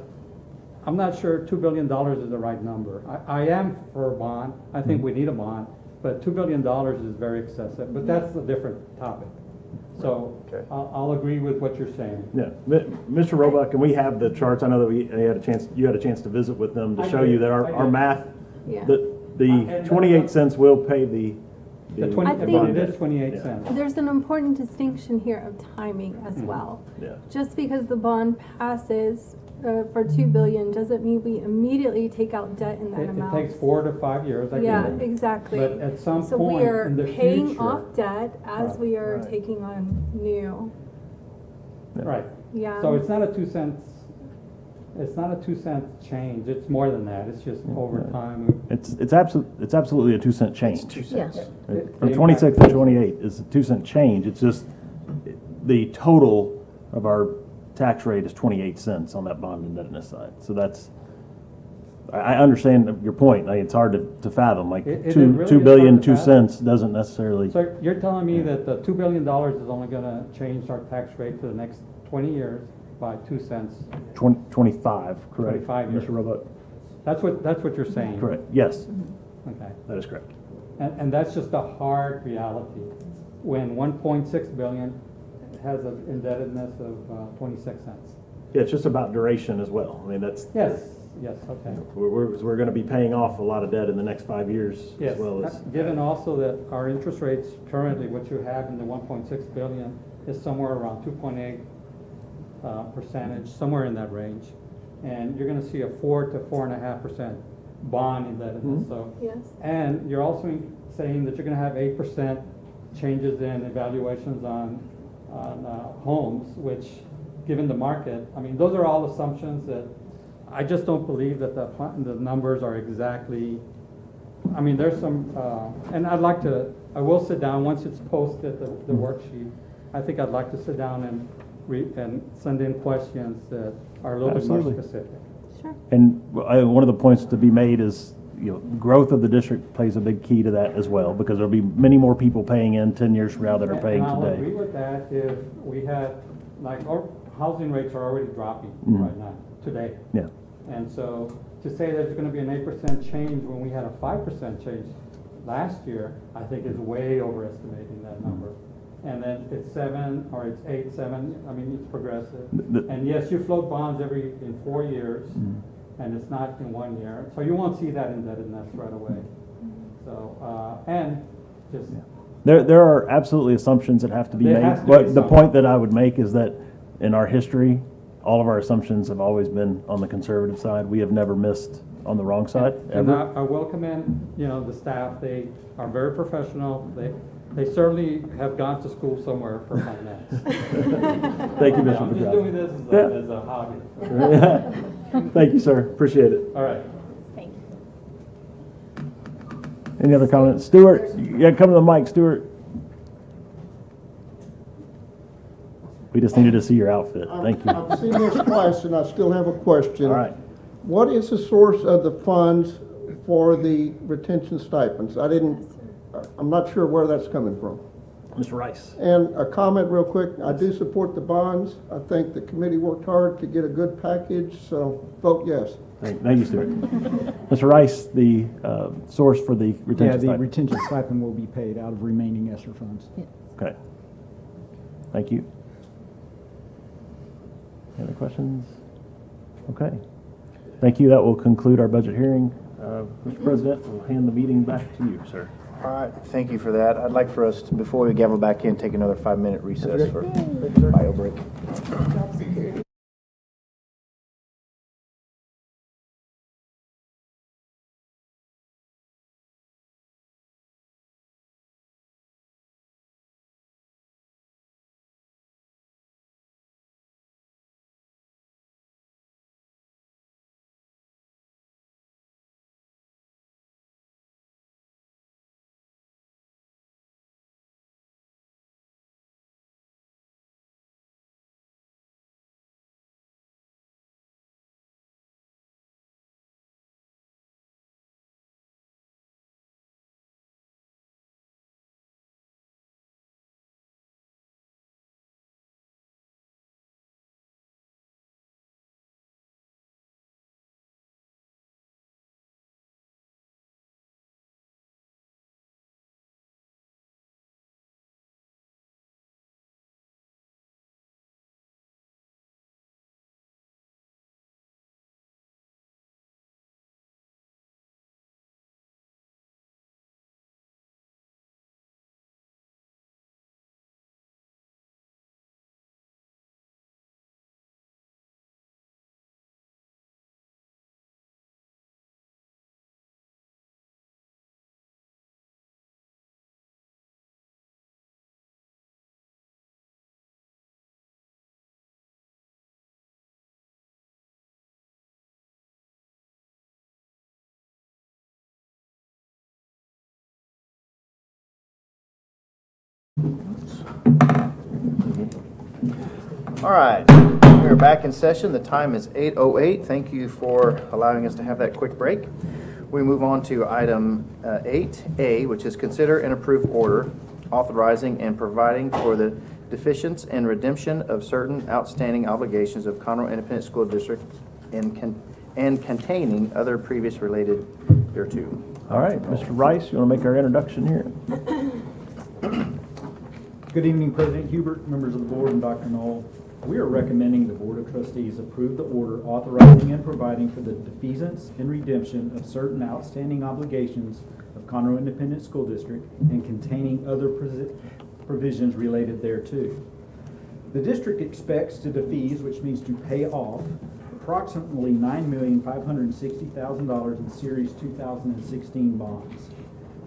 I'm not sure $2 billion is the right number. I am for a bond. I think we need a bond, but $2 billion is very excessive. But that's a different topic. So I'll agree with what you're saying. Yeah, Mr. Roebuck, can we have the charts? I know that you had a chance to visit with them to I show did. you that I our did. math, Yeah. the 28 cents will pay the It is 28 cents. There's an important distinction here of timing as well. Yeah. Just because the bond passes for $2 billion doesn't mean we immediately take out debt in that It amount. takes 4 to 5 years. I Yeah, get it. exactly. But at some So we point are in the paying future- off debt as Right. we are Right. taking on new. Right. Yeah. So it's not a 2 cents. It's not a 2 cent change. It's more than that. It's just over time. It's absolutely a 2-cent change. It's 2 cents. From 26 to 28 is a 2-cent change. It's just the total of our tax rate is 28 cents on that bond indebtedness side. So that's, I understand your point. Like, it's hard to fathom. Like It two really two is billion, hard to 2 fathom. cents doesn't necessarily. So you're telling me that the $2 billion is only going to change our tax rate for the next 20 years by 2 cents? 25, correct? 25 years. Mr. Roebuck? That's what you're saying? Correct, yes. Okay. That is correct. And that's just a hard reality. When 1.6 billion has an indebtedness of 26 cents. Yeah, it's just about duration as well. I mean, that's. Yes, okay. We're going to be paying off a lot of debt in the next 5 years Yes, as well as. given also that our interest rates currently, what you have in the 1.6 billion is somewhere around 2.8 percentage, somewhere in that range. And you're going to see a 4 to 4.5% bond indebtedness. So, Yes. and you're also saying that you're going to have 8% changes in evaluations on homes, which, given the market, I mean, those are all assumptions that I just don't believe that the numbers are exactly. I mean, there's some, and I will sit down once it's posted, the worksheet. I think I'd like to sit down and send in questions that are a little Absolutely. bit more specific. Sure. And one of the points to be made is, growth of the district plays a big key to that as well, because there'll be many more people paying in 10 years from now that are paying And I'll today. agree with that if we had, like, our housing rates are already dropping Mhm. right now, today. Yeah. And so to say there's going to be an 8% change when we had a 5% change, last year, I think is way overestimating that number. And then it's 7 or it's 8, 7, I mean, it's progressive. And yes, you float bonds in 4 years, and it's not in 1 year. So you won't see that indebtedness right away. So, and just... There are absolutely assumptions that have to be made. But the point that I would make is that in our history, all of our assumptions have always been on the conservative side. We have never missed on the wrong side, And ever. I will commend, the staff. They are very professional. They certainly have gone to school somewhere for finance. Thank you, Mr. I'm just Pedraza. doing this as a hobby. Thank you, sir. Appreciate it. All right. Thank you. Any other comments? Stuart, you gotta come to the mic, Stuart. We just needed to see your outfit. Thank you. I've seen this twice and I still have a question. All right. What is the source of the funds for the retention stipends? I'm not sure where that's coming from. Mr. Rice. And a comment real quick, I do support the bonds. I think the committee worked hard to get a good package, so vote yes. Thank you, Stuart. Mr. Rice, the source for the retention Yeah, the stipend. retention stipend will be paid out of remaining ESSER funds. Okay. Thank you. Any other questions? Okay. Thank you. That will conclude our budget hearing. Mr. President, we'll hand the meeting back to you, sir. All right, thank you for that. I'd like for us to, before we gavel back in, take another 5-minute recess for bio break. All right, we are back in session. The time is 8:08. Thank you for allowing us to have that quick break. We move on to item 8A, which is consider and approve order authorizing and providing for the deficiency and redemption of certain outstanding obligations of Conroe Independent School District and containing other previous related thereto. All right, Mr. Rice, you want to make our introduction here? Good evening, President Hubert, members of the board, and Dr. Knoll. We are recommending the Board of Trustees approve the order authorizing and providing for the defeasance and redemption of certain outstanding obligations of Conroe Independent School District and containing other provisions related thereto. The district expects to defease, which means to pay off, approximately $9,560,000 in Series 2016 bonds.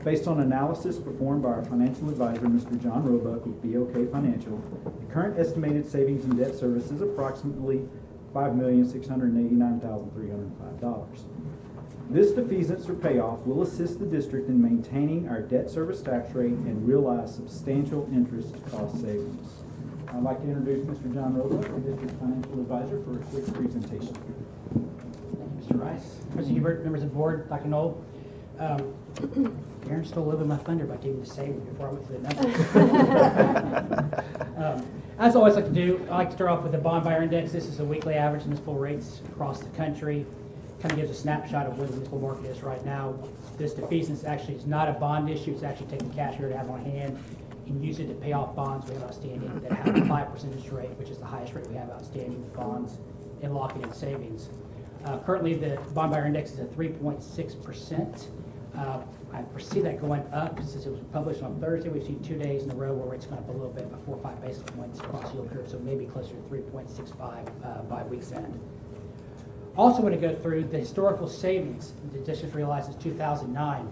Based on analysis performed by our financial advisor, Mr. John Roebuck with BOK Financial, the current estimated savings in debt service is approximately $5,689,305. This defeasance or payoff will assist the district in maintaining our debt service tax rate and realize substantial interest cost savings. I'd like to introduce Mr. John Roebuck, the district financial advisor, for a quick presentation. Mr. Rice, President Hubert, members of the board, Dr. Knoll. Aaron stole a little bit of my thunder by giving me the saving before I went to the numbers. As I always like to do, I like to start off with the bond buyer index. This is a weekly average municipal rates across the country. kind of gives a snapshot of where the municipal market is right now. This defeasance actually is not a bond issue. It's actually taking cash here to have on hand and use it to pay off bonds we have outstanding that have a 5% interest rate, which is the highest rate we have outstanding with bonds, and locking in savings. Currently, the bond buyer index is at 3.6%. I foresee that going up since it was published on Thursday. We've seen 2 days in a row where it's gone up a little bit, but 4 or 5 basis points across yield curve, so maybe closer to 3.65 by week's end. Also want to go through the historical savings the district realized since 2009.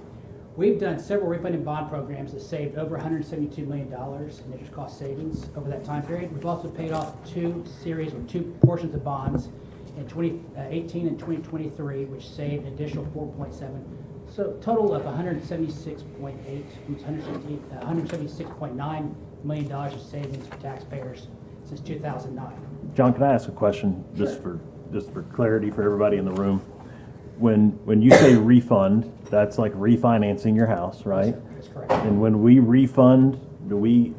We've done several refunding bond programs that saved over $172 million in interest cost savings over that time period. We've also paid off two portions of bonds in 2018 and 2023, which saved an additional 4.7. So total of $176.9 million of savings for taxpayers since 2009. John, can I ask a question just for clarity for everybody in the room? When you say refund, that's like refinancing your house, right? That's correct. And when we refund, do we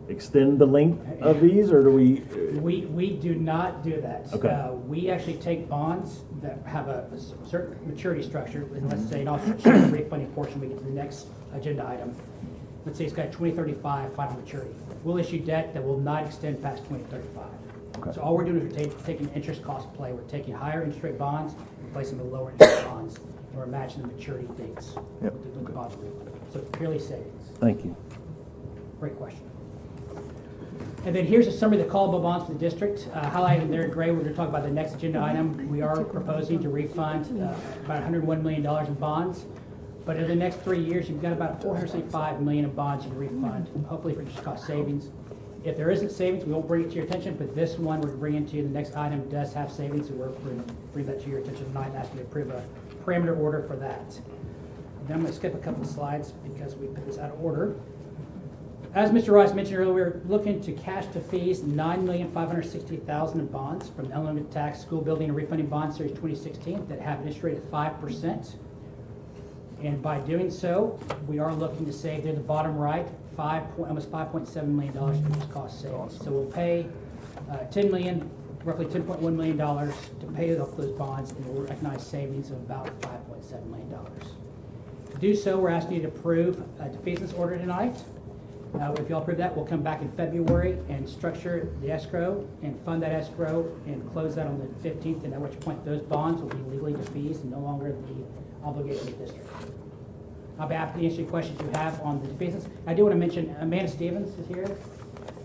extend the length of these, or do we? We do not do that. Okay. We actually take bonds that have a certain maturity structure, and let's say, and I'll show the refunding portion when we get to the next agenda item. Let's say it's got 2035 final maturity. We'll issue debt that will not extend past 2035. Okay. So all we're doing is we're taking an interest cost play. We're taking higher interest rate bonds, replacing them with lower interest bonds, and we're matching the maturity dates with the bonds refund. So it's purely savings. Thank you. Great question. And then here's a summary of the callable bonds for the district. Highlighted there in gray, we're going to talk about the next agenda item. We are proposing to refund about $101 million in bonds. But in the next 3 years, you've got about $475 million in bonds you can refund, hopefully for interest cost savings. If there isn't savings, we won't bring it to your attention, but this one we're bringing to you. The next item does have savings, so we're going to bring that to your attention tonight and ask you to approve a parameter order for that. And then I'm going to skip a couple of slides because we put this out of order. As Mr. Rice mentioned earlier, we're looking to cash to fees $9,560,000 in bonds from the unlimited tax school building and refunding bond series 2016 that have an interest rate of 5%. And by doing so, we are looking to save there at the bottom right almost $5.7 million in interest cost savings. So we'll pay roughly $10.1 million to pay off those bonds, and we'll recognize savings of about $5.7 million. To do so, we're asking you to approve a defeasance order tonight. If you all approve that, we'll come back in February and structure the escrow and fund that escrow and close that on the 15th, and at which point those bonds will be legally defeased and no longer the obligation of the district. I'll be happy to answer any questions you have on the defeasance. I do want to mention Amanda Stevens is here.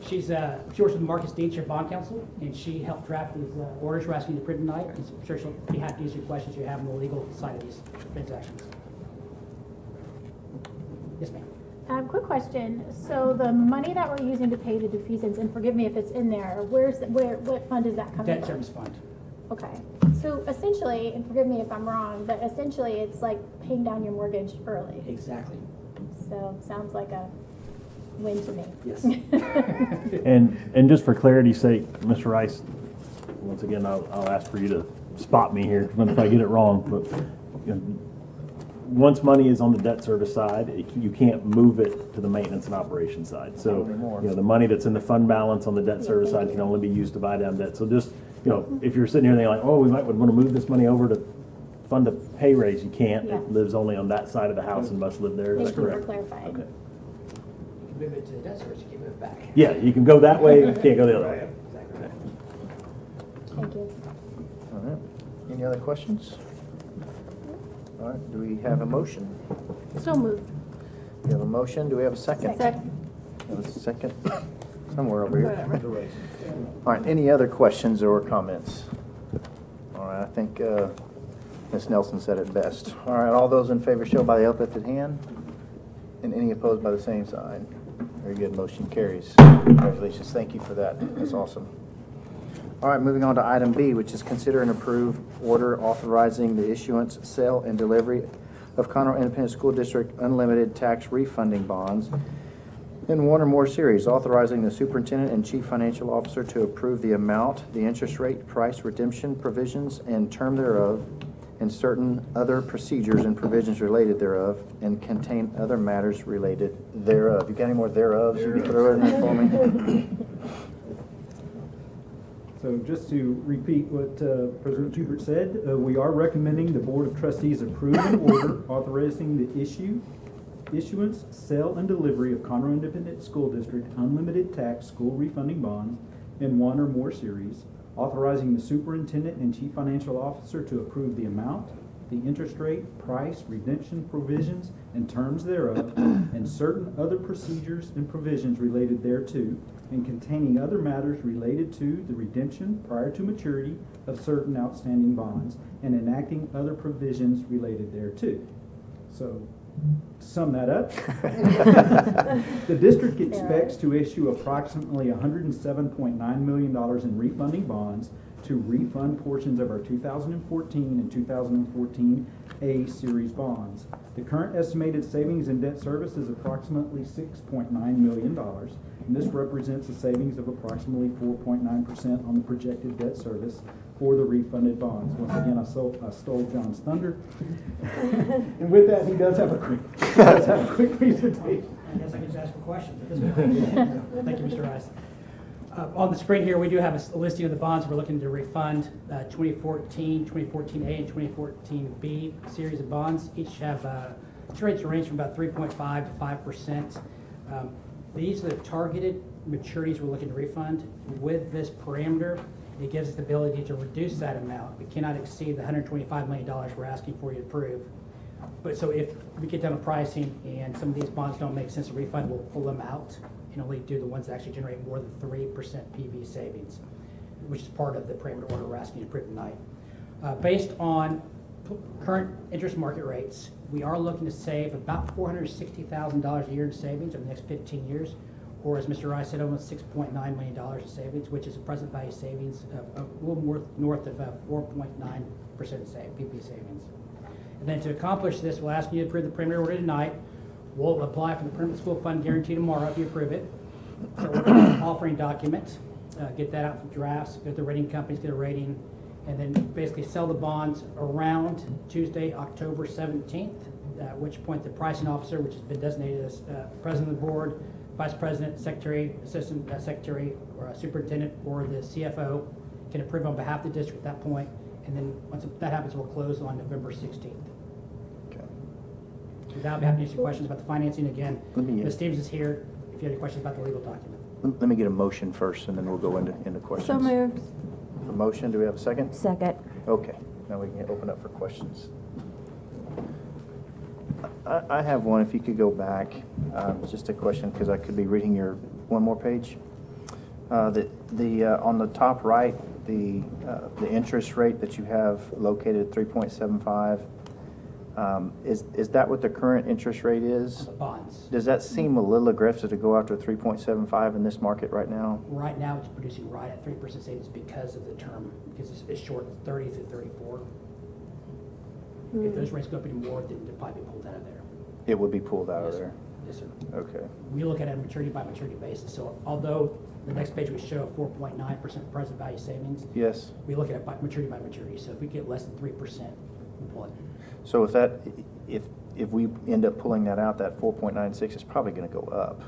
She works with Marcus Deeds, your bond counsel, and she helped draft these orders we're asking you to approve tonight. And so I'm sure she'll be happy to answer your questions you have on the legal side of these transactions. Yes, ma'am. Quick question. So the money that we're using to pay the defeasance, and forgive me if it's in there, what fund is that coming from? Debt service fund. Okay. So essentially, and forgive me if I'm wrong, but essentially it's like paying down your mortgage early. Exactly. So sounds like a win to me. Yes. And just for clarity's sake, Mr. Rice, once again, I'll ask for you to spot me here if I get it wrong. But once money is on the debt service side, you can't move it to the maintenance and operations side. So the money that's in the fund balance on the debt service side can only be used to buy down debt. So just if you're sitting here thinking like, oh, we might want to move this money over to fund a pay raise, you can't. Yeah. It lives only on that side of the house and must live there. Is Thank that you correct? for clarifying. Okay. You can move it to the debt service, you can move it back. Yeah, you can go that way, you can't go the other way. Exactly. Thank you. All right. Any other questions? All right. Do we have a motion? So moved. We have a motion. Do we have a second? Second. We have a second somewhere over here. All right. Any other questions or comments? All right. I think Ms. Nelson said it best. All right. All those in favor show by the uplifted hand, and any opposed by the same sign. Very good. Motion carries. Congratulations. Thank you for that. That's awesome. All right, moving on to item B, which is consider and approve order authorizing the issuance, sale, and delivery of Conroe Independent School District unlimited tax refunding bonds in one or more series, authorizing the superintendent and chief financial officer to approve the amount, the interest rate, price, redemption provisions, and term thereof, and certain other procedures and provisions related thereof, and contain other matters related thereof. You got any more thereofs you can throw in there for me? So just to repeat what President Hubert said, we are recommending the Board of Trustees approve an order authorizing the issuance, sale, and delivery of Conroe Independent School District unlimited tax school refunding bonds in one or more series, authorizing the superintendent and chief financial officer to approve the amount, the interest rate, price, redemption provisions, and terms thereof, and certain other procedures and provisions related thereto, and containing other matters related to the redemption prior to maturity of certain outstanding bonds, and enacting other provisions related thereto. So, to sum that up, the district expects to issue approximately $107.9 million in refunding bonds to refund portions of our 2014 and 2014 A Series bonds. The current estimated savings in debt service is approximately $6.9 million, and this represents a savings of approximately 4.9% on the projected debt service for the refunded bonds. Once again, I stole John's thunder. And with that, he does have a quick presentation. I guess I can just ask for questions at this point. Thank you, Mr. Rice. On the screen here, we do have a listing of the bonds we're looking to refund, 2014, 2014A, and 2014B series of bonds. Each have rates range from about 3.5 to 5%. These are the targeted maturities we're looking to refund. With this parameter, it gives us the ability to reduce that amount. We cannot exceed the $125 million we're asking for you to approve. But so if we get down to pricing and some of these bonds don't make sense to refund, we'll pull them out and only do the ones that actually generate more than 3% PV savings, which is part of the parameter order we're asking you to approve tonight. Based on current interest market rates, we are looking to save about $460,000 a year in savings over the next 15 years, or as Mr. Rice said, almost $6.9 million in savings, which is a present value savings of a little more north of 4.9% PV savings. And then to accomplish this, we'll ask you to approve the parameter order tonight. We'll apply for the permanent school fund guarantee tomorrow if you approve it. So we're going to offering document, get that out for drafts, go to the rating companies, get a rating, and then basically sell the bonds around Tuesday, October 17th, at which point the pricing officer, which has been designated as president of the board, vice president, secretary, assistant secretary, or superintendent, or the CFO, can approve on behalf of the district at that point. And then once that happens, we'll close on November 16th. Now I'll be happy to answer questions about the financing. Again, Ms. Stevens is here if you have any questions about the legal document. Let me get a motion first, and then we'll go into questions. So moved. A motion, do we have a second? Second. Okay, now we can open up for questions. I have one, if you could go back, just a question, because I could be reading your one more page. On the top right, the interest rate that you have located at 3.75, is that what the current interest rate is? Bonds. Does that seem a little aggressive to go after 3.75 in this market right now? Right now, it's producing right at 3% savings because of the term, because it's short 30 through 34. If those rates go up any more, then they'll probably be pulled out of there. It would be pulled out of there? Yes, sir. Okay. We look at it on a maturity by maturity basis. So although the next page we show 4.9% present value savings, yes, we look at it by maturity. So if we get less than 3%, we'll pull it. So if we end up pulling that out, that 4.96 is probably going to go up,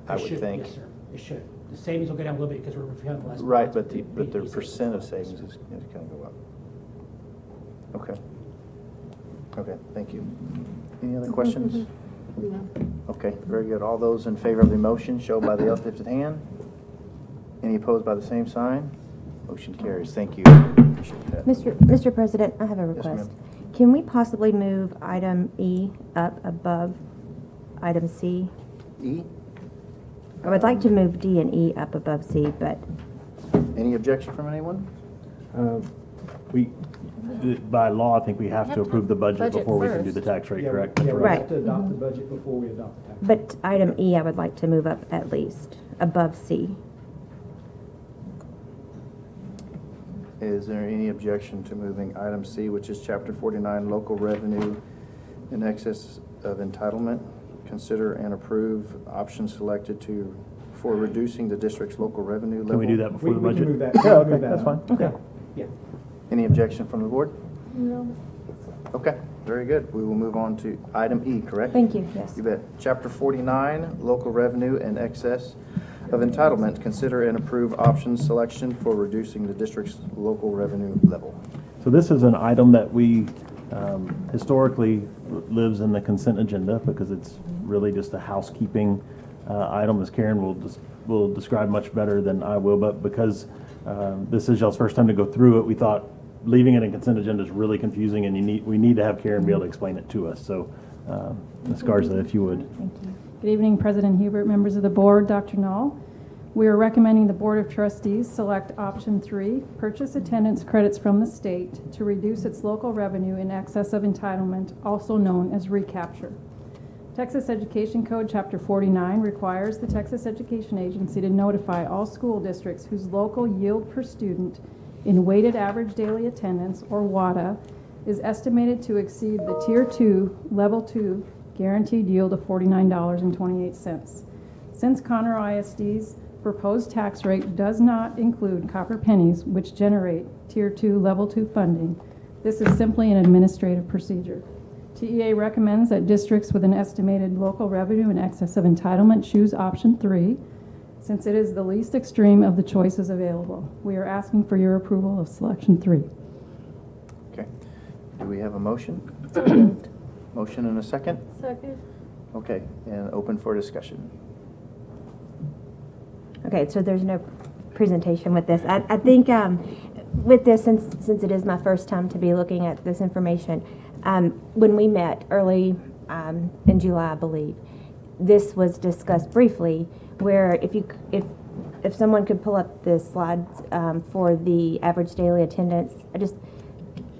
I would think. Yes, sir. It should. The savings will go down a little bit because we're refunding less. Right, but the percent of savings is going to go up. Okay. Okay, thank you. Any other questions? No. Okay, very good. All those in favor of the motion show by the uplifted hand. Any opposed by the same sign? Motion carries. Thank you. Appreciate that. Mr. President, I have a request. Yes, Can we possibly move item E up above item C? E? I would like to move D and E up above C, but... Any objection from anyone? By law, I think we have to approve the budget before we can do the tax rate, correct? Yeah, we Right. have to adopt the budget before we adopt the tax. But item E, I would like to move up at least, above C. Is there any objection to moving item C, which is Chapter 49, Local Revenue in Excess of Entitlement? Consider and approve options selected for reducing the district's local revenue level? Can we do that before the budget? We can move that. Yeah, okay, that's fine. Okay. Yeah. Any objection from the board? No. Okay, very good. We will move on to item E, correct? Thank you, yes. You bet. Chapter 49, Local Revenue and Excess of entitlement, consider and approve option selection for reducing the district's local revenue level. So this is an item that we historically lives in the consent agenda because it's really just a housekeeping item, as Karen will describe much better than I will. But because this is y'all's first time to go through it, we thought leaving it in consent agenda is really confusing, and we need to have Karen be able to explain it to us. So, Ms. Garza, if you would. Thank you. Good evening, President Hubert, members of the board, Dr. Knoll. We are recommending the Board of Trustees select option 3, purchase attendance credits from the state to reduce its local revenue in excess of entitlement, also known as recapture. Texas Education Code Chapter 49 requires the Texas Education Agency to notify all school districts whose local yield per student in weighted average daily attendance, or WADA, is estimated to exceed the Tier 2, Level 2 guaranteed yield of $49.28. Since Conroe ISD's proposed tax rate does not include copper pennies, which generate Tier 2, Level 2 funding, this is simply an administrative procedure. TEA recommends that districts with an estimated local revenue in excess of entitlement choose option 3, since it is the least extreme of the choices available. We are asking for your approval of selection 3. Okay. Do we have a motion? Motion and a second? Second. Okay, and open for discussion. Okay, so there's no presentation with this. I think with this, since it is my first time to be looking at this information, when we met early in July, I believe, this was discussed briefly, where if someone could pull up the slides for the average daily attendance,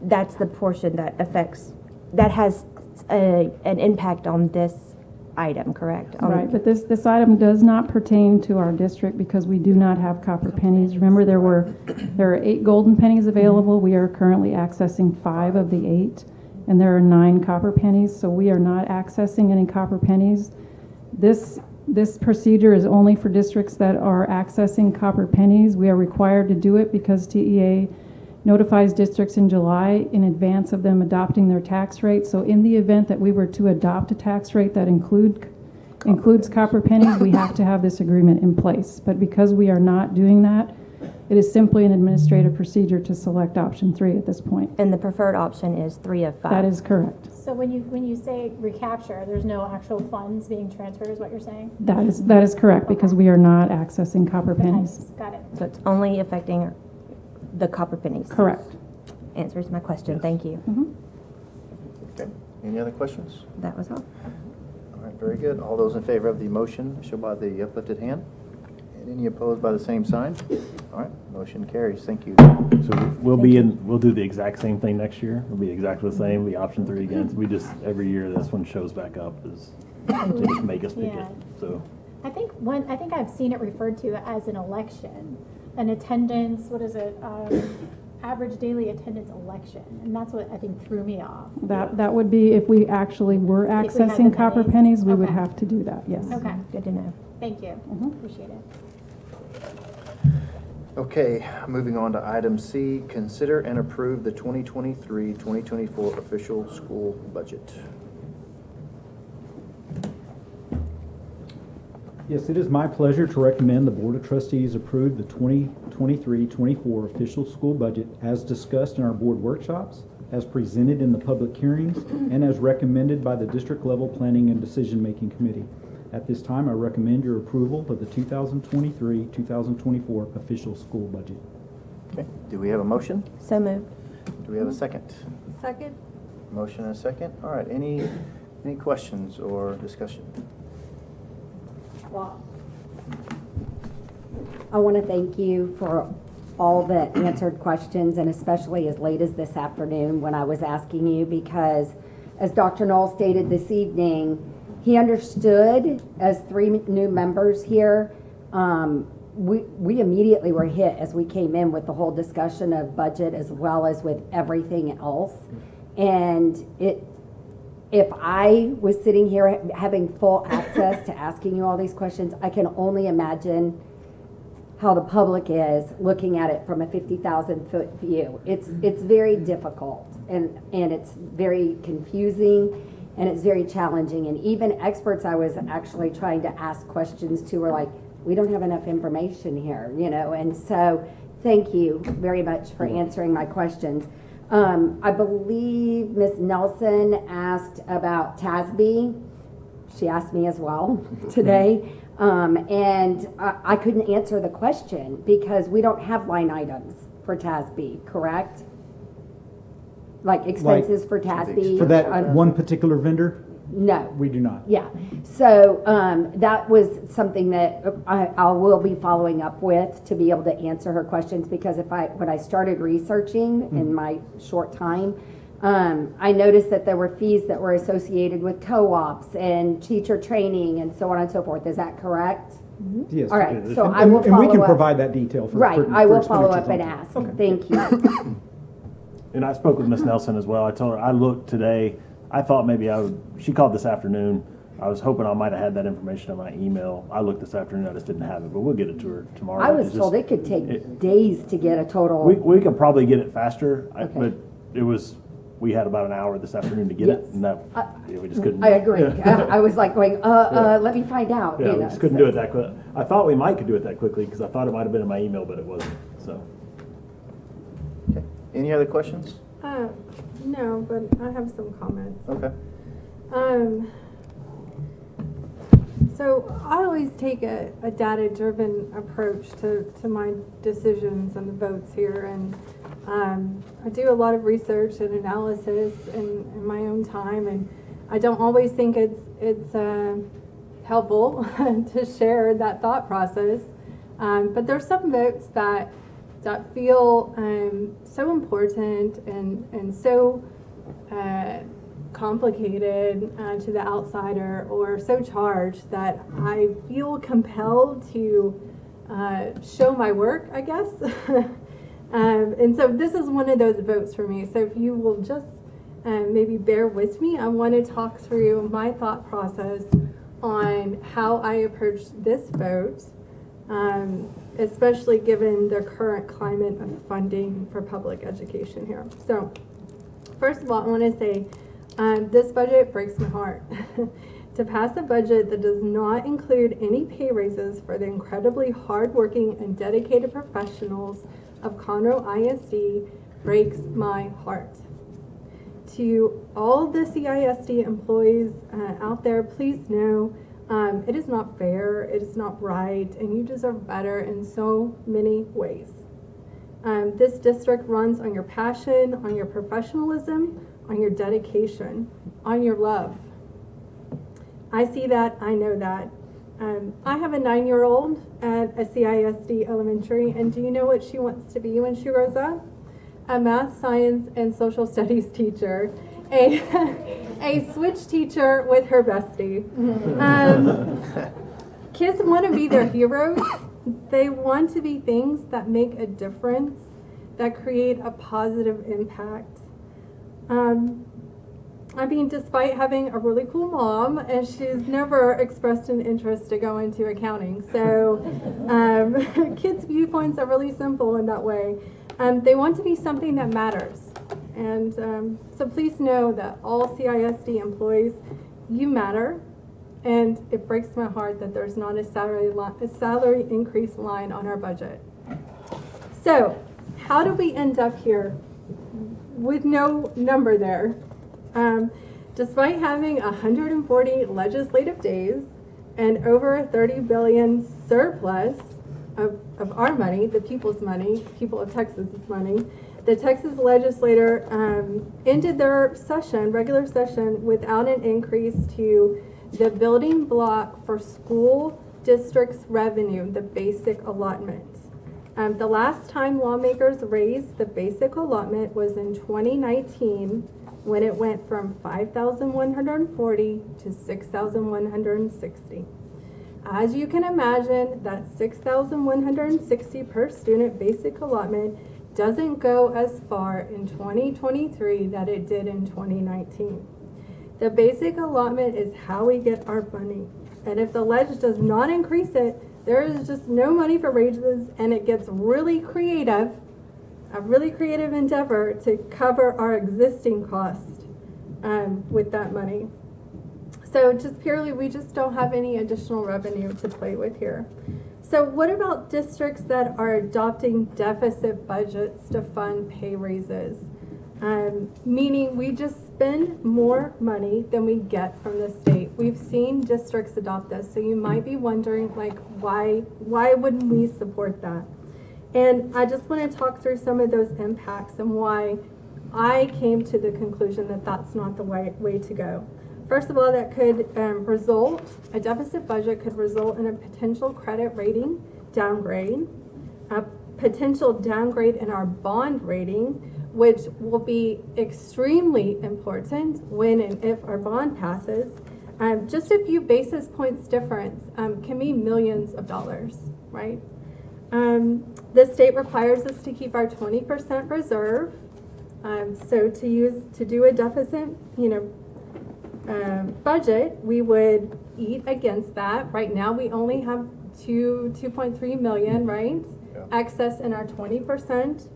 that's the portion that has an impact on this item, correct? Right, but this item does not pertain to our district because we do not have copper pennies. Remember, there are 8 golden pennies available. We are currently accessing 5 of the 8, and there are 9 copper pennies, so we are not accessing any copper pennies. This procedure is only for districts that are accessing copper pennies. We are required to do it because TEA notifies districts in July in advance of them adopting their tax rate. So in the event that we were to adopt a tax rate that includes copper pennies, we have to have this agreement in place. But because we are not doing that, it is simply an administrative procedure to select option 3 at this point. And the preferred option is 3 of 5. That is correct. So when you say recapture, there's no actual funds being transferred, is what you're saying? That is correct, because we are not accessing copper pennies. Got it. So it's only affecting the copper pennies. Correct. Answers my question. Thank you. Okay. Any other questions? That was all. All right, very good. All those in favor of the motion show by the uplifted hand. And any opposed by the same sign? All right, motion carries. Thank you. So we'll do the exact same thing next year. It'll be exactly the same. Be option 3 again. So we just every year this one shows back up is to just make us pick it. So I think I've seen it referred to as an election, an attendance. What is it? Average daily attendance election, and that's what I think threw me off. That would be if we actually were accessing copper pennies, we would have to do that. Yes. Okay. Good to know. Thank you. Appreciate it. Okay, moving on to item C, consider and approve the 2023-2024 official school budget. Yes, it is my pleasure to recommend the Board of Trustees approve the 2023-24 official school budget as discussed in our board workshops, as presented in the public hearings, and as recommended by the district level planning and decision-making committee. At this time, I recommend your approval of the 2023-2024 official school budget. Okay, do we have a motion? So moved. Do we have a second? Second. Motion and a second. All right, any questions or discussion? I want to thank you for all the answered questions, and especially as late as this afternoon when I was asking you, because as Dr. Knoll stated this evening, he understood as 3 new members here. We immediately were hit as we came in with the whole discussion of budget as well as with everything else. And if I was sitting here having full access to asking you all these questions, I can only imagine how the public is looking at it from a 50,000-foot view. It's very difficult, and it's very confusing, and it's very challenging. And even experts I was actually trying to ask questions to were like, we don't have enough information here, you know, and so thank you very much for answering my questions. I believe Ms. Nelson asked about TASB. She asked me as well today. And I couldn't answer the question because we don't have line items for TASB, correct? Like expenses for TASB? For that one particular vendor? No. We do not. Yeah. So that was something that I will be following up with to be able to answer her questions, because when I started researching in my short time, I noticed that there were fees that were associated with co-ops and teacher training and so on and so forth. Is that correct? Yes. All right. So and, I will follow up. And we can provide that detail for Right. for I will follow up expenditures and on- ask. Okay. Thank you. And I spoke with Ms. Nelson as well. I told her, I looked today, I thought maybe she called this afternoon. I was hoping I might have had that information in my email. I looked this afternoon, I just didn't have it, but we'll get it to her tomorrow. I was told it could take days to get a total. We could probably get it faster, Okay. but we had about an hour this afternoon to get it, and we just couldn't. I agree. I was like going, let me find out. Yeah, you we know, just couldn't do it that quick. I thought we could do it that quickly, because I thought it might have been in my email, but it wasn't, so. Okay. Any other questions? No, but I have some comments. Okay. So I always take a data-driven approach to my decisions and the votes here, and I do a lot of research and analysis in my own time, and I don't always think it's helpful to share that thought process, but there's some votes that feel so important and so complicated to the outsider, or so charged, that I feel compelled to show my work, I guess. And so this is one of those votes for me. So if you will just maybe bear with me, I want to talk through my thought process on how I approached this vote, especially given the current climate of funding for public education here. So first of all, I want to say this budget breaks my heart. To pass a budget that does not include any pay raises for the incredibly hardworking and dedicated professionals of Conroe ISD breaks my heart. To all the CISD employees out there, please know it is not fair, it is not right, and you deserve better in so many ways. This district runs on your passion, on your professionalism, on your dedication, on your love. I see that, I know that. I have a 9-year-old at a CISD elementary, and do you know what she wants to be when she grows up? A math, science, and social studies teacher. A switch teacher with her bestie. Kids want to be their heroes. They want to be things that make a difference, that create a positive impact. I mean, despite having a really cool mom, and she's never expressed an interest to go into accounting. So kids' viewpoints are really simple in that way. They want to be something that matters. And so please know that all CISD employees, you matter. And it breaks my heart that there's not a salary increase line on our budget. So how do we end up here with no number there? Despite having 140 legislative days and over $30 billion surplus of our money, the people's money, people of Texas's money, the Texas legislature ended their regular session, without an increase to the building block for school districts' revenue, the basic allotment. The last time lawmakers raised the basic allotment was in 2019, when it went from 5,140 to 6,160. As you can imagine, that 6,160 per student basic allotment doesn't go as far in 2023 that it did in 2019. The basic allotment is how we get our money. And if the ledge does not increase it, there is just no money for raises, and it gets really creative, a really creative endeavor to cover our existing costs with that money. So just purely, we just don't have any additional revenue to play with here. So what about districts that are adopting deficit budgets to fund pay raises? Meaning we just spend more money than we get from the state. We've seen districts adopt this, so you might be wondering, like, why wouldn't we support that? And I just want to talk through some of those impacts and why I came to the conclusion that that's not the way to go. First of all, that could a deficit budget could result in a potential credit rating downgrade, a potential downgrade in our bond rating, which will be extremely important when and if our bond passes. Just a few basis points difference can mean millions of dollars, right? The state requires us to keep our 20% reserve. So to do a deficit, budget, we would eat against that. Right now, we only have 2.3 million, right? Yeah. Excess in our 20%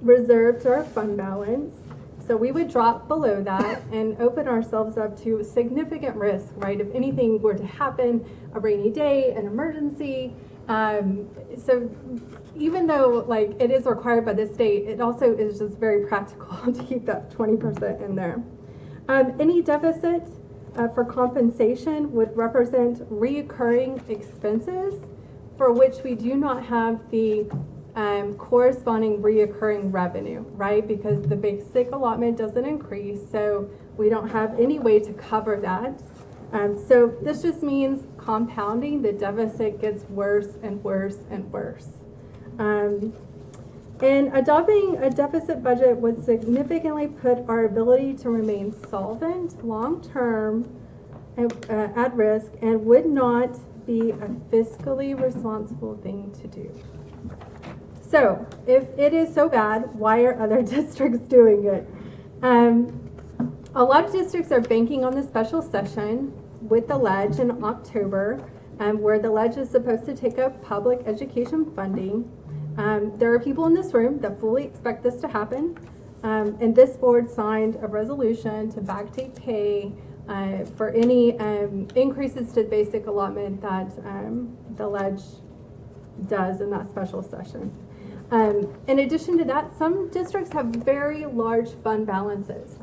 reserve to our fund balance. So we would drop below that and open ourselves up to significant risk, right? If anything were to happen, a rainy day, an emergency. So even though like it is required by the state, it also is just very practical to keep that 20% in there. Any deficit for compensation would represent reoccurring expenses for which we do not have the corresponding reoccurring revenue, right? Because the basic allotment doesn't increase, so we don't have any way to cover that. So this just means compounding. The deficit gets worse and worse and worse. And adopting a deficit budget would significantly put our ability to remain solvent long-term at risk and would not be a fiscally responsible thing to do. So if it is so bad, why are other districts doing it? A lot of districts are banking on the special session with the ledge in October, where the ledge is supposed to take up public education funding. There are people in this room that fully expect this to happen, and this board signed a resolution to backdate pay for any increases to the basic allotment that the ledge does in that special session. In addition to that, some districts have very large fund balances,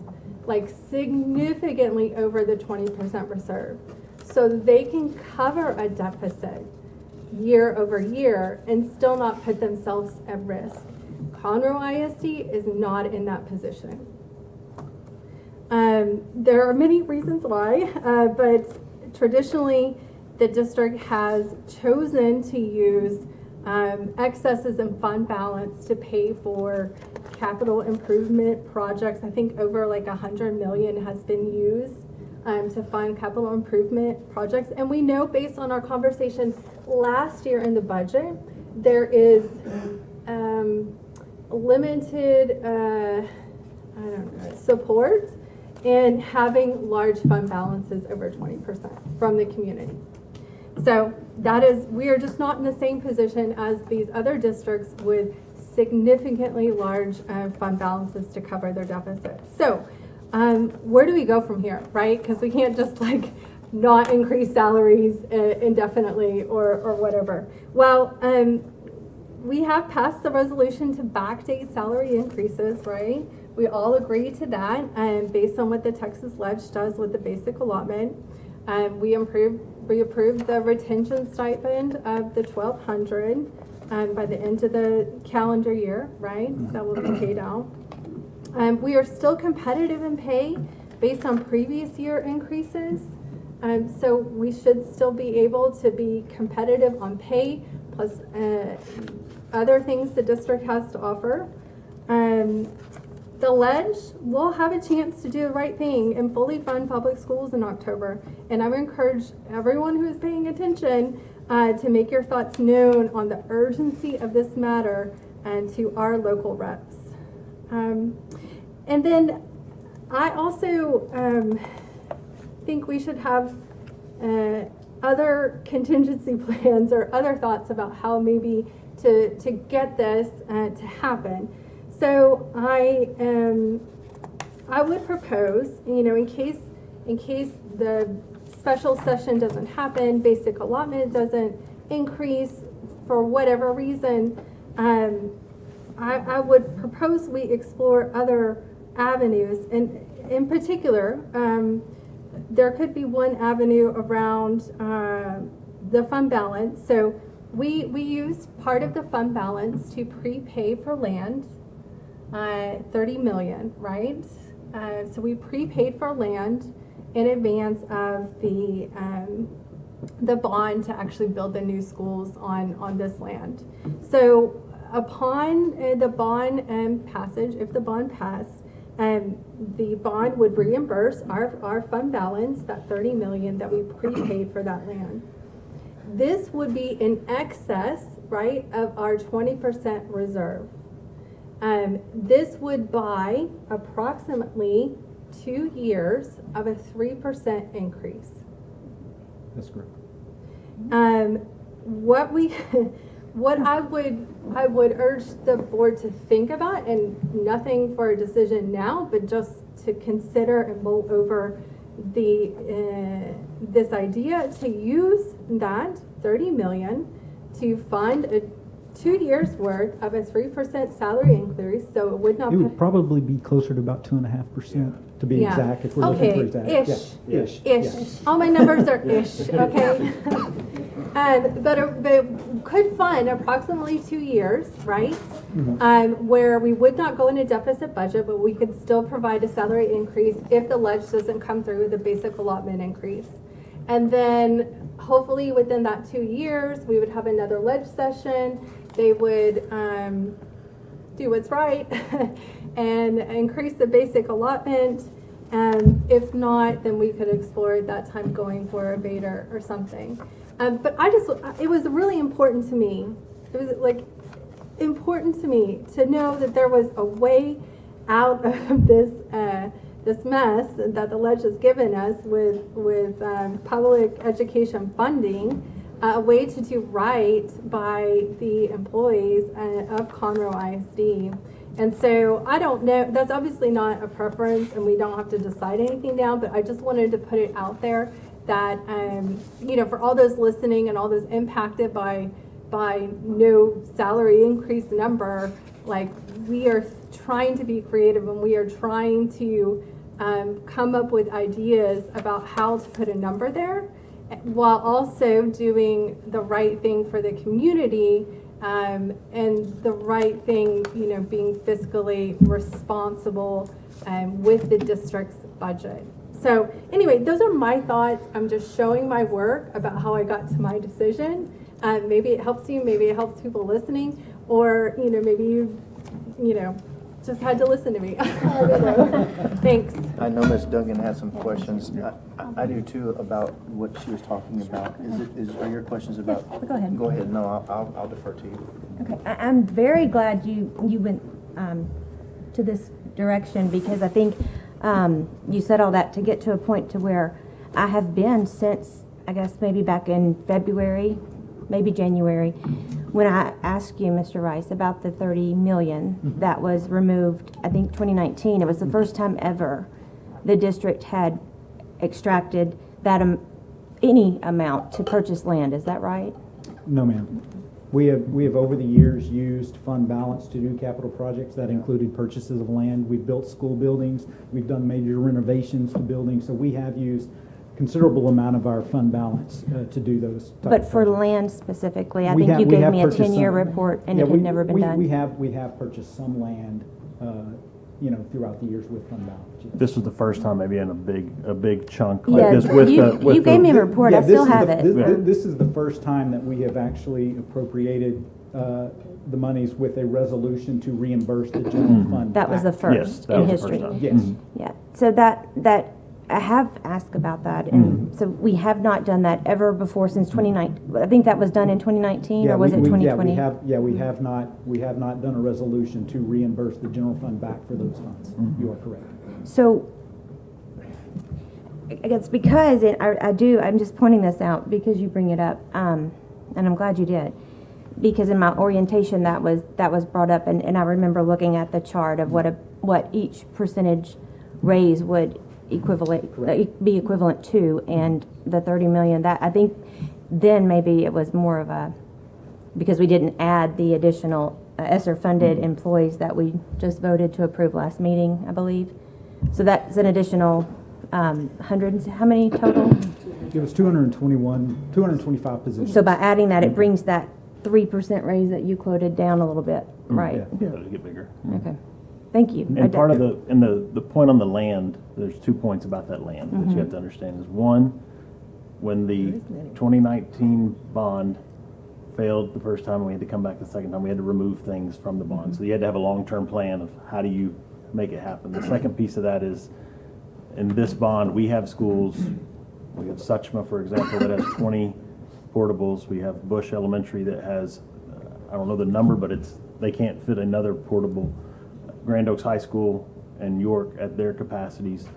like significantly over the 20% reserve, so they can cover a deficit year over year and still not put themselves at risk. Conroe ISD is not in that position. There are many reasons why, but traditionally the district has chosen to use excesses in fund balance to pay for capital improvement projects. I think over like 100 million has been used to fund capital improvement projects. And we know based on our conversation last year in the budget, there is limited support in having large fund balances over 20% from the community. So that is, we are just not in the same position as these other districts with significantly large fund balances to cover their deficits. So where do we go from here, right? Because we can't just like not increase salaries indefinitely or whatever. Well, we have passed the resolution to backdate salary increases, right? We all agree to that based on what the Texas Ledge does with the basic allotment. We approved the retention stipend of the $1,200 by the end of the calendar year, right? That will be paid out. We are still competitive in pay based on previous year increases. So we should still be able to be competitive on pay plus other things the district has to offer. The ledge will have a chance to do the right thing and fully fund public schools in October. And I would encourage everyone who is paying attention to make your thoughts known on the urgency of this matter and to our local reps. And then I also think we should have other contingency plans or other thoughts about how maybe to get this to happen. So I would propose, in case the special session doesn't happen, basic allotment doesn't increase for whatever reason, I would propose we explore other avenues. And in particular, there could be one avenue around the fund balance. So we used part of the fund balance to prepay for land, 30 million, right? So we prepaid for land in advance of the bond to actually build the new schools on this land. So upon the bond passage, if the bond passed, the bond would reimburse our fund balance, that 30 million that we prepaid for that land. This would be in excess, right, of our 20% reserve. This would buy approximately 2 years of a 3% increase. That's correct. What I would urge the board to think about, and nothing for a decision now, but just to consider and mull over this idea to use that 30 million to fund a 2 years worth of a 3% salary increase, so it would not. It would probably be closer to about 2.5%, to be exact, if we're looking for exact. Ish. Yeah. Ish. All my numbers are ish, okay? But it could fund approximately 2 years, right? Where we would not go in a deficit budget, but we could still provide a salary increase if the ledge doesn't come through with a basic allotment increase. And then hopefully within that 2 years, we would have another ledge session. They would do what's right and increase the basic allotment. If not, then we could explore at that time going for a beta or something. But it was really important to me. It was like important to me to know that there was a way out of this mess that the ledge has given us with public education funding, a way to do right by the employees of Conroe ISD. And so I don't know, that's obviously not a preference and we don't have to decide anything now, but I just wanted to put it out there that, for all those listening and all those impacted by no salary increase number, like we are trying to be creative and we are trying to come up with ideas about how to put a number there while also doing the right thing for the community and the right thing, being fiscally responsible with the district's budget. So anyway, those are my thoughts. I'm just showing my work about how I got to my decision. Maybe it helps you, maybe it helps people listening, or maybe you just had to listen to me. Thanks. I know Ms. Duggan has some questions. I do too about what she was talking about. Are your questions about? Go ahead. Go ahead. No, I'll defer to you. Okay, I'm very glad you went to this direction, because I think you said all that to get to a point to where I have been since, I guess, maybe back in February, maybe January, when I asked you, Mr. Rice, about the 30 million that was removed, I think 2019. It was the first time ever the district had extracted that any amount to purchase land. Is that right? No, ma'am. We have over the years used fund balance to do capital projects that included purchases of land. We've built school buildings. We've done major renovations to buildings. So we have used considerable amount of our fund balance to do those. But for land specifically, I think you gave me a 10-year report and it had never been done. We have purchased some land, throughout the years with fund balance. Yes. This was the first time maybe in a big chunk Yeah, like this with you gave me a report. I still have it. This is the first time that we have actually appropriated the monies with a resolution to reimburse the general fund. That was the first in history. Yes. Yeah. So that I have asked about that, and so we have not done that ever before since 2019. I think that was done in 2019, or was it 2020? We have not done a resolution to reimburse the general fund back for those funds. You are correct. So I guess because I'm just pointing this out because you bring it up, and I'm glad you did, because in my orientation that was brought up, and I remember looking at the chart of what each percentage raise would be equivalent to, and the 30 million, that I think then maybe it was more of a, because we didn't add the additional ESSER-funded employees that we just voted to approve last meeting, I believe. So that's an additional hundreds, how many total? It was 225 positions. So by adding that, it brings that 3% raise that you quoted down a little bit, right? Yeah, it'll get bigger. Okay. Thank you. And part of the point on the land, there's 2 points about that land that you have to understand. Is one, when the 2019 bond failed the first time, we had to come back the second time. We had to remove things from the bond. So you had to have a long-term plan of how do you make it happen. The second piece of that is, in this bond, we have schools. We have Suchma, for example, that has 20 portables. We have Bush Elementary that has, I don't know the number, but they can't fit another portable. Grand Oaks High School and York at their capacities.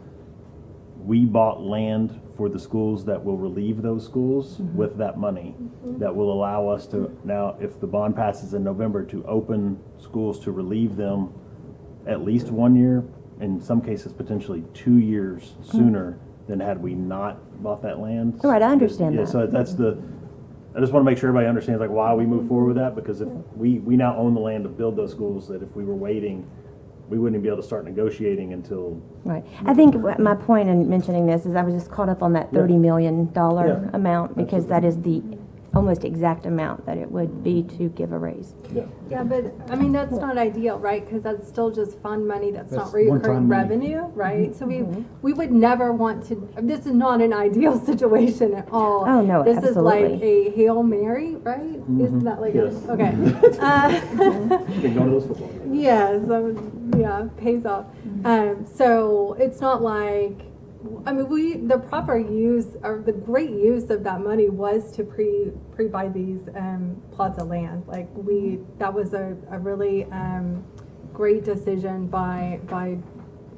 We bought land for the schools that will relieve those schools with that money that will allow us to, now if the bond passes in November, to open schools to relieve them at least 1 year, in some cases potentially 2 years sooner than had we not bought that land. All right, I understand that. So that's I just want to make sure everybody understands like why we move forward with that, because if we now own the land to build those schools, that if we were waiting, we wouldn't be able to start negotiating until. Right. I think my point in mentioning this is I was just caught up on that $30 million amount, because that is the almost exact amount that it would be to give a raise. Yeah, but I mean, that's not ideal, right? Because that's still just fund money, that's not That's one-time recurring money. revenue, right? So we would never want to, this is not an ideal situation at all. Oh, no, This absolutely. is like a Hail Mary, right? Isn't that like Yes. okay. Been going to those football games. Yeah, so, yeah, pays off. So it's not like, I mean, the proper use, or the great use of that money was to pre-buy these plots of land. Like that was a really great decision by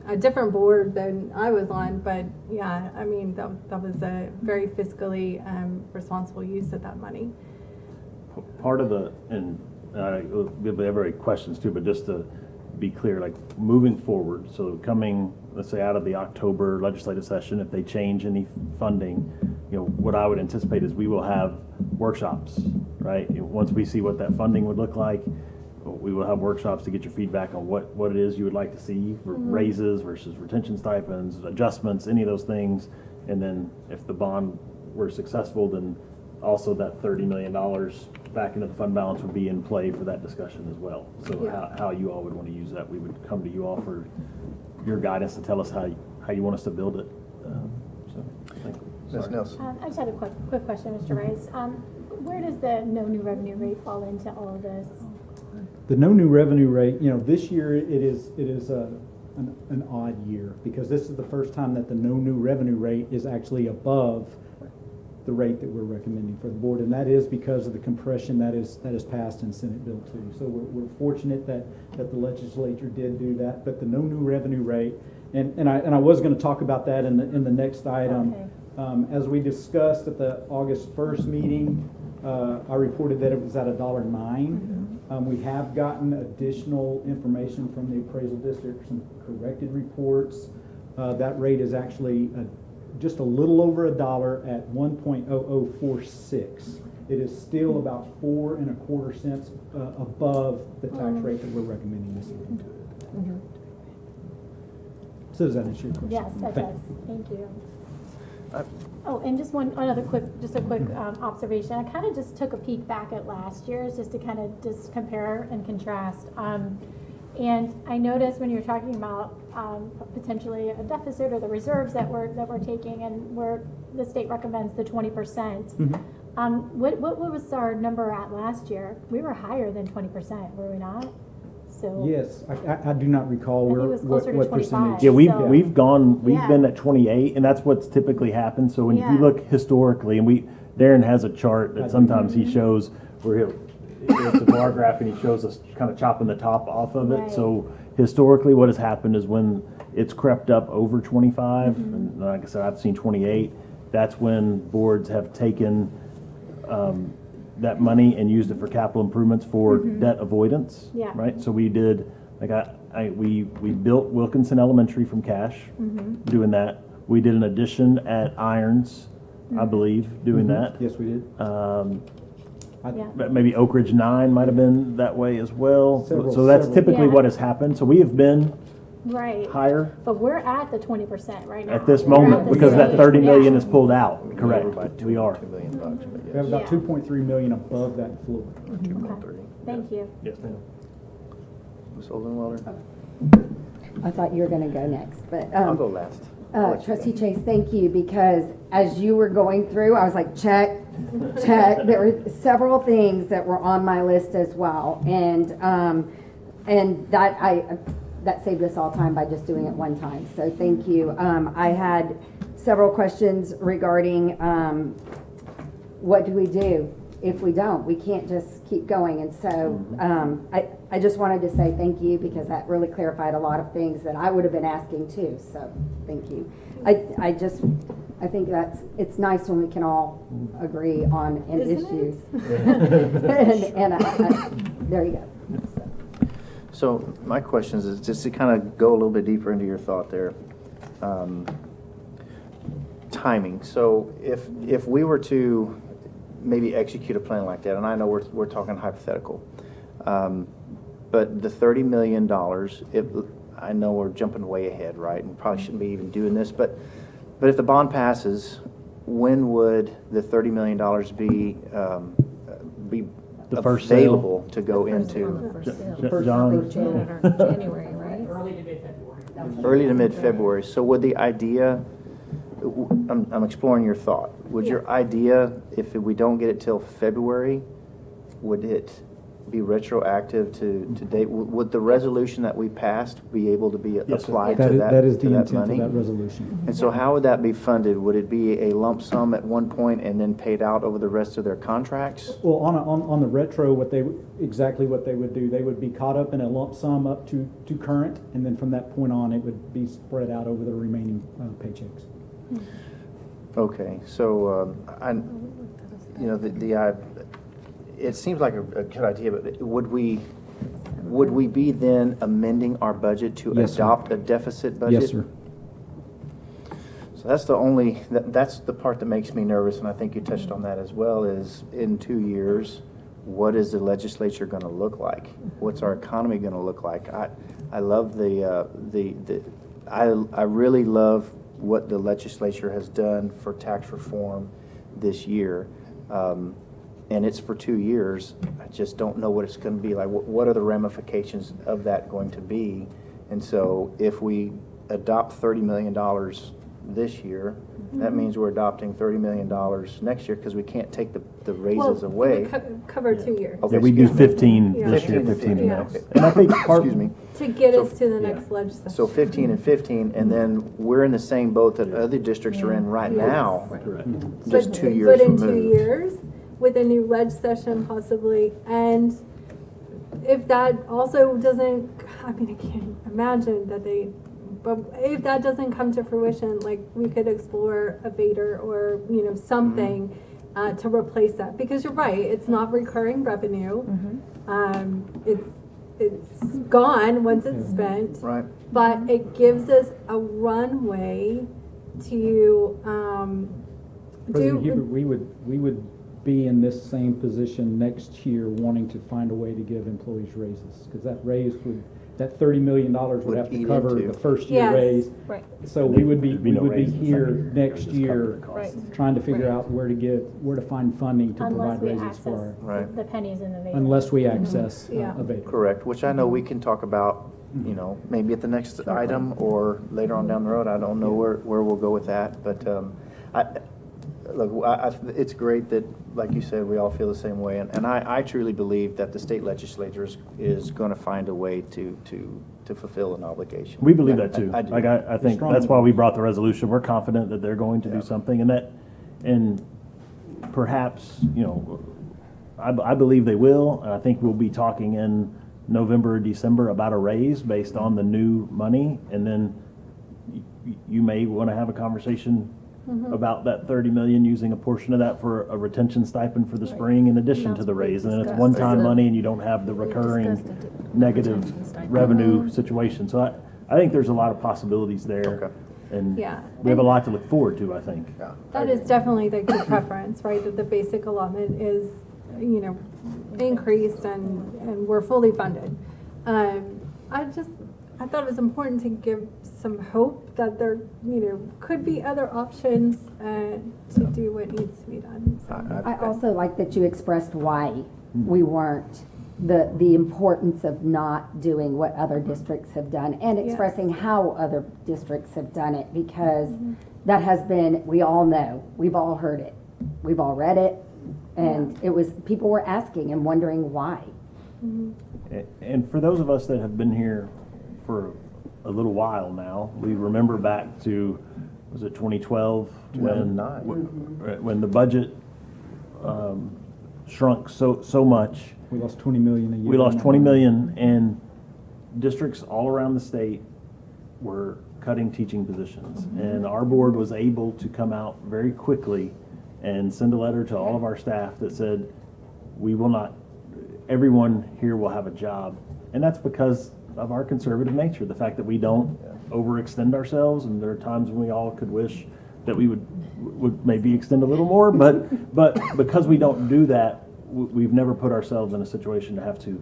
a different board than I was on. But yeah, I mean, that was a very fiscally responsible use of that money. Part of and we have very questions too, but just to be clear, like moving forward, so coming, let's say out of the October legislative session, if they change any funding, what I would anticipate is we will have workshops, right? Once we see what that funding would look like, we will have workshops to get your feedback on what it is you would like to see for raises versus retention stipends, adjustments, any of those things. And then if the bond were successful, then also that $30 million back into the fund balance would be in play for that discussion as well. So how you all would want to use that, we would come to you all for your guidance to tell us how you want us to build it. Thank you. Ms. Nelson. I just had a quick question, Mr. Rice. Where does the no new revenue rate fall into all of this? The no new revenue rate, this year it is an odd year, because this is the first time that the no new revenue rate is actually above the rate that we're recommending for the board, and that is because of the compression that is passed in Senate Bill 2. So we're fortunate that the legislature did do that, but the no new revenue rate, and I was going to talk about that in the next item. Okay. As we discussed at the August 1st meeting, I reported that it was at $1.09. We have gotten additional information from the appraisal district, some corrected reports. That rate is actually just a little over $1 at 1.0046. It is still about 4.25 cents above the tax rate that we're recommending this evening. So does that answer your question? Yes, that does. Thank you. Oh, and just a quick observation. I kind of just took a peek back at last year's just to kind of just compare and contrast. And I noticed when you were talking about potentially a deficit or the reserves that we're taking, and where the state recommends the 20%. What was our number at last year? We were higher than 20%, were we not? So yes, I do not recall what percentage. Yeah, we've been at 28, and that's what's typically happened. So when you look historically, and Darren has a chart that sometimes he shows where it's a bar graph, and he shows us kind of chopping the top off of it. Right. So historically, what has happened is when it's crept up over 25, and like I said, I've seen 28. That's when boards have taken that money and used it for capital improvements for debt avoidance. Yeah. Right. So we did, we built Wilkinson Elementary from cash, doing that. We did an addition at Irons I believe, doing that. Yes, we did. But maybe Oak Ridge 9 might have been that way as well. So that's Several. typically Yeah. what has happened. So we have been Right. higher But we're at the 20% right now. at this We're moment at the because that same- 30 million yeah. is pulled out. Correct. We are. $2 million, but We have about Yeah. 2.3 million above that floor. Okay. Thank you. Yes, ma'am. Ms. Oldenwelder? I thought you were going to go next, but. I'll go last. Trustee Chase, thank you, because as you were going through, I was like, check, check. There were several things that were on my list as well, and that saved us all time by just doing it one time. So thank you. I had several questions regarding what do we do if we don't? We can't just keep going, and so I just wanted to say thank you because that really clarified a lot of things that I would have been asking too. So thank you. I think it's nice when we can all agree on an issue. There you go. So my question is just to kind of go a little bit deeper into your thought there. Timing. So if we were to maybe execute a plan like that, and I know we're talking hypothetical, but the $30 million, I know we're jumping way ahead, right, and probably shouldn't be even doing this, but if the bond passes, when would the $30 million be The first available to go into? John? January, right? Early to mid-February. Early to mid-February. So would the idea, I'm exploring your thought. Would your idea, if we don't get it till February, would it be retroactive to date? Would the resolution that we passed be able to be Yes, sir. applied to that That is the to that intent of money? that resolution. And so how would that be funded? Would it be a lump sum at one point and then paid out over the rest of their contracts? Well, on the retro, exactly what they would do, they would be caught up in a lump sum up to current, and then from that point on, it would be spread out over the remaining paychecks. Okay, so it seems like a good idea, but would we be then amending our budget to Yes, sir. adopt a deficit budget? Yes, sir. So that's the part that makes me nervous, and I think you touched on that as well, is in 2 years, what is the legislature going to look like? What's our economy going to look like? I love I really love what the legislature has done for tax reform this year. And it's for 2 years. I just don't know what it's going to be like. What are the ramifications of that going to be? And so if we adopt $30 million this year, that means we're adopting $30 million next year because we can't take the raises away. Cover 2 years. Okay, Yeah, we do excuse me. 15 Yeah. this year, 15 15 and next. 15. And I think Excuse me. To get So- us to the next legislature. So 15 and 15, and then we're in the same boat that other districts are in right Yes. now. Correct. Just But- 2 years But in removed. 2 years, with a new leg session possibly, and if that also doesn't, I mean, I can't imagine that but if that doesn't come to fruition, like, we could explore a Vader or, something to replace that. Because you're right, it's not recurring revenue. It's gone once it's spent. Right. But it gives us a runway to President Hubert, we would be in this same position next year wanting to find a way to give employees raises, because that $30 million would have to eat cover into. the first year Yes. raise. Right. So we would be no raises the here second year. next Just cover year the costs. Right. trying to figure out where to find funding to Unless provide we raises for access our, Right. the pennies in the Vader. unless we access Yeah. a Vader. Correct, which I know we can talk about, maybe at the next item or later on down the road. I don't know where we'll go with that, but it's great that, like you said, we all feel the same way. And I truly believe that the state legislature is going to find a way to fulfill an obligation. We believe that too. I do. I think Strong. that's why we brought the resolution. We're confident that they're going to do something, and perhaps, I believe they will. And I think we'll be talking in November or December about a raise based on the new money, and then you may want to have a conversation about that 30 million, using a portion of that for a retention stipend for the spring in addition to the raise. And then it's one-time money and you don't have the recurring negative revenue situation. So I think there's a lot of possibilities there. Okay. And Yeah. we have a lot to look forward to, I think. That is definitely the good preference, right? That the basic allotment is, increased and we're fully funded. I thought it was important to give some hope that there, could be other options to do what needs to be done. So. I also like that you expressed why we weren't, the importance of not doing what other districts have done and expressing how other districts have done it, because that has been, we all know, we've all heard it, we've all read it, and it was, people were asking and wondering why. And for those of us that have been here for a little while now, we remember back to, was it 2012? When the budget shrunk so much. We lost $20 million a year. We lost $20 million, and districts all around the state were cutting teaching positions. And our board was able to come out very quickly and send a letter to all of our staff that said, we will not, everyone here will have a job. And that's because of our conservative nature, the fact that we don't overextend ourselves, and there are times when we all could wish that we would maybe extend a little more, but because we don't do that, we've never put ourselves in a situation to have to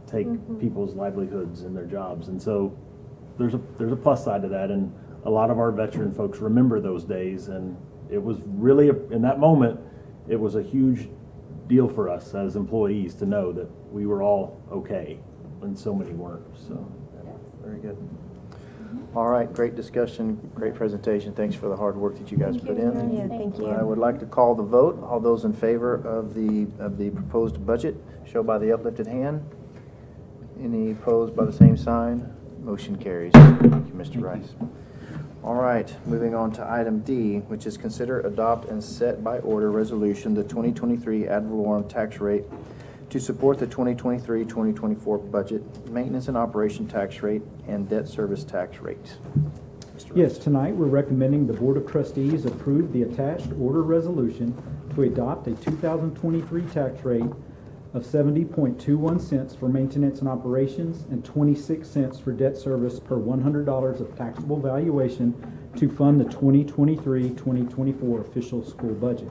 take people's livelihoods and their jobs. And so there's a plus side to that, and a lot of our veteran folks remember those days, and it was really, in that moment, it was a huge deal for us as employees to know that we were all okay when so many weren't. So very good. All right, great discussion, great presentation. Thanks for the hard work that you guys put in. Yeah, thank you. I would like to call the vote. All those in favor of the proposed budget, show by the uplifted hand. Any opposed by the same sign? Motion carries. Thank you, Mr. Rice. All right, moving on to item D, which is consider, adopt, and set by order resolution the 2023 ad valorem tax rate to support the 2023-2024 budget, maintenance and operation tax rate, and debt service tax rate. Yes, tonight we're recommending the Board of Trustees approve the attached order resolution to adopt a 2023 tax rate of 70.21 cents for maintenance and operations and 26 cents for debt service per $100 of taxable valuation to fund the 2023-2024 official school budget.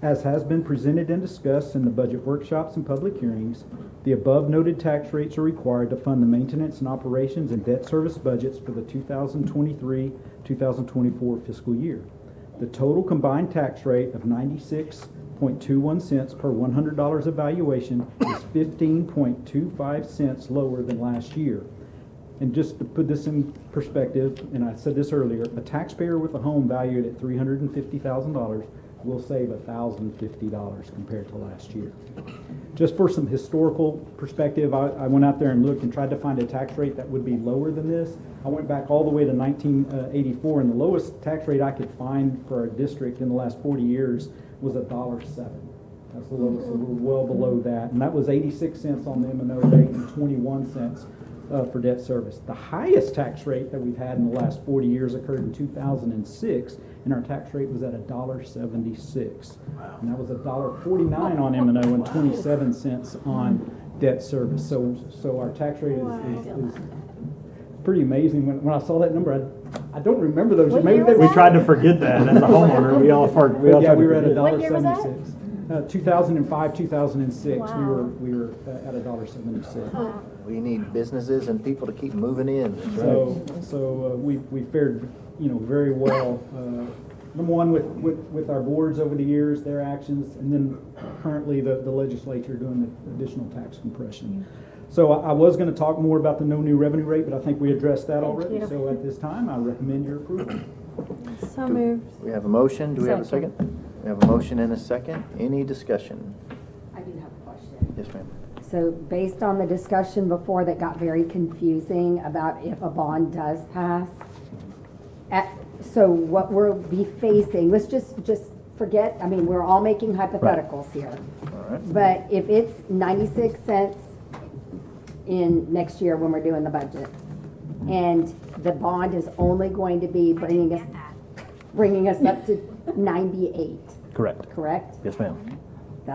As has been presented and discussed in the budget workshops and public hearings, the above noted tax rates are required to fund the maintenance and operations and debt service budgets for the 2023-2024 fiscal year. The total combined tax rate of 96.21 cents per $100 of valuation is 15.25 cents lower than last year. And just to put this in perspective, and I said this earlier, a taxpayer with a home valued at $350,000 will save $1,050 compared to last year. Just for some historical perspective, I went out there and looked and tried to find a tax rate that would be lower than this. I went back all the way to 1984, and the lowest tax rate I could find for our district in the last 40 years was $1.07. That's the lowest, so we're well below that. And that was 86 cents on the M&O rate and 21 cents for debt service. The highest tax rate that we've had in the last 40 years occurred in 2006, and our tax rate was at $1.76. Wow. And that was $1.49 on M&O and 27 cents on debt service. So our tax rate is pretty amazing. When I saw that number, I don't remember those. Maybe we tried to forget that as a homeowner. We were at $1.76. 2005, 2006, wow. we were at $1.76. We need businesses and people to keep moving in. We fared, very well. Number one, with our boards over the years, their actions, and then currently the legislature doing the additional tax compression. So I was going to talk more about the no new revenue rate, but I think we addressed that already. So at this time, I recommend your approval. So moved. We have a motion. Do we have a second? We have a motion and a second. Any discussion? I do have a question. Yes, ma'am. So based on the discussion before that got very confusing about if a bond does pass, so what we'll be facing, let's just forget, we're all making hypotheticals here. All right. But if it's 96 cents in next year when we're doing the budget, and the bond is only going to be bringing us up to 98. Correct. Correct? Yes, ma'am.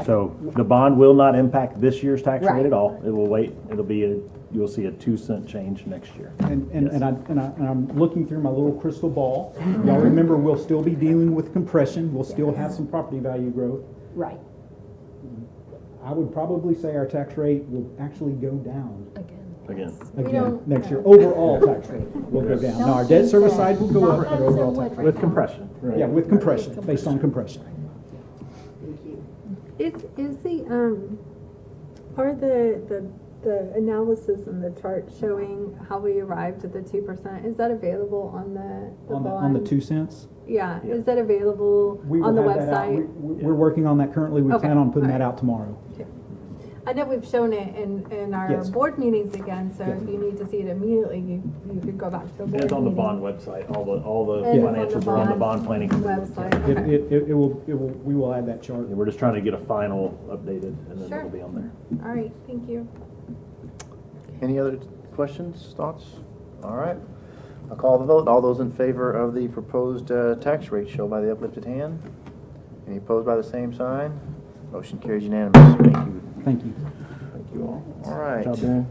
So the bond will not impact this year's tax Right. rate at all. It will wait. It'll be you'll see a 2-cent change next year. Yes. And I'm looking through my little crystal ball. Y'all remember, we'll still be dealing with compression. We'll still have some property value growth. Right. I would probably say our tax rate will actually go down. Again. Next year. Overall tax rate will go down. Now, our debt service side will go up, but overall tax rate. With compression. Right. Yeah, with compression, based on compression. Is the are the analysis and the chart showing how we arrived at the 2%? Is that available on the bond? On the 2 cents? Yeah. Is that available on the website? We're working on that currently. We plan on putting that out tomorrow. Okay. I know we've shown it in our Yes. board meetings again, so if you need to see it immediately, you could go back to the board It's on the meeting. bond website. All the And it's on financials the are on the bond bond planning committee website. We will add that chart. We're just trying to get a final updated, and then Sure. it'll be on there. All right, thank you. Any other questions, thoughts? All right. I'll call the vote. All those in favor of the proposed tax rate show by the uplifted hand. Any opposed by the same sign? Motion carries unanimous. Thank you. Thank you. Thank you all. All right. Good job, Darren.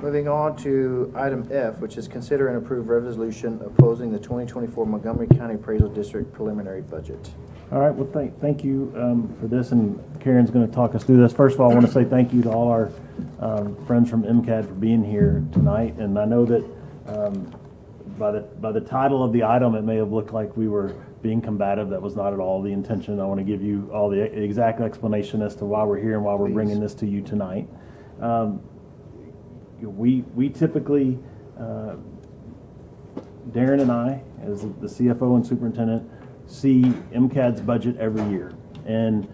Moving on to item F, which is consider and approve resolution opposing the 2024 Montgomery County Appraisal District preliminary budget. All right, well, thank you for this, and Karen's going to talk us through this. First of all, I want to say thank you to all our friends from MCAD for being here tonight, and I know that by the title of the item, it may have looked like we were being combative. That was not at all the intention. I want to give you all the exact explanation as to why we're here and why we're bringing this to you tonight. We typically, Darren and I, as the CFO and superintendent, see MCAD's budget every year. And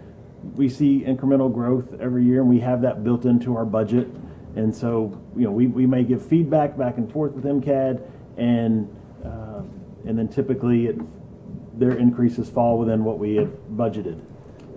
we see incremental growth every year, and we have that built into our budget. And so, we may give feedback back and forth with MCAD, and then typically their increases fall within what we have budgeted.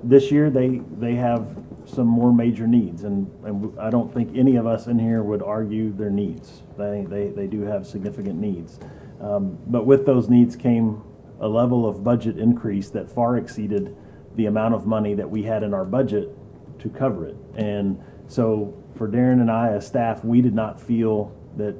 This year, they have some more major needs, and I don't think any of us in here would argue their needs. They do have significant needs. But with those needs came a level of budget increase that far exceeded the amount of money that we had in our budget to cover it. And so for Darren and I as staff, we did not feel that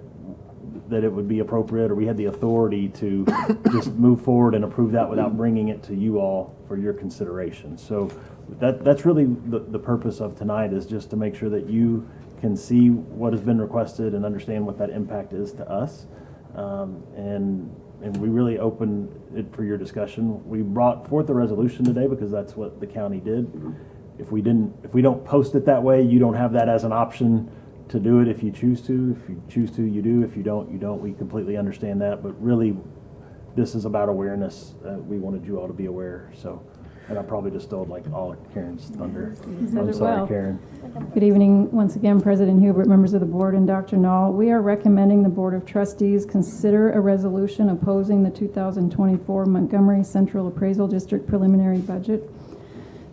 it would be appropriate, or we had the authority to just move forward and approve that without bringing it to you all for your consideration. So that's really the purpose of tonight, is just to make sure that you can see what has been requested and understand what that impact is to us. And we really open it for your discussion. We brought forth a resolution today because that's what the county did. If we don't post it that way, you don't have that as an option to do it if you choose to. If you choose to, you do. If you don't, you don't. We completely understand that. But really, this is about awareness. We wanted you all to be aware. So, and I probably just stole like all of Karen's thunder. I'm sorry, Karen. Good evening once again, President Hubert, members of the board, and Dr. Knoll. We are recommending the Board of Trustees consider a resolution opposing the 2024 Montgomery Central Appraisal District preliminary budget.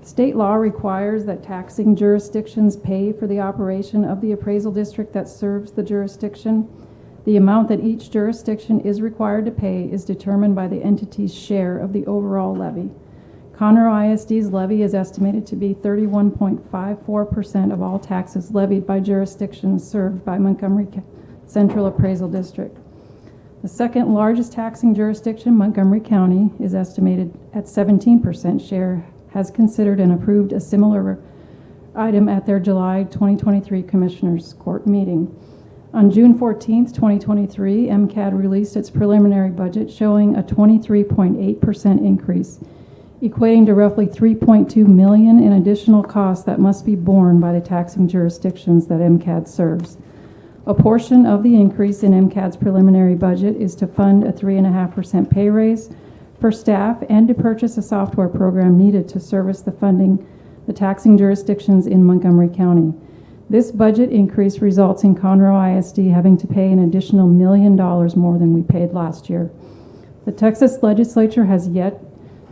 State law requires that taxing jurisdictions pay for the operation of the appraisal district that serves the jurisdiction. The amount that each jurisdiction is required to pay is determined by the entity's share of the overall levy. Conroe ISD's levy is estimated to be 31.54% of all taxes levied by jurisdictions served by Montgomery Central Appraisal District. The second largest taxing jurisdiction, Montgomery County, is estimated at 17% share, has considered and approved a similar item at their July 2023 Commissioners Court meeting. On June 14, 2023, MCAD released its preliminary budget showing a 23.8% increase, equating to roughly $3.2 million in additional costs that must be borne by the taxing jurisdictions that MCAD serves. A portion of the increase in MCAD's preliminary budget is to fund a 3.5% pay raise for staff and to purchase a software program needed to service the taxing jurisdictions in Montgomery County. This budget increase results in Conroe ISD having to pay an additional $1 million more than we paid last year. The Texas legislature has yet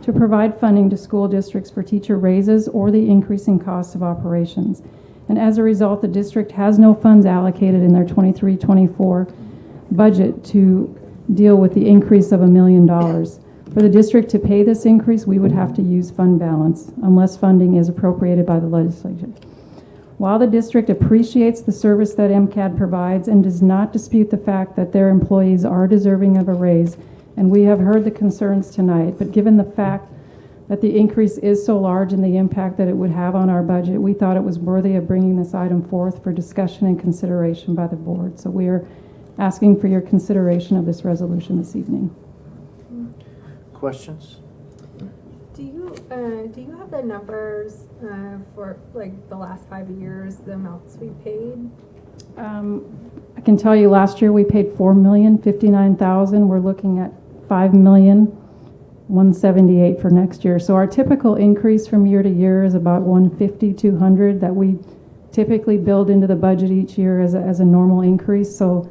to provide funding to school districts for teacher raises or the increasing costs of operations. And as a result, the district has no funds allocated in their 23-24 budget to deal with the increase of $1 million. For the district to pay this increase, we would have to use fund balance unless funding is appropriated by the legislature. While the district appreciates the service that MCAD provides and does not dispute the fact that their employees are deserving of a raise, and we have heard the concerns tonight, but given the fact that the increase is so large and the impact that it would have on our budget, we thought it was worthy of bringing this item forth for discussion and consideration by the board. So we are asking for your consideration of this resolution this evening. Questions? Do you have the numbers for like the last 5 years, the amounts we paid? I can tell you last year we paid $4,059,000. We're looking at $5,178,000 for next year. So our typical increase from year to year is about $150,000, $200,000 that we typically build into the budget each year as a normal increase. So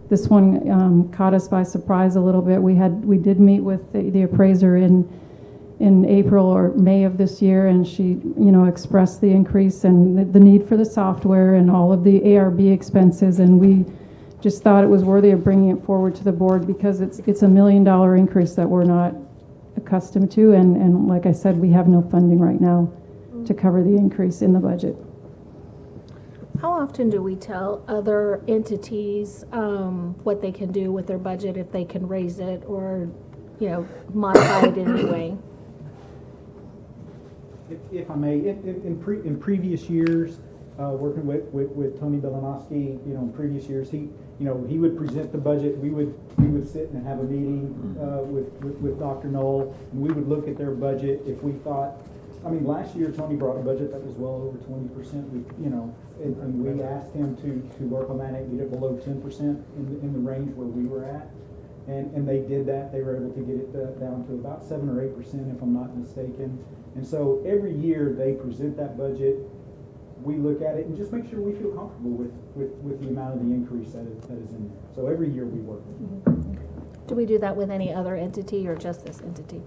this one caught us by surprise a little bit. We did meet with the appraiser in April or May of this year, and she, expressed the increase and the need for the software and all of the ARB expenses, and we just thought it was worthy of bringing it forward to the board because it's $1 million increase that we're not accustomed to, and like I said, we have no funding right now to cover the increase in the budget. How often do we tell other entities what they can do with their budget, if they can raise it or, modify it in any way? If I may, in previous years, working with Tony Belanowski, in previous years, he would present the budget. We would sit and have a meeting with Dr. Knoll, and we would look at their budget. If we thought, last year Tony brought a budget that was well over 20%. And we asked him to work on that and get it below 10% in the range where we were at. And they did that. They were able to get it down to about 7 or 8%, if I'm not mistaken. And so every year they present that budget. We look at it and just make sure we feel comfortable with the amount of the increase that is in there. So every year we work with them. Do we do that with any other entity or just this entity?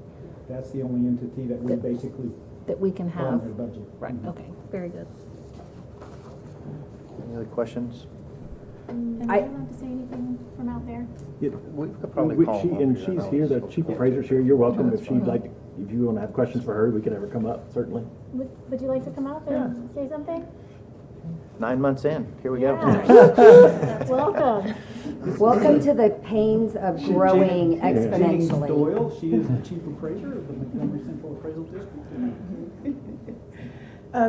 That's the only entity that we basically that we can have. Their budget. Right. Okay. Very good. Any other questions? Am I allowed to say anything from out there? We could probably call them. She's here, the chief appraiser's here. You're welcome. If she'd like, if you want to have questions for her, we could have her come up, certainly. Would you like to come up and say something? 9 months in, here we go. Welcome. Welcome to the pains of growing exponentially. Doyle, she is the chief appraiser of the Montgomery Central Appraisal District.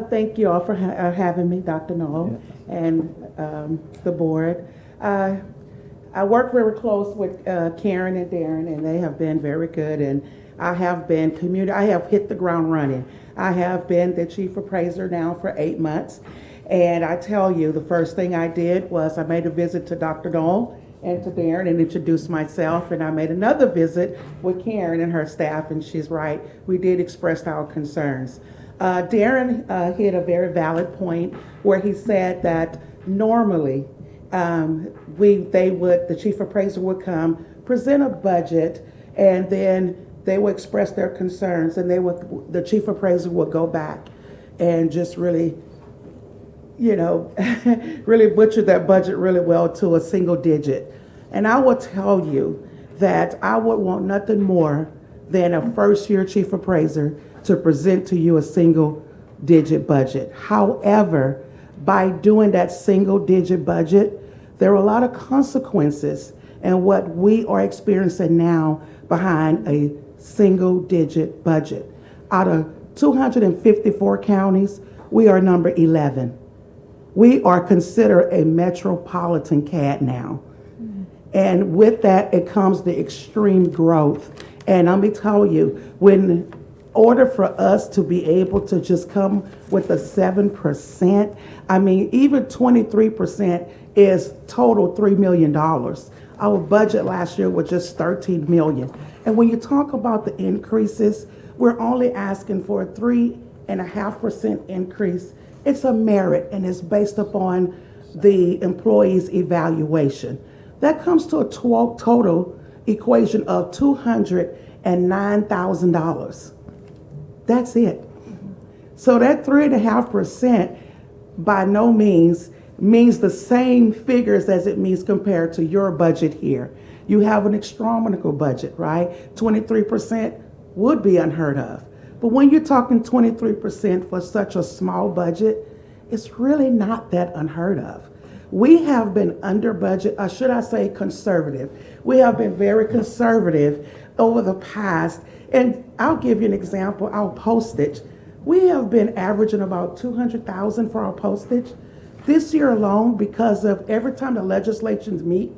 Thank you all for having me, Dr. Knoll, and the board. I work very close with Karen and Darren, and they have been very good, and I have hit the ground running. I have been the chief appraiser now for 8 months, and I tell you, the first thing I did was I made a visit to Dr. Knoll and to Darren and introduced myself, and I made another visit with Karen and her staff, and she's right, we did express our concerns. Darren hit a very valid point where he said that normally the chief appraiser would come, present a budget, and then they would express their concerns, and the chief appraiser would go back and just really, really butcher that budget really well to a single digit. And I will tell you that I would want nothing more than a first-year chief appraiser to present to you a single-digit budget. However, by doing that single-digit budget, there are a lot of consequences and what we are experiencing now behind a single-digit budget. Out of 254 counties, we are number 11. We are considered a metropolitan CAD now. And with that, it comes the extreme growth. And let me tell you, in order for us to be able to just come with a 7%, even 23% is total $3 million. Our budget last year was just $13 million. And when you talk about the increases, we're only asking for a 3.5% increase. It's a merit, and it's based upon the employee's evaluation. That comes to a total equation of $209,000. That's it. So that 3.5% by no means the same figures as it means compared to your budget here. You have an astronomical budget, right? 23% would be unheard of. But when you're talking 23% for such a small budget, it's really not that unheard of. We have been under budget, or should I say conservative. We have been very conservative over the past. And I'll give you an example, our postage. We have been averaging about $200,000 for our postage. This year alone, because of every time the legislations meet,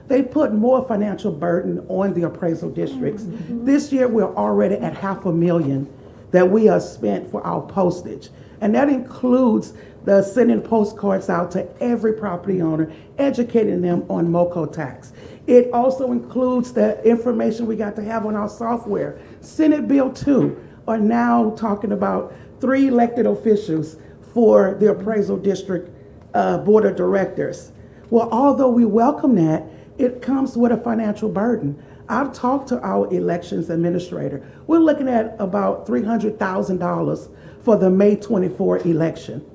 they put more financial burden on the appraisal districts. This year, we're already at $500,000 that we have spent for our postage. And that includes the sending postcards out to every property owner, educating them on MOCO tax. It also includes the information we got to have on our software. Senate Bill 2 are now talking about 3 elected officials for the appraisal district board of directors. Well, although we welcome that, it comes with a financial burden. I've talked to our elections administrator. We're looking at about $300,000 for the May 24 election.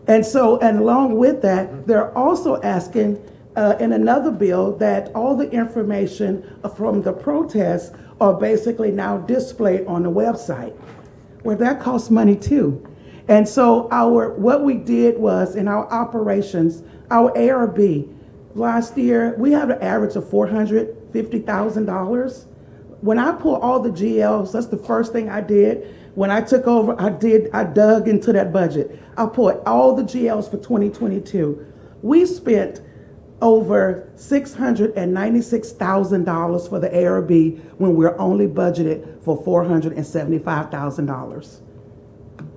And so, and along with that, they're also asking in another bill that all the information from the protests are basically now displayed on the website. Well, that costs money too. And so what we did was in our operations, our ARB, last year, we had an average of $450,000. When I pull all the GLs, that's the first thing I did. When I took over, I dug into that budget. I pulled all the GLs for 2022. We spent over $696,000 for the ARB when we're only budgeted for $475,000.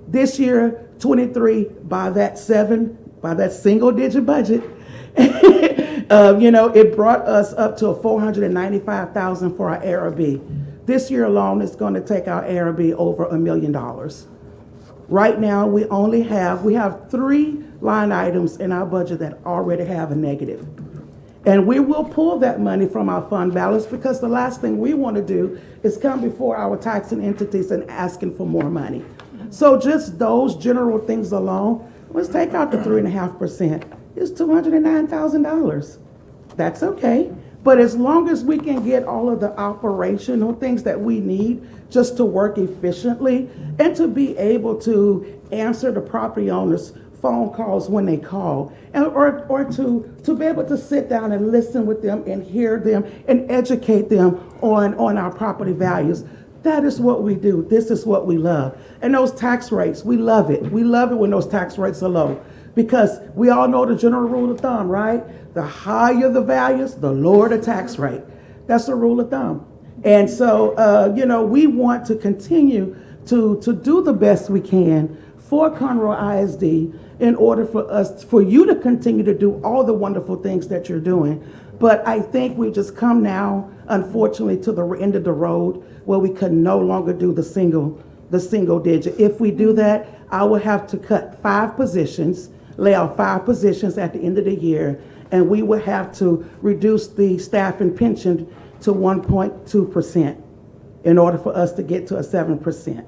This year, 23, by that single digit budget, it brought us up to a $495,000 for our ARB. This year alone, it's going to take our ARB over $1 million. Right now, we have 3 line items in our budget that already have a negative. And we will pull that money from our fund balance because the last thing we want to do is come before our taxing entities and asking for more money. So just those general things alone, let's take out the 3.5%. It's $209,000. That's okay. But as long as we can get all of the operational things that we need just to work efficiently and to be able to answer the property owners' phone calls when they call, or to be able to sit down and listen with them and hear them and educate them on our property values. That is what we do. This is what we love. And those tax rates, we love it. We love it when those tax rates are low. Because we all know the general rule of thumb, right? The higher the values, the lower the tax rate. That's the rule of thumb. And so, we want to continue to do the best we can for Conroe ISD in order for you to continue to do all the wonderful things that you're doing. But I think we've just come now, unfortunately, to the end of the road where we can no longer do the single digit. If we do that, I will have to cut 5 positions, lay out 5 positions at the end of the year, and we will have to reduce the staff and pension to 1.2% in order for us to get to a 7%.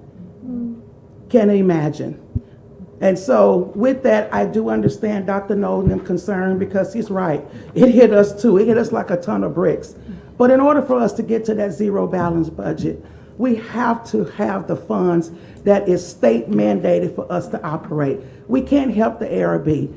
Can you imagine? And so with that, I do understand Dr. Nolan's concern because he's right. It hit us too. It hit us like a ton of bricks. But in order for us to get to that zero balance budget, we have to have the funds that is state mandated for us to operate. We can't help the ARB.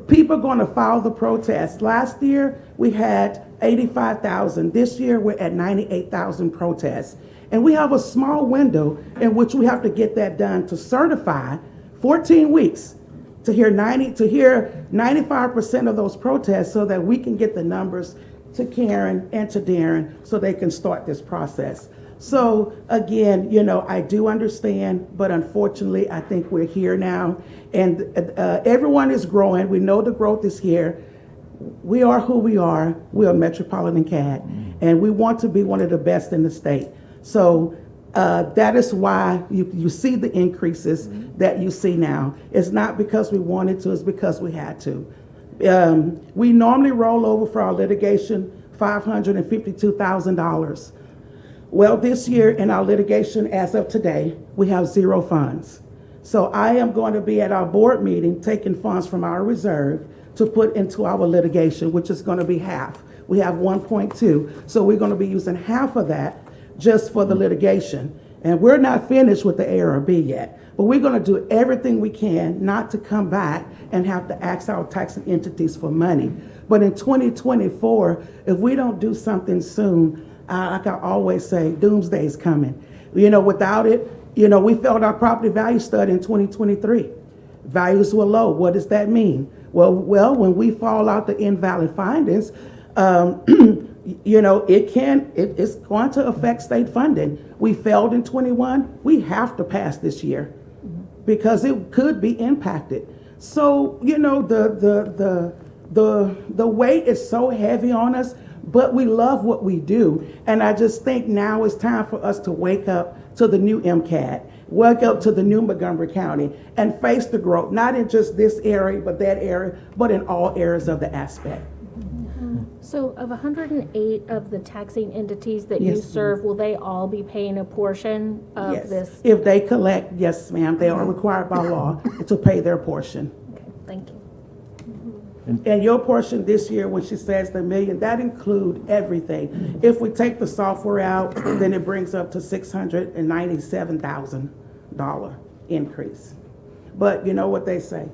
People are going to file the protest. Last year, we had 85,000. This year, we're at 98,000 protests. And we have a small window in which we have to get that done to certify 14 weeks to hear 95% of those protests so that we can get the numbers to Karen and to Darren so they can start this process. So again, I do understand, but unfortunately, I think we're here now, and everyone is growing. We know the growth is here. We are who we are. We are Metropolitan CAD, and we want to be one of the best in the state. So that is why you see the increases that you see now. It's not because we wanted to, it's because we had to. We normally roll over for our litigation $552,000. Well, this year in our litigation, as of today, we have 0 funds. So I am going to be at our board meeting taking funds from our reserve to put into our litigation, which is going to be half. We have 1.2. So we're going to be using half of that just for the litigation. And we're not finished with the ARB yet. But we're going to do everything we can not to come back and have to ask our taxing entities for money. But in 2024, if we don't do something soon, like I always say, doomsday is coming. You know, without it, you know, we failed our property value study in 2023. Values were low. What does that mean? Well, when we fall out the invalid findings, you know, it's going to affect state funding. We failed in 21. We have to pass this year because it could be impacted. So, you know, the weight is so heavy on us, but we love what we do. And I just think now it's time for us to wake up to the new MCAT, wake up to the new Montgomery County, and face the growth, not in just this area, but that area, but in all areas of the aspect. So of 108 of the taxing entities that you Yes, serve, will they all be paying a portion of Yes. this? If they collect, yes, ma'am, they are required by law to pay their portion. Okay, thank you. And your portion this year, when she says the million, that include everything. If we take the software out, then it brings up to $697,000 increase. But you know what they say?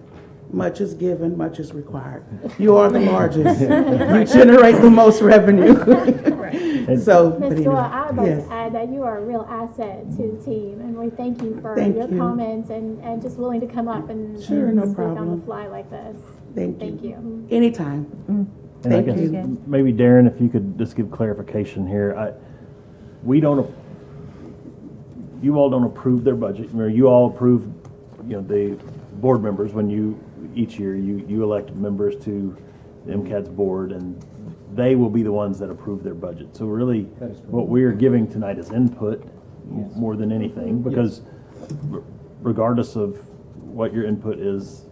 Much is given, much is required. You are the largest. You generate the most revenue. So, but Ms. anyway, Doyle, I would like yes. to add that you are a real asset to the team, and we thank you for Thank your you. comments and just willing to come up and Sure, and no speak on problem. the fly like this. Thank you. Anytime. And I Thank guess you. maybe Darren, if you could just give clarification here. You all don't approve their budget. You all approve, you know, the board members when each year you elect members to the MCAT's board, and they will be the ones that approve their budget. So really, what we're giving tonight is input more than anything, because regardless of what your input is,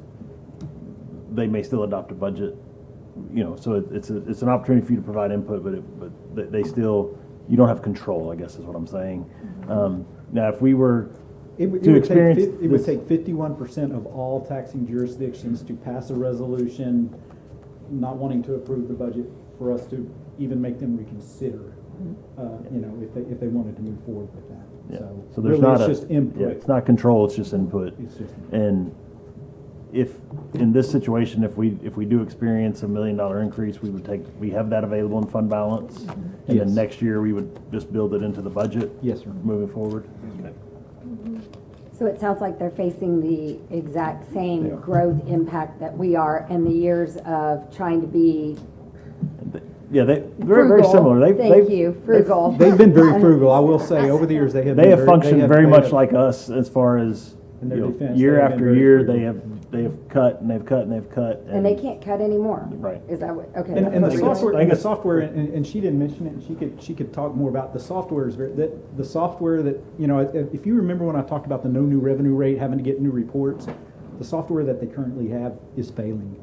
they may still adopt a budget. You know, so it's an opportunity for you to provide input, but they still, you don't have control, I guess is what I'm saying. Now, if we were It would take 51% of all taxing jurisdictions to pass a resolution not wanting to approve the budget for us to even make them reconsider, you know, if they wanted to move forward with that. Yeah. So So there's really not it's just input. Yeah, it's not control, it's just input. It's just And if, in this situation, if we do experience $1 million increase, we have that available in fund balance. And Yes. then next year, we would just build it into the budget. Yes, sir. Moving forward. Okay. So it sounds like they're facing the exact same growth impact that we are in the years of trying to be Yeah, they're very similar. Thank you, frugal. They've been very frugal. I will say, over the years, they have functioned very much like us as far as, In their you know, defense, year they have been after very year, frugal. they have cut and they've cut and they've cut. And they can't cut anymore. Right. Is that what, okay. And the that's software, what and the software, and she didn't mention it, and she could talk more about the software is the software that, you know, if you remember when I talked about the no new revenue rate, having to get new reports, the software that they currently have is failing.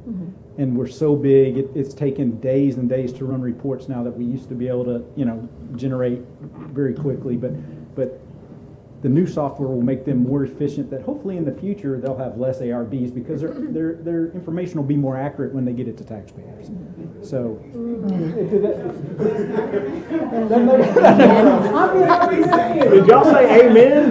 And we're so big, it's taken days and days to run reports now that we used to be able to, you know, generate very quickly, but the new software will make them more efficient, that hopefully in the future they'll have less ARBs because their information will be more accurate when they get it to taxpayers. So. Did y'all say amen?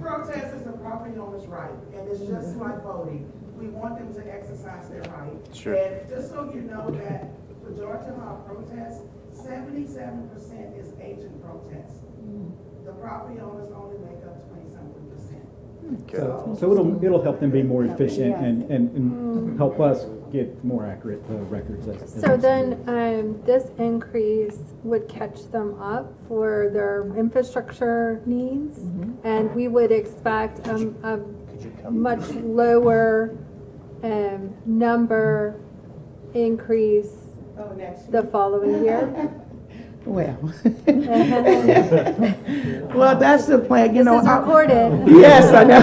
Protest is the property owner's right, and it's just like voting. We want them to exercise their right. Sure. And just so you know that majority of our protests, 77% is agent protests. The property owners only make up 20-something%. So it'll help them be more efficient and help us get more accurate records. So then, this increase would catch them up for their infrastructure needs, and we would expect a much lower number increase the following year. Well, well, that's the plan, you know. This is recorded. Yes, I know.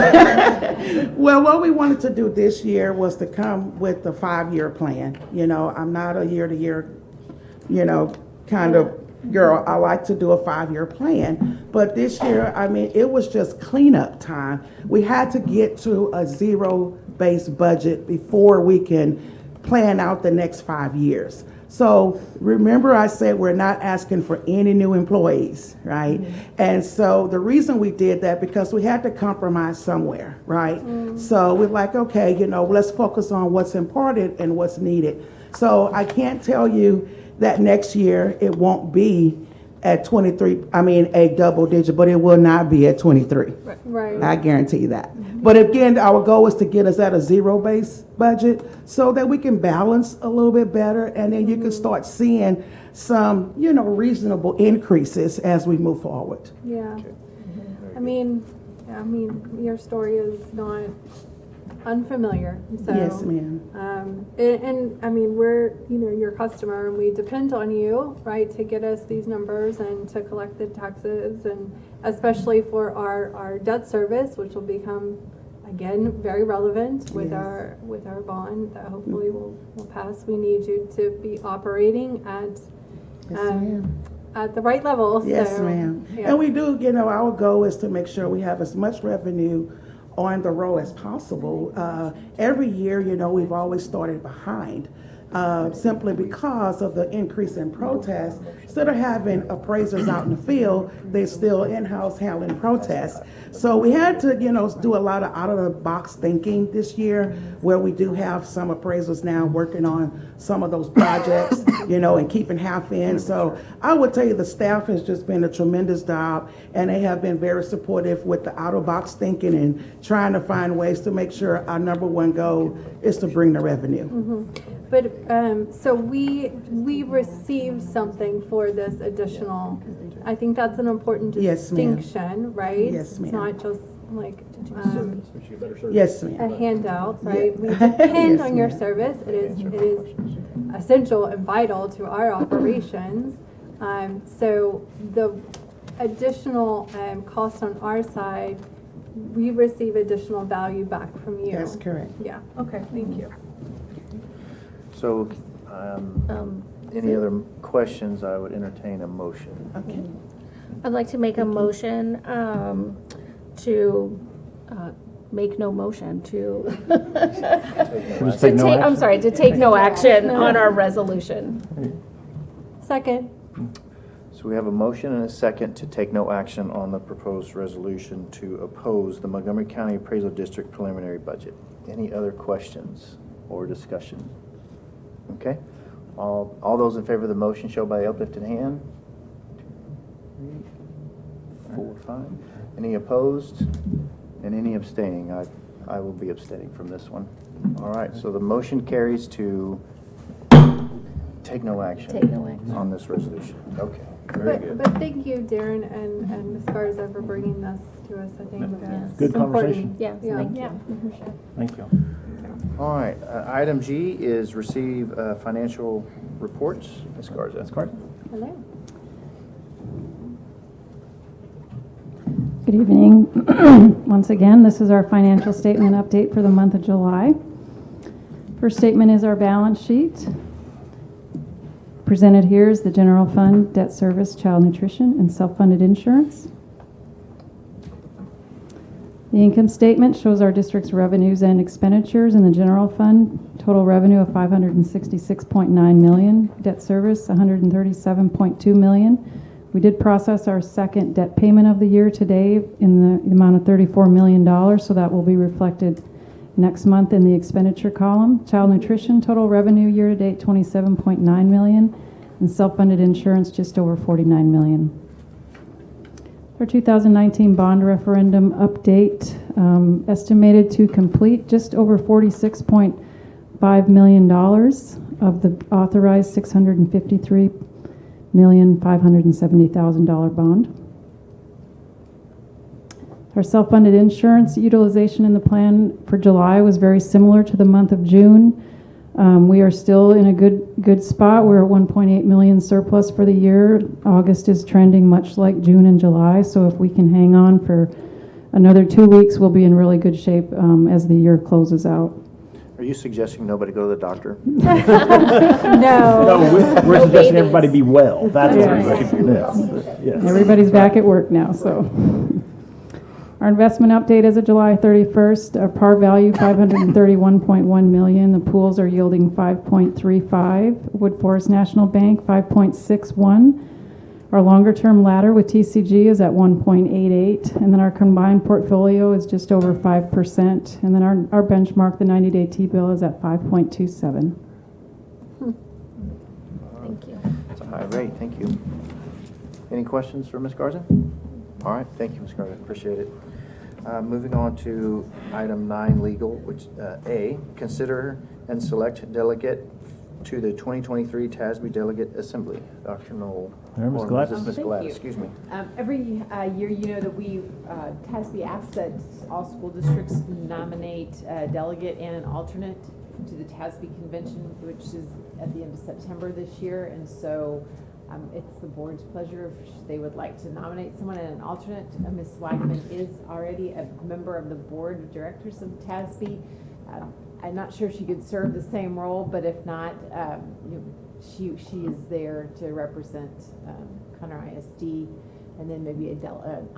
Well, what we wanted to do this year was to come with the 5-year plan. You know, I'm not a year-to-year, you know, kind of girl. I like to do a 5-year plan. But this year, I mean, it was just cleanup time. We had to get to a zero-based budget before we can plan out the next 5 years. So remember I said we're not asking for any new employees, right? And so the reason we did that, because we had to compromise somewhere, right? So we're like, okay, you know, let's focus on what's important and what's needed. So I can't tell you that next year it won't be at 23, a double digit, but it will not be at 23. Right. I guarantee you that. But again, our goal is to get us at a zero-based budget so that we can balance a little bit better, and then you can start seeing some, you know, reasonable increases as we move forward. Yeah. I mean, your story is not unfamiliar. So, Yes, ma'am. and I mean, we're, you know, your customer, and we depend on you, right, to get us these numbers and to collect the taxes, and especially for our debt service, which will become, again, very relevant with our bond that hopefully will pass. We need you to be operating at the right level. Yes, so, ma'am. yeah. And we do, you know, our goal is to make sure we have as much revenue on the roll as possible. Every year, you know, we've always started behind. Simply because of the increase in protests. Instead of having appraisers out in the field, they're still in-house handling protests. So we had to, you know, do a lot of out-of-the-box thinking this year, where we do have some appraisers now working on some of those projects, you know, and keeping half in. So I would tell you the staff has just been a tremendous job, and they have been very supportive with the out-of-box thinking and trying to find ways to make sure our number one goal is to bring the revenue. But, so we received something for this additional, I think that's an important Yes, ma'am. distinction, right? Yes, ma'am. It's not just like Yes, ma'am. a handout, right? Yeah. We depend Yes, on your ma'am. service. It is essential and vital to our operations. So the additional cost on our side, we receive additional value back from you. That's correct. Yeah, okay, thank you. So, any other questions, I would entertain a motion. Okay. I'd like to make a motion to make no motion to Just take no action? I'm sorry, to take no action on our resolution. Second. So we have a motion and a second to take no action on the proposed resolution to oppose the Montgomery County Appraisal District preliminary budget. Any other questions or discussion? Okay. All those in favor of the motion show by uplifted hand. 2, 3, 4, 5. Any opposed? And any abstaining? I will be abstaining from this one. All right. So the motion carries to take no action. Take no action on this resolution. Okay. Very good. But thank you, Darren and Ms. Garza, for bringing this to us. I think Good it's conversation. important. Yeah, thank you. Thank you. All right. Item G is receive financial reports. Ms. Garza. Ms. Garza. Hello. Good evening. Once again, this is our financial statement update for the month of July. First statement is our balance sheet. Presented here is the general fund, debt service, child nutrition, and self-funded insurance. The income statement shows our district's revenues and expenditures. In the general fund, total revenue of $566.9 million, debt service $137.2 million. We did process our second debt payment of the year today in the amount of $34 million, so that will be reflected next month in the expenditure column. Child nutrition, total revenue year-to-date $27.9 million, and self-funded insurance just over $49 million. Our 2019 bond referendum update, estimated to complete just over $46.5 million of the authorized $653,570,000 bond. Our self-funded insurance utilization in the plan for July was very similar to the month of June. We are still in a good spot. We're at 1.8 million surplus for the year. August is trending much like June and July, so if we can hang on for another 2 weeks, we'll be in really good shape as the year closes out. Are you suggesting nobody go to the doctor? No. No, we're suggesting everybody be well. That's what we're saying. Yes. Everybody's back at work now, so. Our investment update as of July 31st, our par value 531.1 million. The pools are yielding 5.35. Wood Forest National Bank 5.61. Our longer-term ladder with TCG is at 1.88, and then our combined portfolio is just over 5%, and then our benchmark, the 90-day T-bill, is at 5.27. Thank you. That's a high rate, thank you. Any questions for Ms. Garza? All right, thank you, Ms. Garza, appreciate it. Moving on to item 9, legal, which A, consider and select delegate to the 2023 TASB Delegate Assembly. Dr. Knoll. There, Ms. Or Gladys. Ms. Thank Gladys, you. excuse me. Every year, you know that we, TASB asks that all school districts nominate a delegate and an alternate to the TASB convention, which is at the end of September this year. And so it's the board's pleasure if they would like to nominate someone and an alternate. Ms. Swagman is already a member of the board of directors of TASB. I'm not sure she could serve the same role, but if not, she is there to represent Conroe ISD, and then maybe an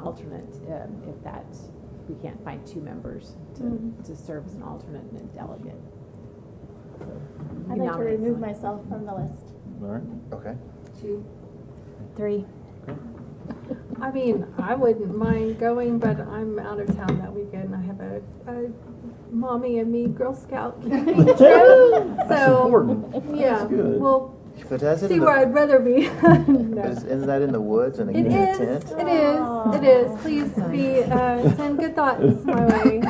alternate if we can't find 2 members to serve as an alternate and a delegate. I'd like to remove myself from the list. All right, okay. 2. 3. I mean, I wouldn't mind going, but I'm out of town that weekend. I have a mommy and me Girl Scout camping trip. So, important. yeah, That's good. we'll But that's see where I'd rather be. No. Isn't that in the woods and It in a is, tent? it is, it is. Please be, send good thoughts my way.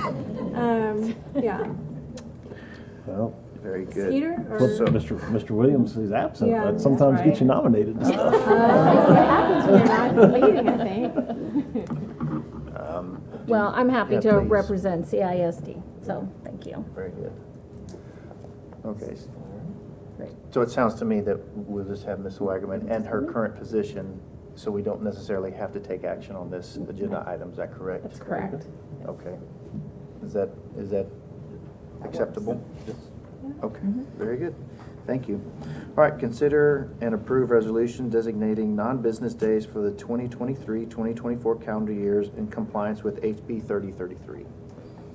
Yeah. Well, very good. Skeeter or? So Mr. Williams is absent. Yeah, That sometimes that's gets you nominated to stuff. It happens when you're not leading, I think. Well, I'm happy Yeah, to please. represent CISD, so thank you. Very good. Okay. Great. So it sounds to me that we'll just have Ms. Wagaman and her current position, so we don't necessarily have to take action on this agenda item. Is that correct? That's correct. Okay. Is that acceptable? Okay, very good. Thank you. All right, consider and approve resolution designating non-business days for the 2023-2024 calendar years in compliance with HB 3033.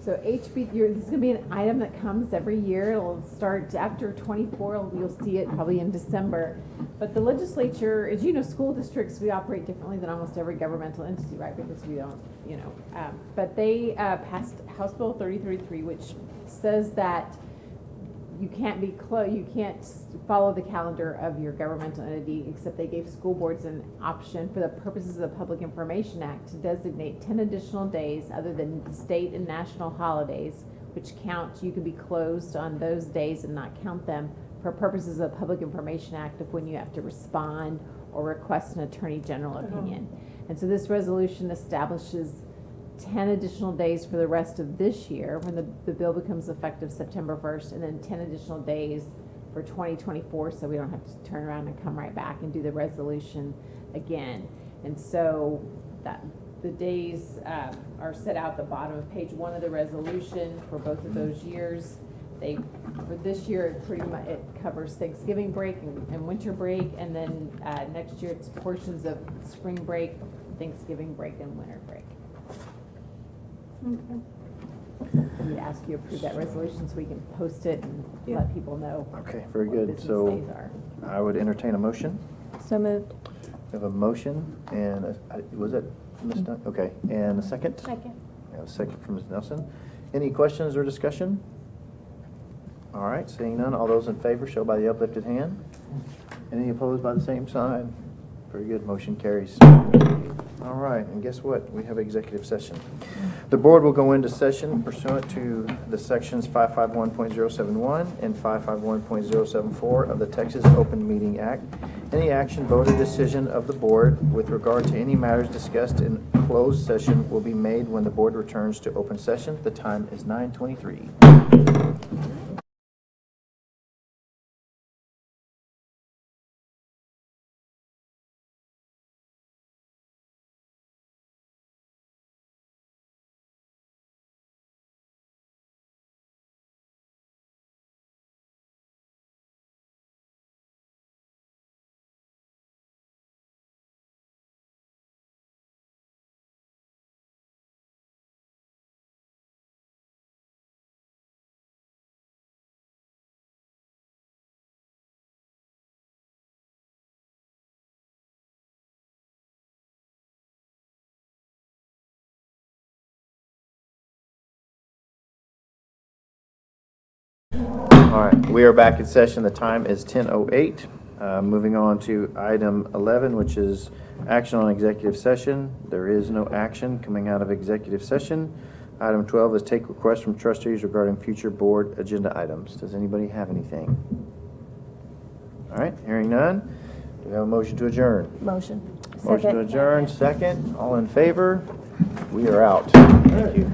So HB, this is going to be an item that comes every year. It'll start after 24. You'll see it probably in December. But the legislature, as you know, school districts, we operate differently than almost every governmental entity, right? Because we don't, but they passed House Bill 3033, which says that you can't you can't follow the calendar of your governmental entity, except they gave school boards an option for the purposes of the Public Information Act to designate 10 additional days other than state and national holidays, which count. You can be closed on those days and not count them for purposes of the Public Information Act of when you have to respond or request an attorney general opinion. And so this resolution establishes 10 additional days for the rest of this year when the bill becomes effective September 1st, and then 10 additional days for 2024, so we don't have to turn around and come right back and do the resolution again. And so that the days are set out at the bottom of page 1 of the resolution for both of those years. For this year, it pretty much it covers Thanksgiving break and winter break, and then next year it's portions of spring break, Thanksgiving break, and winter break. Okay. We'd ask you to approve that resolution so we can post it and let people know. Okay, very what good. business So days are. I would entertain a motion. So moved. We have a motion and was it Ms. Dunn? Okay, and a second? Second. We have a second from Ms. Nelson. Any questions or discussion? All right, seeing none, all those in favor show by the uplifted hand. Any opposed by the same sign? Very good, motion carries. All right, and guess what? We have executive session. The board will go into session pursuant to the sections 551.071 and 551.074 of the Texas Open Meeting Act. Any action, vote, or decision of the board with regard to any matters discussed in closed session will be made when the board returns to open session. The time is 9:23. All right, we are back in session. The time is 10:08. Moving on to item 11, which is action on executive session. There is no action coming out of executive session. Item 12 is take requests from trustees regarding future board agenda items. Does anybody have anything? All right, hearing none. Do we have a motion to adjourn? Motion. Motion to adjourn, second. All in favor? We are out. Thank you.